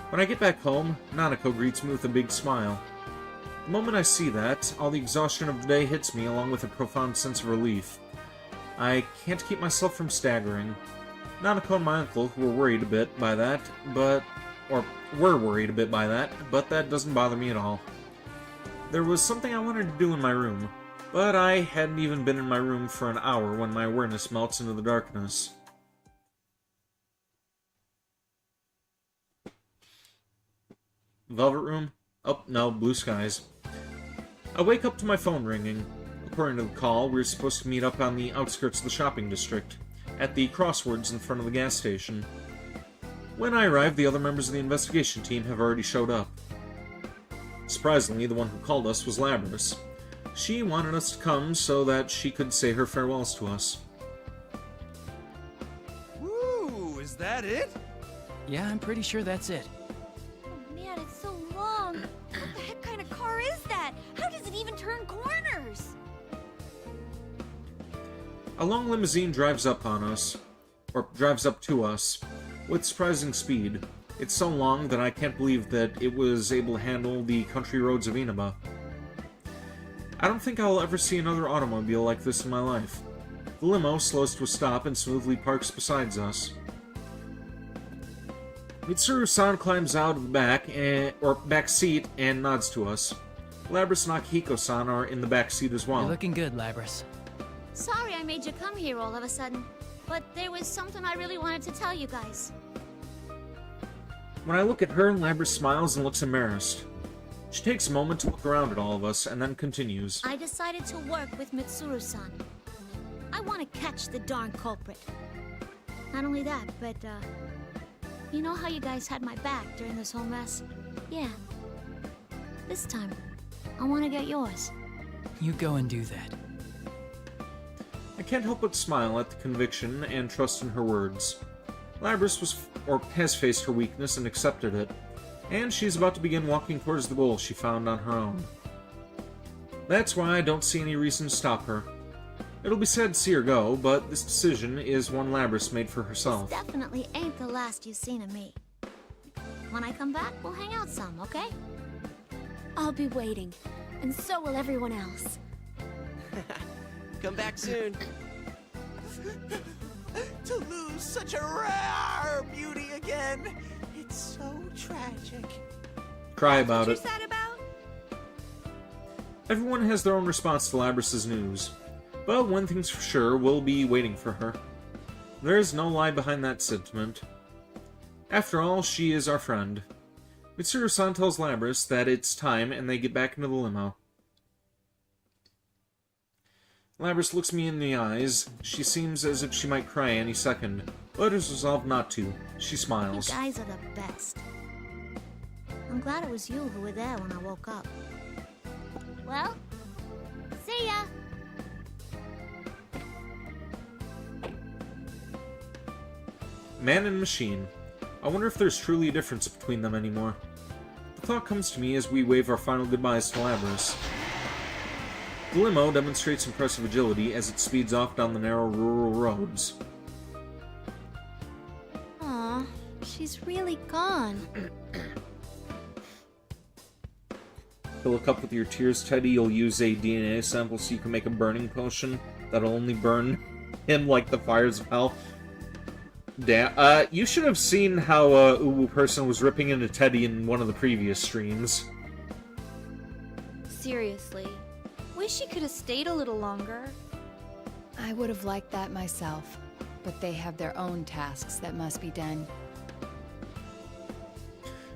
When I get back home, Nanako greets me with a big smile. The moment I see that, all the exhaustion of the day hits me along with a profound sense of relief. I can't keep myself from staggering. Nanako and my uncle were worried a bit by that, but that doesn't bother me at all. There was something I wanted to do in my room, but I hadn't even been in my room for an hour when my awareness melts into the darkness. Velvet room? Oh, no, blue skies. I wake up to my phone ringing. According to the call, we were supposed to meet up on the outskirts of the shopping district, at the crossroads in front of the gas station. When I arrive, the other members of the investigation team have already showed up. Surprisingly, the one who called us was Labrys. She wanted us to come so that she could say her farewells to us. Woo! Is that it? Yeah, I'm pretty sure that's it. Oh man, it's so long. What the heck kind of car is that? How does it even turn corners? A long limousine drives up to us, with surprising speed. It's so long that I can't believe that it was able to handle the country roads of Inaba. I don't think I'll ever see another automobile like this in my life. The limo slows to a stop and smoothly parks beside us. Mitsuru-san climbs out of the back seat and nods to us. Labrys and Akihiko-san are in the back seat as well. You're looking good, Labrys. Sorry I made you come here all of a sudden, but there was something I really wanted to tell you guys. When I look at her, Labrys smiles and looks embarrassed. She takes a moment to look around at all of us, and then continues. I decided to work with Mitsuru-san. I want to catch the darn culprit. Not only that, but, you know how you guys had my back during this whole mess? Yeah. This time, I want to get yours. You go and do that. I can't help but smile at the conviction and trust in her words. Labrys has faced her weakness and accepted it, and she's about to begin walking towards the goal she found on her own. That's why I don't see any reason to stop her. It'll be sad to see her go, but this decision is one Labrys made for herself. This definitely ain't the last you've seen of me. When I come back, we'll hang out some, okay? I'll be waiting, and so will everyone else. Come back soon. To lose such a rare beauty again, it's so tragic. Cry about it. What's that about? Everyone has their own response to Labrys' news, but one thing's for sure, we'll be waiting for her. There's no lie behind that sentiment. After all, she is our friend. Mitsuru-san tells Labrys that it's time, and they get back into the limo. Labrys looks me in the eyes. She seems as if she might cry any second, but is resolved not to. She smiles. You guys are the best. I'm glad it was you who were there when I woke up. Well, see ya! Man and machine. I wonder if there's truly a difference between them anymore. The thought comes to me as we wave our final goodbyes to Labrys. The limo demonstrates impressive agility as it speeds off down the narrow rural roads. Aw, she's really gone. To look up with your tears, Teddy, you'll use a DNA sample so you can make a burning potion that'll only burn him like the fires of hell. Damn, you should have seen how Uwu Person was ripping into Teddy in one of the previous streams. Seriously. Wish she could have stayed a little longer. I would have liked that myself. But they have their own tasks that must be done.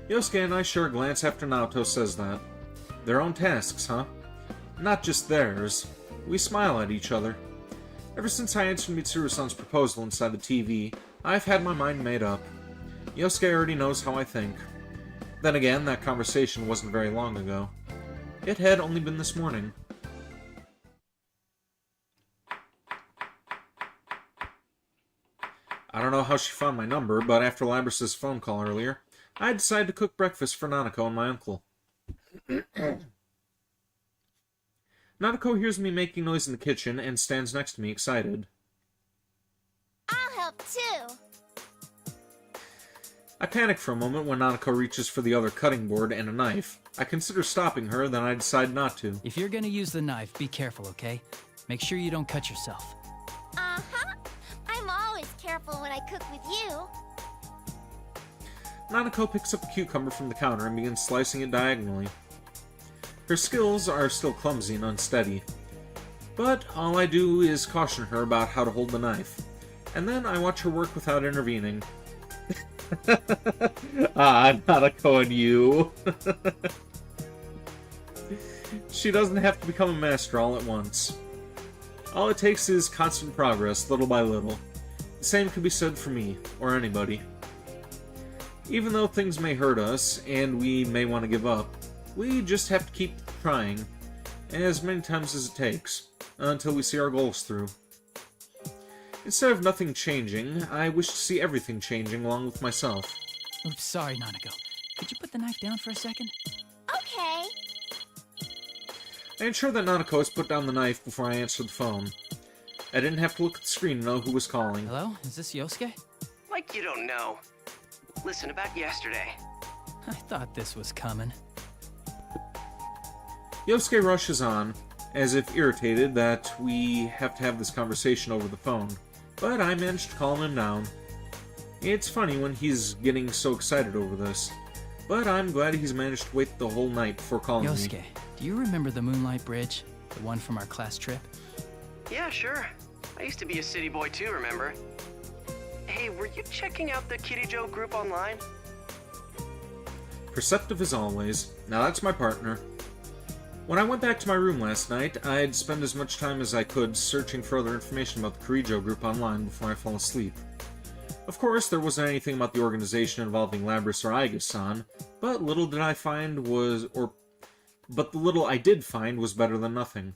Yosuke and I share a glance after Naoto says that. Their own tasks, huh? Not just theirs. We smile at each other. Ever since I answered Mitsuru-san's proposal inside the TV, I've had my mind made up. Yosuke already knows how I think. Then again, that conversation wasn't very long ago. It had only been this morning. I don't know how she found my number, but after Labrys' phone call earlier, I decided to cook breakfast for Nanako and my uncle. Nanako hears me making noise in the kitchen and stands next to me, excited. I'll help too. I panic for a moment when Nanako reaches for the other cutting board and a knife. I consider stopping her, then I decide not to. If you're gonna use the knife, be careful, okay? Make sure you don't cut yourself. Uh-huh. I'm always careful when I cook with you. Nanako picks up a cucumber from the counter and begins slicing it diagonally. Her skills are still clumsy and unsteady, but all I do is caution her about how to hold the knife, and then I watch her work without intervening. Nanako and you. She doesn't have to become a master all at once. All it takes is constant progress, little by little. The same could be said for me, or anybody. Even though things may hurt us, and we may want to give up, we just have to keep trying, as many times as it takes, until we see our goals through. Instead of nothing changing, I wish to see everything changing along with myself. Oops, sorry, Nanako. Could you put the knife down for a second? Okay. I ensure that Nanako has put down the knife before I answer the phone. I didn't have to look at the screen to know who was calling. Hello? Is this Yosuke? Like you don't know. Listen, about yesterday. I thought this was coming. Yosuke rushes on, as if irritated that we have to have this conversation over the phone, but I managed to calm him down. It's funny when he's getting so excited over this, but I'm glad he's managed to wait the whole night before calling Yosuke, me. do you remember the Moonlight Bridge? The one from our class trip? Yeah, sure. I used to be a city boy too, remember? Hey, were you checking out the Kitty Joe group online? Perceptive as always. Now that's my partner. When I went back to my room last night, I'd spend as much time as I could searching for other information about the Kirijo group online before I fell asleep. Of course, there wasn't anything about the organization involving Labrys or Aiga-san, but the little I did find was better than nothing.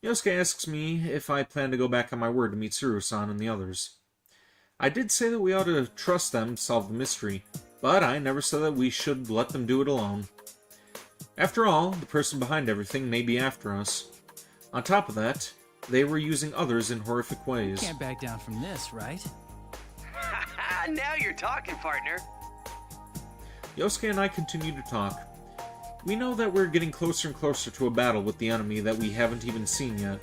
Yosuke asks me if I plan to go back on my word to meet Mitsuru-san and the others. I did say that we ought to trust them to solve the mystery, but I never said that we should let them do it alone. After all, the person behind everything may be after us. On top of that, they were using others in horrific ways. Can't back down from this, right? Now you're talking, partner. Yosuke and I continue to talk. We know that we're getting closer and closer to a battle with the enemy that we haven't even seen yet.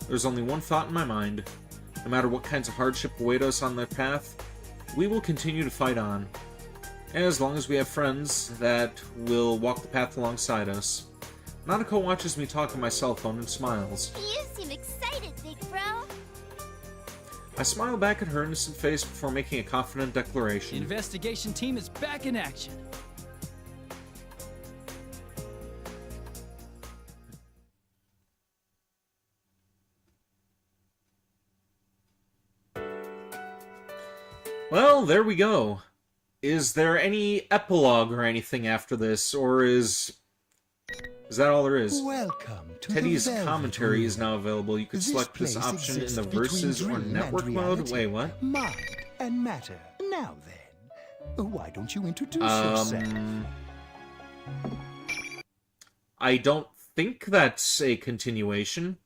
There's only one thought in my mind. No matter what kinds of hardship await us on that path, we will continue to fight on. As long as we have friends that will walk the path alongside us. Nanako watches me talk on my cell phone and smiles. You seem excited, big bro. I smile back at her innocent face before making a confident declaration. The investigation team is back in action. Well, there we go. Is there any epilogue or anything after this, or is that all there is? Welcome to Teddy's the Velvet commentary Room. is now available. You could This select this place option in exists the between versus or dream network and mode. reality, Wait, what? Mind and matter. Now then, why don't you introduce yourself? I don't think that's a continuation.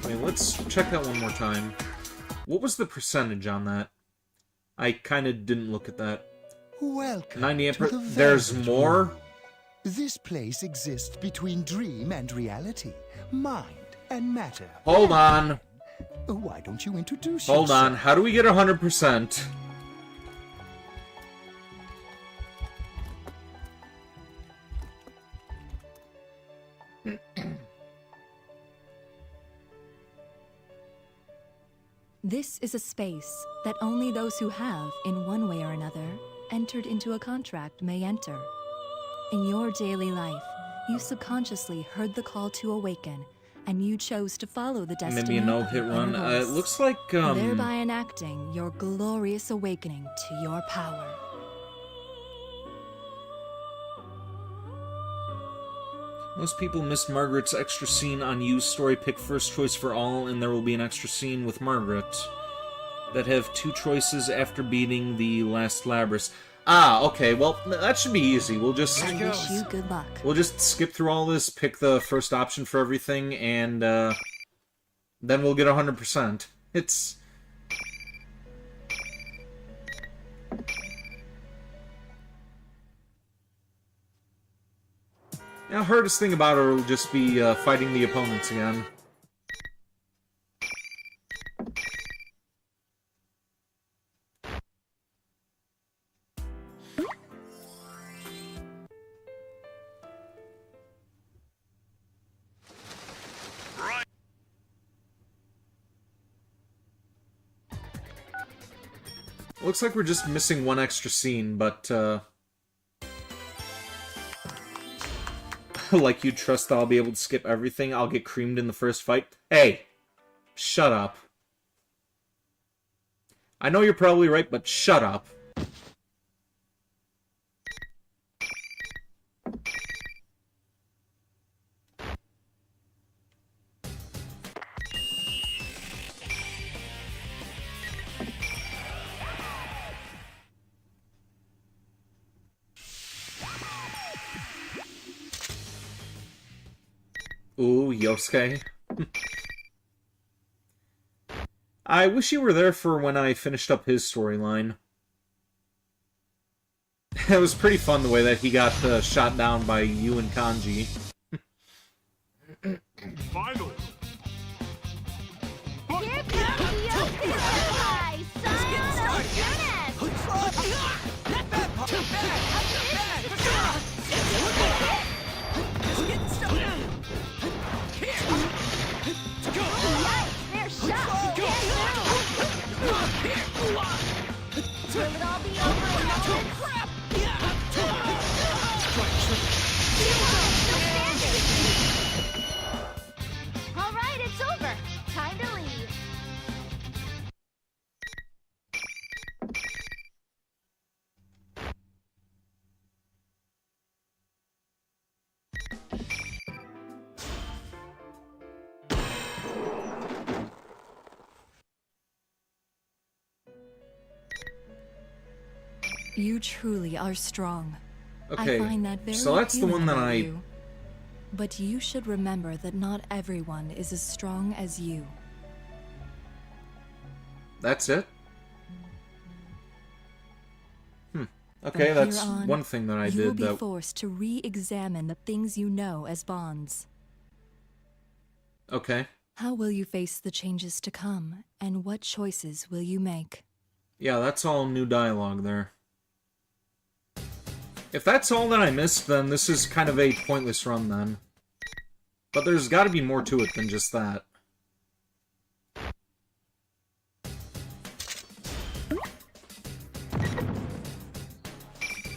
Wait, let's check that one more time. What was the percentage on that? I kind of didn't look at that. Welcome 98%. to the There's Velvet more? Room. This place exists between dream and reality, mind and matter. Hold on. Why don't you introduce Hold yourself? on. How do we get 100%? This is a space that only those who have, in one way or another, entered into a contract may enter. In your daily life, you subconsciously heard the call to awaken, and you chose to follow the destiny. Maybe a no-hit run. It looks like, thereby enacting your glorious awakening to your power. Most people missed Margaret's extra scene on Yu's story. Pick first choice for all, and there will be an extra scene with Margaret that have 2 choices after beating the last Labrys. Ah, okay, well, that should be easy. We'll just... I wish you good luck. We'll just skip through all this, pick the first option for everything, and, then we'll get 100%. It's... Yeah, hardest thing about it will just be fighting the opponents again. Looks like we're just missing one extra scene, but, like you trust that I'll be able to skip everything, I'll get creamed in the first fight. Hey! Shut up. I know you're probably right, but shut up. Ooh, Yosuke. I wish you were there for when I finished up his storyline. It was pretty fun the way that he got shot down by Yu and Kanji. Finally! Here comes the Yosuke, son of goodness! Yikes, they're shot! Will it all be over in a moment? Crap! Alright, it's over. Time to leave. You truly are strong. Okay, I find that very so that's the one that about I... you. But you should remember that not everyone is as strong as you. That's it? Okay, From that's here on, one thing that I you will did be that... forced to re-examine the things you know as bonds. Okay. How will you face the changes to come, and what choices will you make? Yeah, that's all new dialogue there. If that's all that I missed, then this is kind of a pointless run, then. But there's gotta be more to it than just that.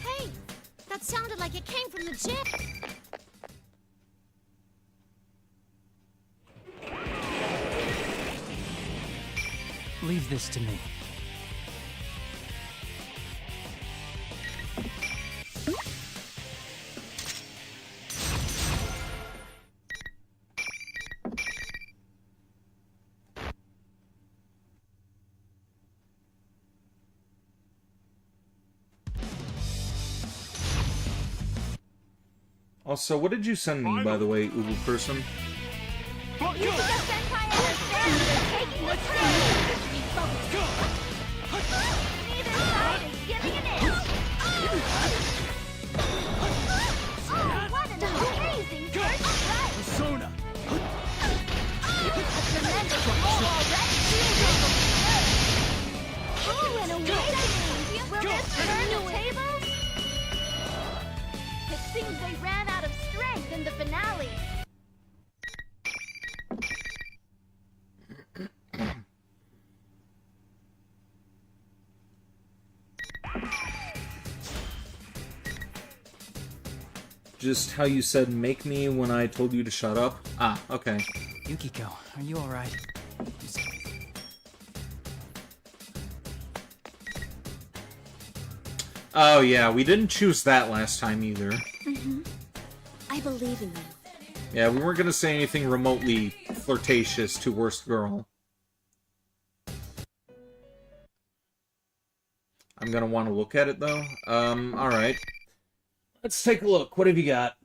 Hey! That sounded like it came from the gym! Leave this to me. Also, what did you send me, by the way, Ubu person? Yusuke Senpai understands they're taking the field. Neither side is giving an inch. Oh, what an amazing first strike! Persona! A tremendous roll already. Oh, an awakening! Will this turn the tables? It seems they ran out of strength in the finale. just how you said make me when I told you to shut up? Ah, okay. Yukiko, are you alright? Oh yeah, we didn't choose that last time either. Mm-hmm. I believe in you. Yeah, we weren't gonna say anything remotely flirtatious to Worst Girl. I'm gonna want to look at it, though. Alright. Let's take a look. What have you got?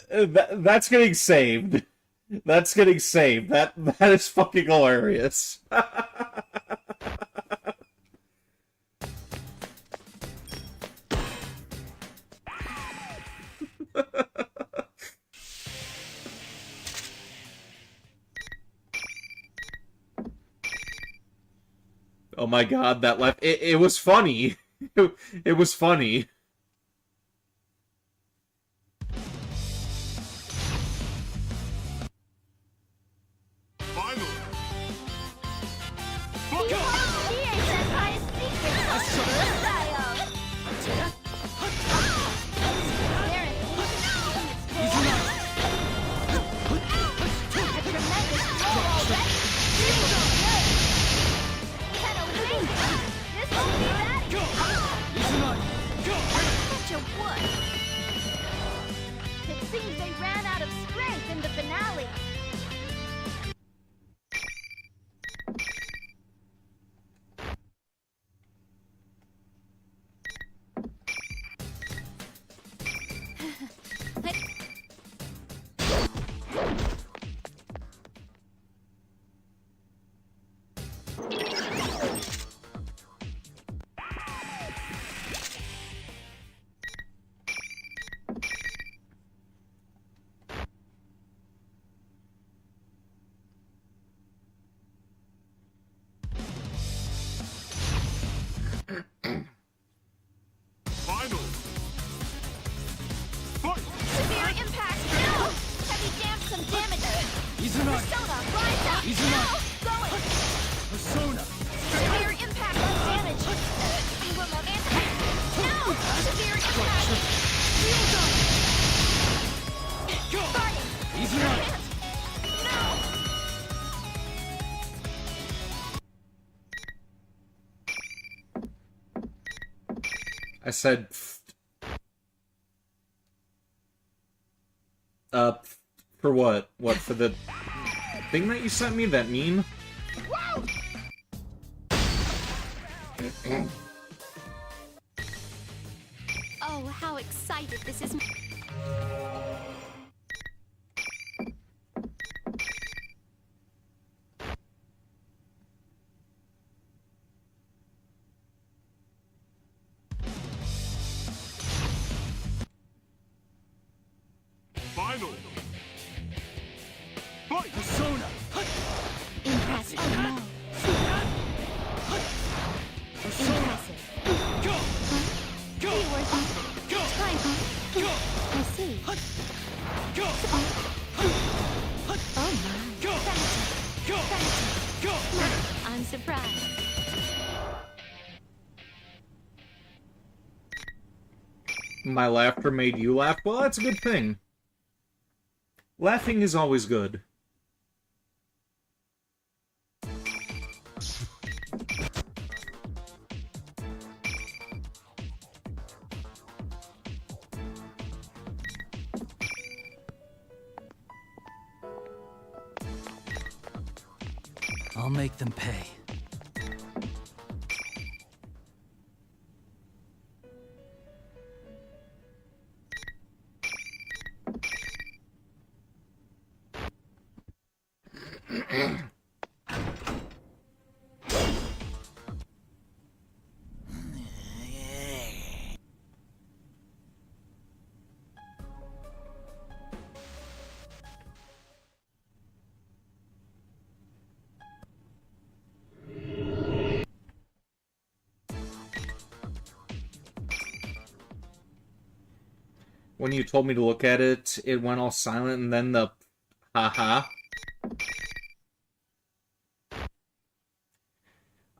That's getting saved. That's getting saved. That is fucking hilarious. Oh my god, that left it was funny. It was funny. It seems they ran out of strength in the finale. Severe impact now! Heavy damage some damage! Persona, rise up! Now! Going! Persona! Severe impact on damage! I will not answer! No! Severe impact! Shield up! Fire! Easy on! No! I said for what? What, for the thing that you sent me? That meme? Oh, how excited this is. Final. Persona! Impressive. Oh, no. Impressive. Go! Go! Be worthy. Go! Time, huh? Go! I see. Go! Oh, my. Go! Go! Go! I'm surprised. My laughter made you laugh? Well, that's a good thing. Laughing is always good. I'll make them pay. when you told me to look at it, it went all silent, and then the haha.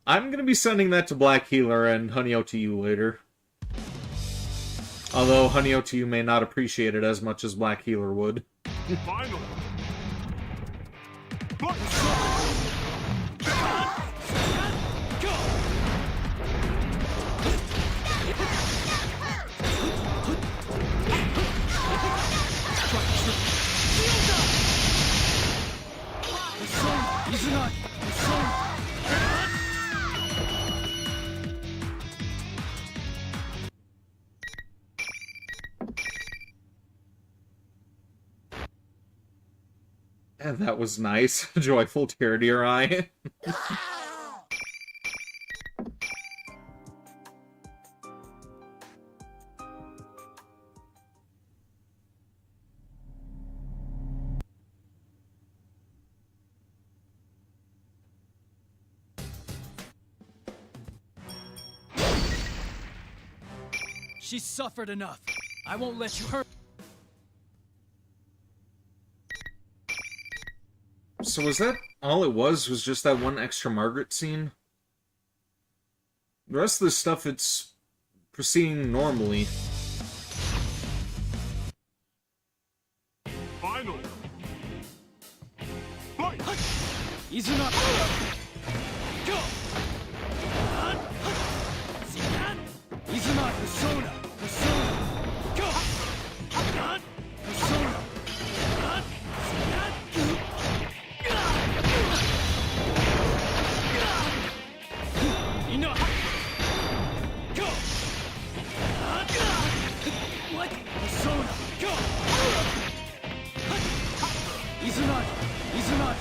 I'm gonna be sending that to Black Healer and Honey to you later. Although Honey to you may not appreciate it as much as Black Healer would. Final. And that was nice. Joyful tear to your eye. She's suffered enough. I won't let you hurt. So was that all it was just that one extra Margaret scene? The rest of the stuff, it's proceeding normally. Final. Fight. Izuna. Go. Izuna persona. Persona. Go. Persona. What? Persona! Go! Izunai! Izunai!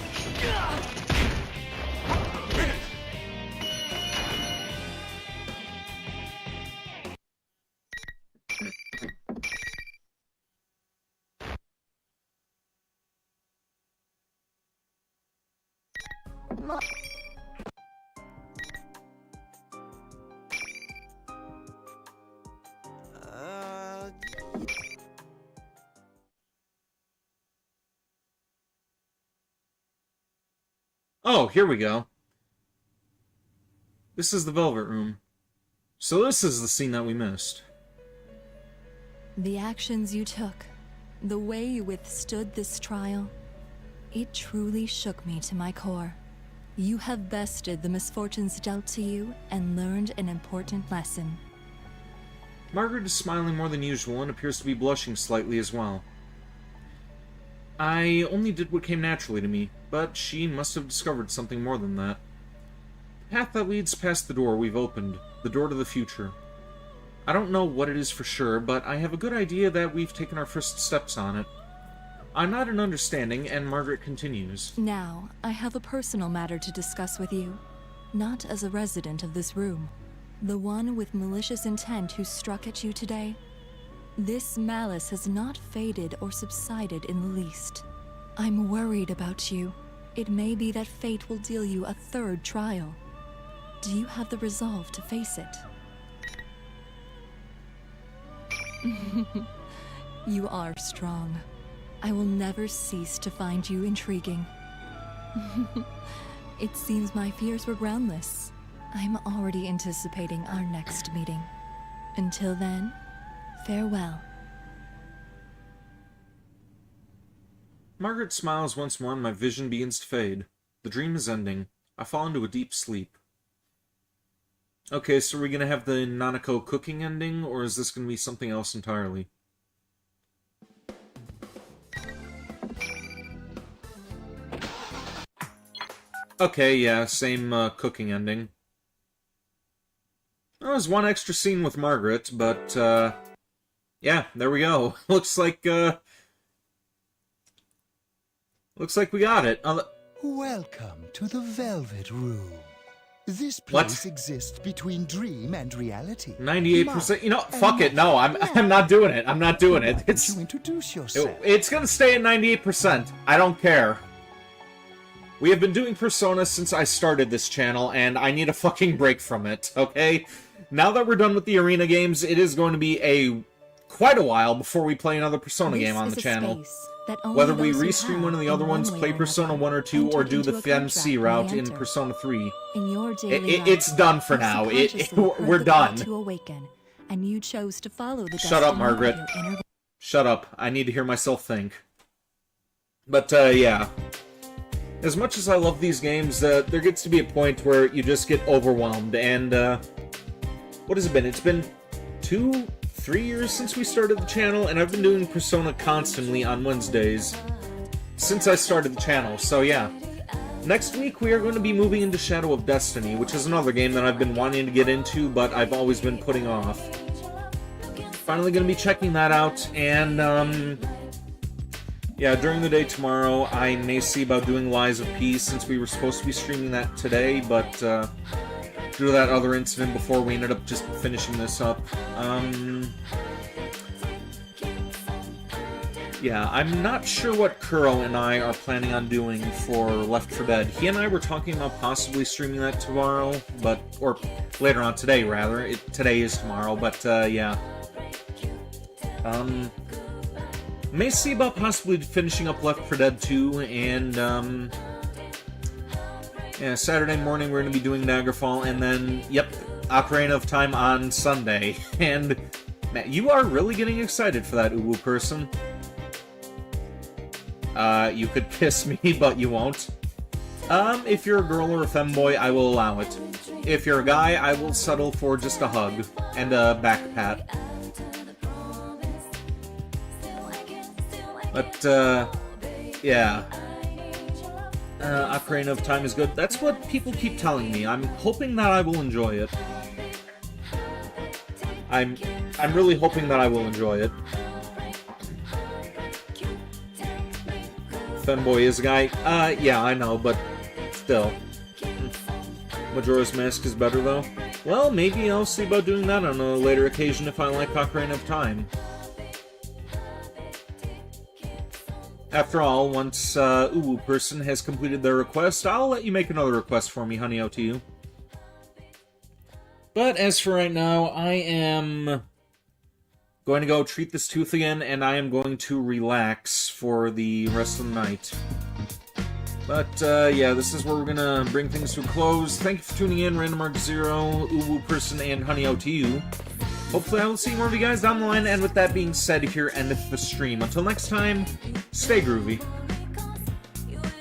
Oh, here we go. This is the Velvet Room. So this is the scene that we missed. The actions you took, the way you withstood this trial, it truly shook me to my core. You have bested the misfortunes dealt to you and learned an important lesson. Margaret is smiling more than usual and appears to be blushing slightly as well. I only did what came naturally to me, but she must have discovered something more than that. The path that leads past the door we've opened, the door to the future. I don't know what it is for sure, but I have a good idea that we've taken our first steps on it. I'm not in understanding, and Margaret continues. Now, I have a personal matter to discuss with you. Not as a resident of this room. The one with malicious intent who struck at you today. This malice has not faded or subsided in the least. I'm worried about you. It may be that fate will deal you a third trial. Do you have the resolve to face it? You are strong. I will never cease to find you intriguing. It seems my fears were groundless. I'm already anticipating our next meeting. Until then, farewell. Margaret smiles once more and my vision begins to fade. The dream is ending. I fall into a deep sleep. Okay, so are we gonna have the Nanako cooking ending, or is this gonna be something else entirely? Okay, yeah, same cooking ending. There was one extra scene with Margaret, but, yeah, there we go. Looks like we got it. Welcome to the Velvet Room. This place exists between dream and reality. 98%. You know, fuck it. No, I'm not doing it. I'm not doing it. It's you introduce yourself. It's gonna stay at 98%. I don't care. We have been doing Persona since I started this channel, and I need a fucking break from it, okay? Now that we're done with the arena games, it is going to be a quite a while before we play another Persona game on the This is a channel. space that only Whether we those who restream have, one of the in other one ones, way play or Persona another, 1 or 2, or entered do into the a FMC contract route may in enter. Persona 3. In your daily life, It's done for you now. subconsciously heard We're the call done. to awaken, and you chose to follow the Shut up, destiny Margaret. of your inner. Shut up. I need to hear myself think. But, yeah. As much as I love these games, there gets to be a point where you just get overwhelmed, and, what has it been? It's been 2-3 years since we started the channel, and I've been doing Persona constantly on Wednesdays since I started the channel, so yeah. Next week, we are going to be moving into Shadow of Destiny, which is another game that I've been wanting to get into, but I've always been putting off. Finally going to be checking that out, and, yeah, during the day tomorrow, I may see about doing Lies of Peace, since we were supposed to be streaming that today, but, due to that other incident before, we ended up just finishing this up. Yeah, I'm not sure what Kuro and I are planning on doing for Left 4 Dead. He and I were talking about possibly streaming that tomorrow, but, or later on today, rather. Today is tomorrow, but, yeah. May see about possibly finishing up Left 4 Dead 2, and, yeah, Saturday morning we're going to be doing Daggerfall, and then, yep, Ocarina of Time on Sunday. And, Matt, you are really getting excited for that, Uwu person. You could kiss me, but you won't. If you're a girl or a femboy, I will allow it. If you're a guy, I will settle for just a hug and a back pat. But, yeah. Ocarina of Time is good. That's what people keep telling me. I'm hoping that I will enjoy it. I'm really hoping that I will enjoy it. Femboy is a guy. Yeah, I know, but still. Majora's Mask is better, though. Well, maybe I'll see about doing that on a later occasion if I like Ocarina of Time. After all, once Uwu person has completed their request, I'll let you make another request for me, honey, out to you. But as for right now, I am going to go treat this tooth again, and I am going to relax for the rest of the night. But, yeah, this is where we're gonna bring things to a close. Thank you for tuning in, Random Mark Zero, Uwu person, and honey, out to you. Hopefully I will see more of you guys down the line, and with that being said, here endeth the stream. Until next time, stay groovy.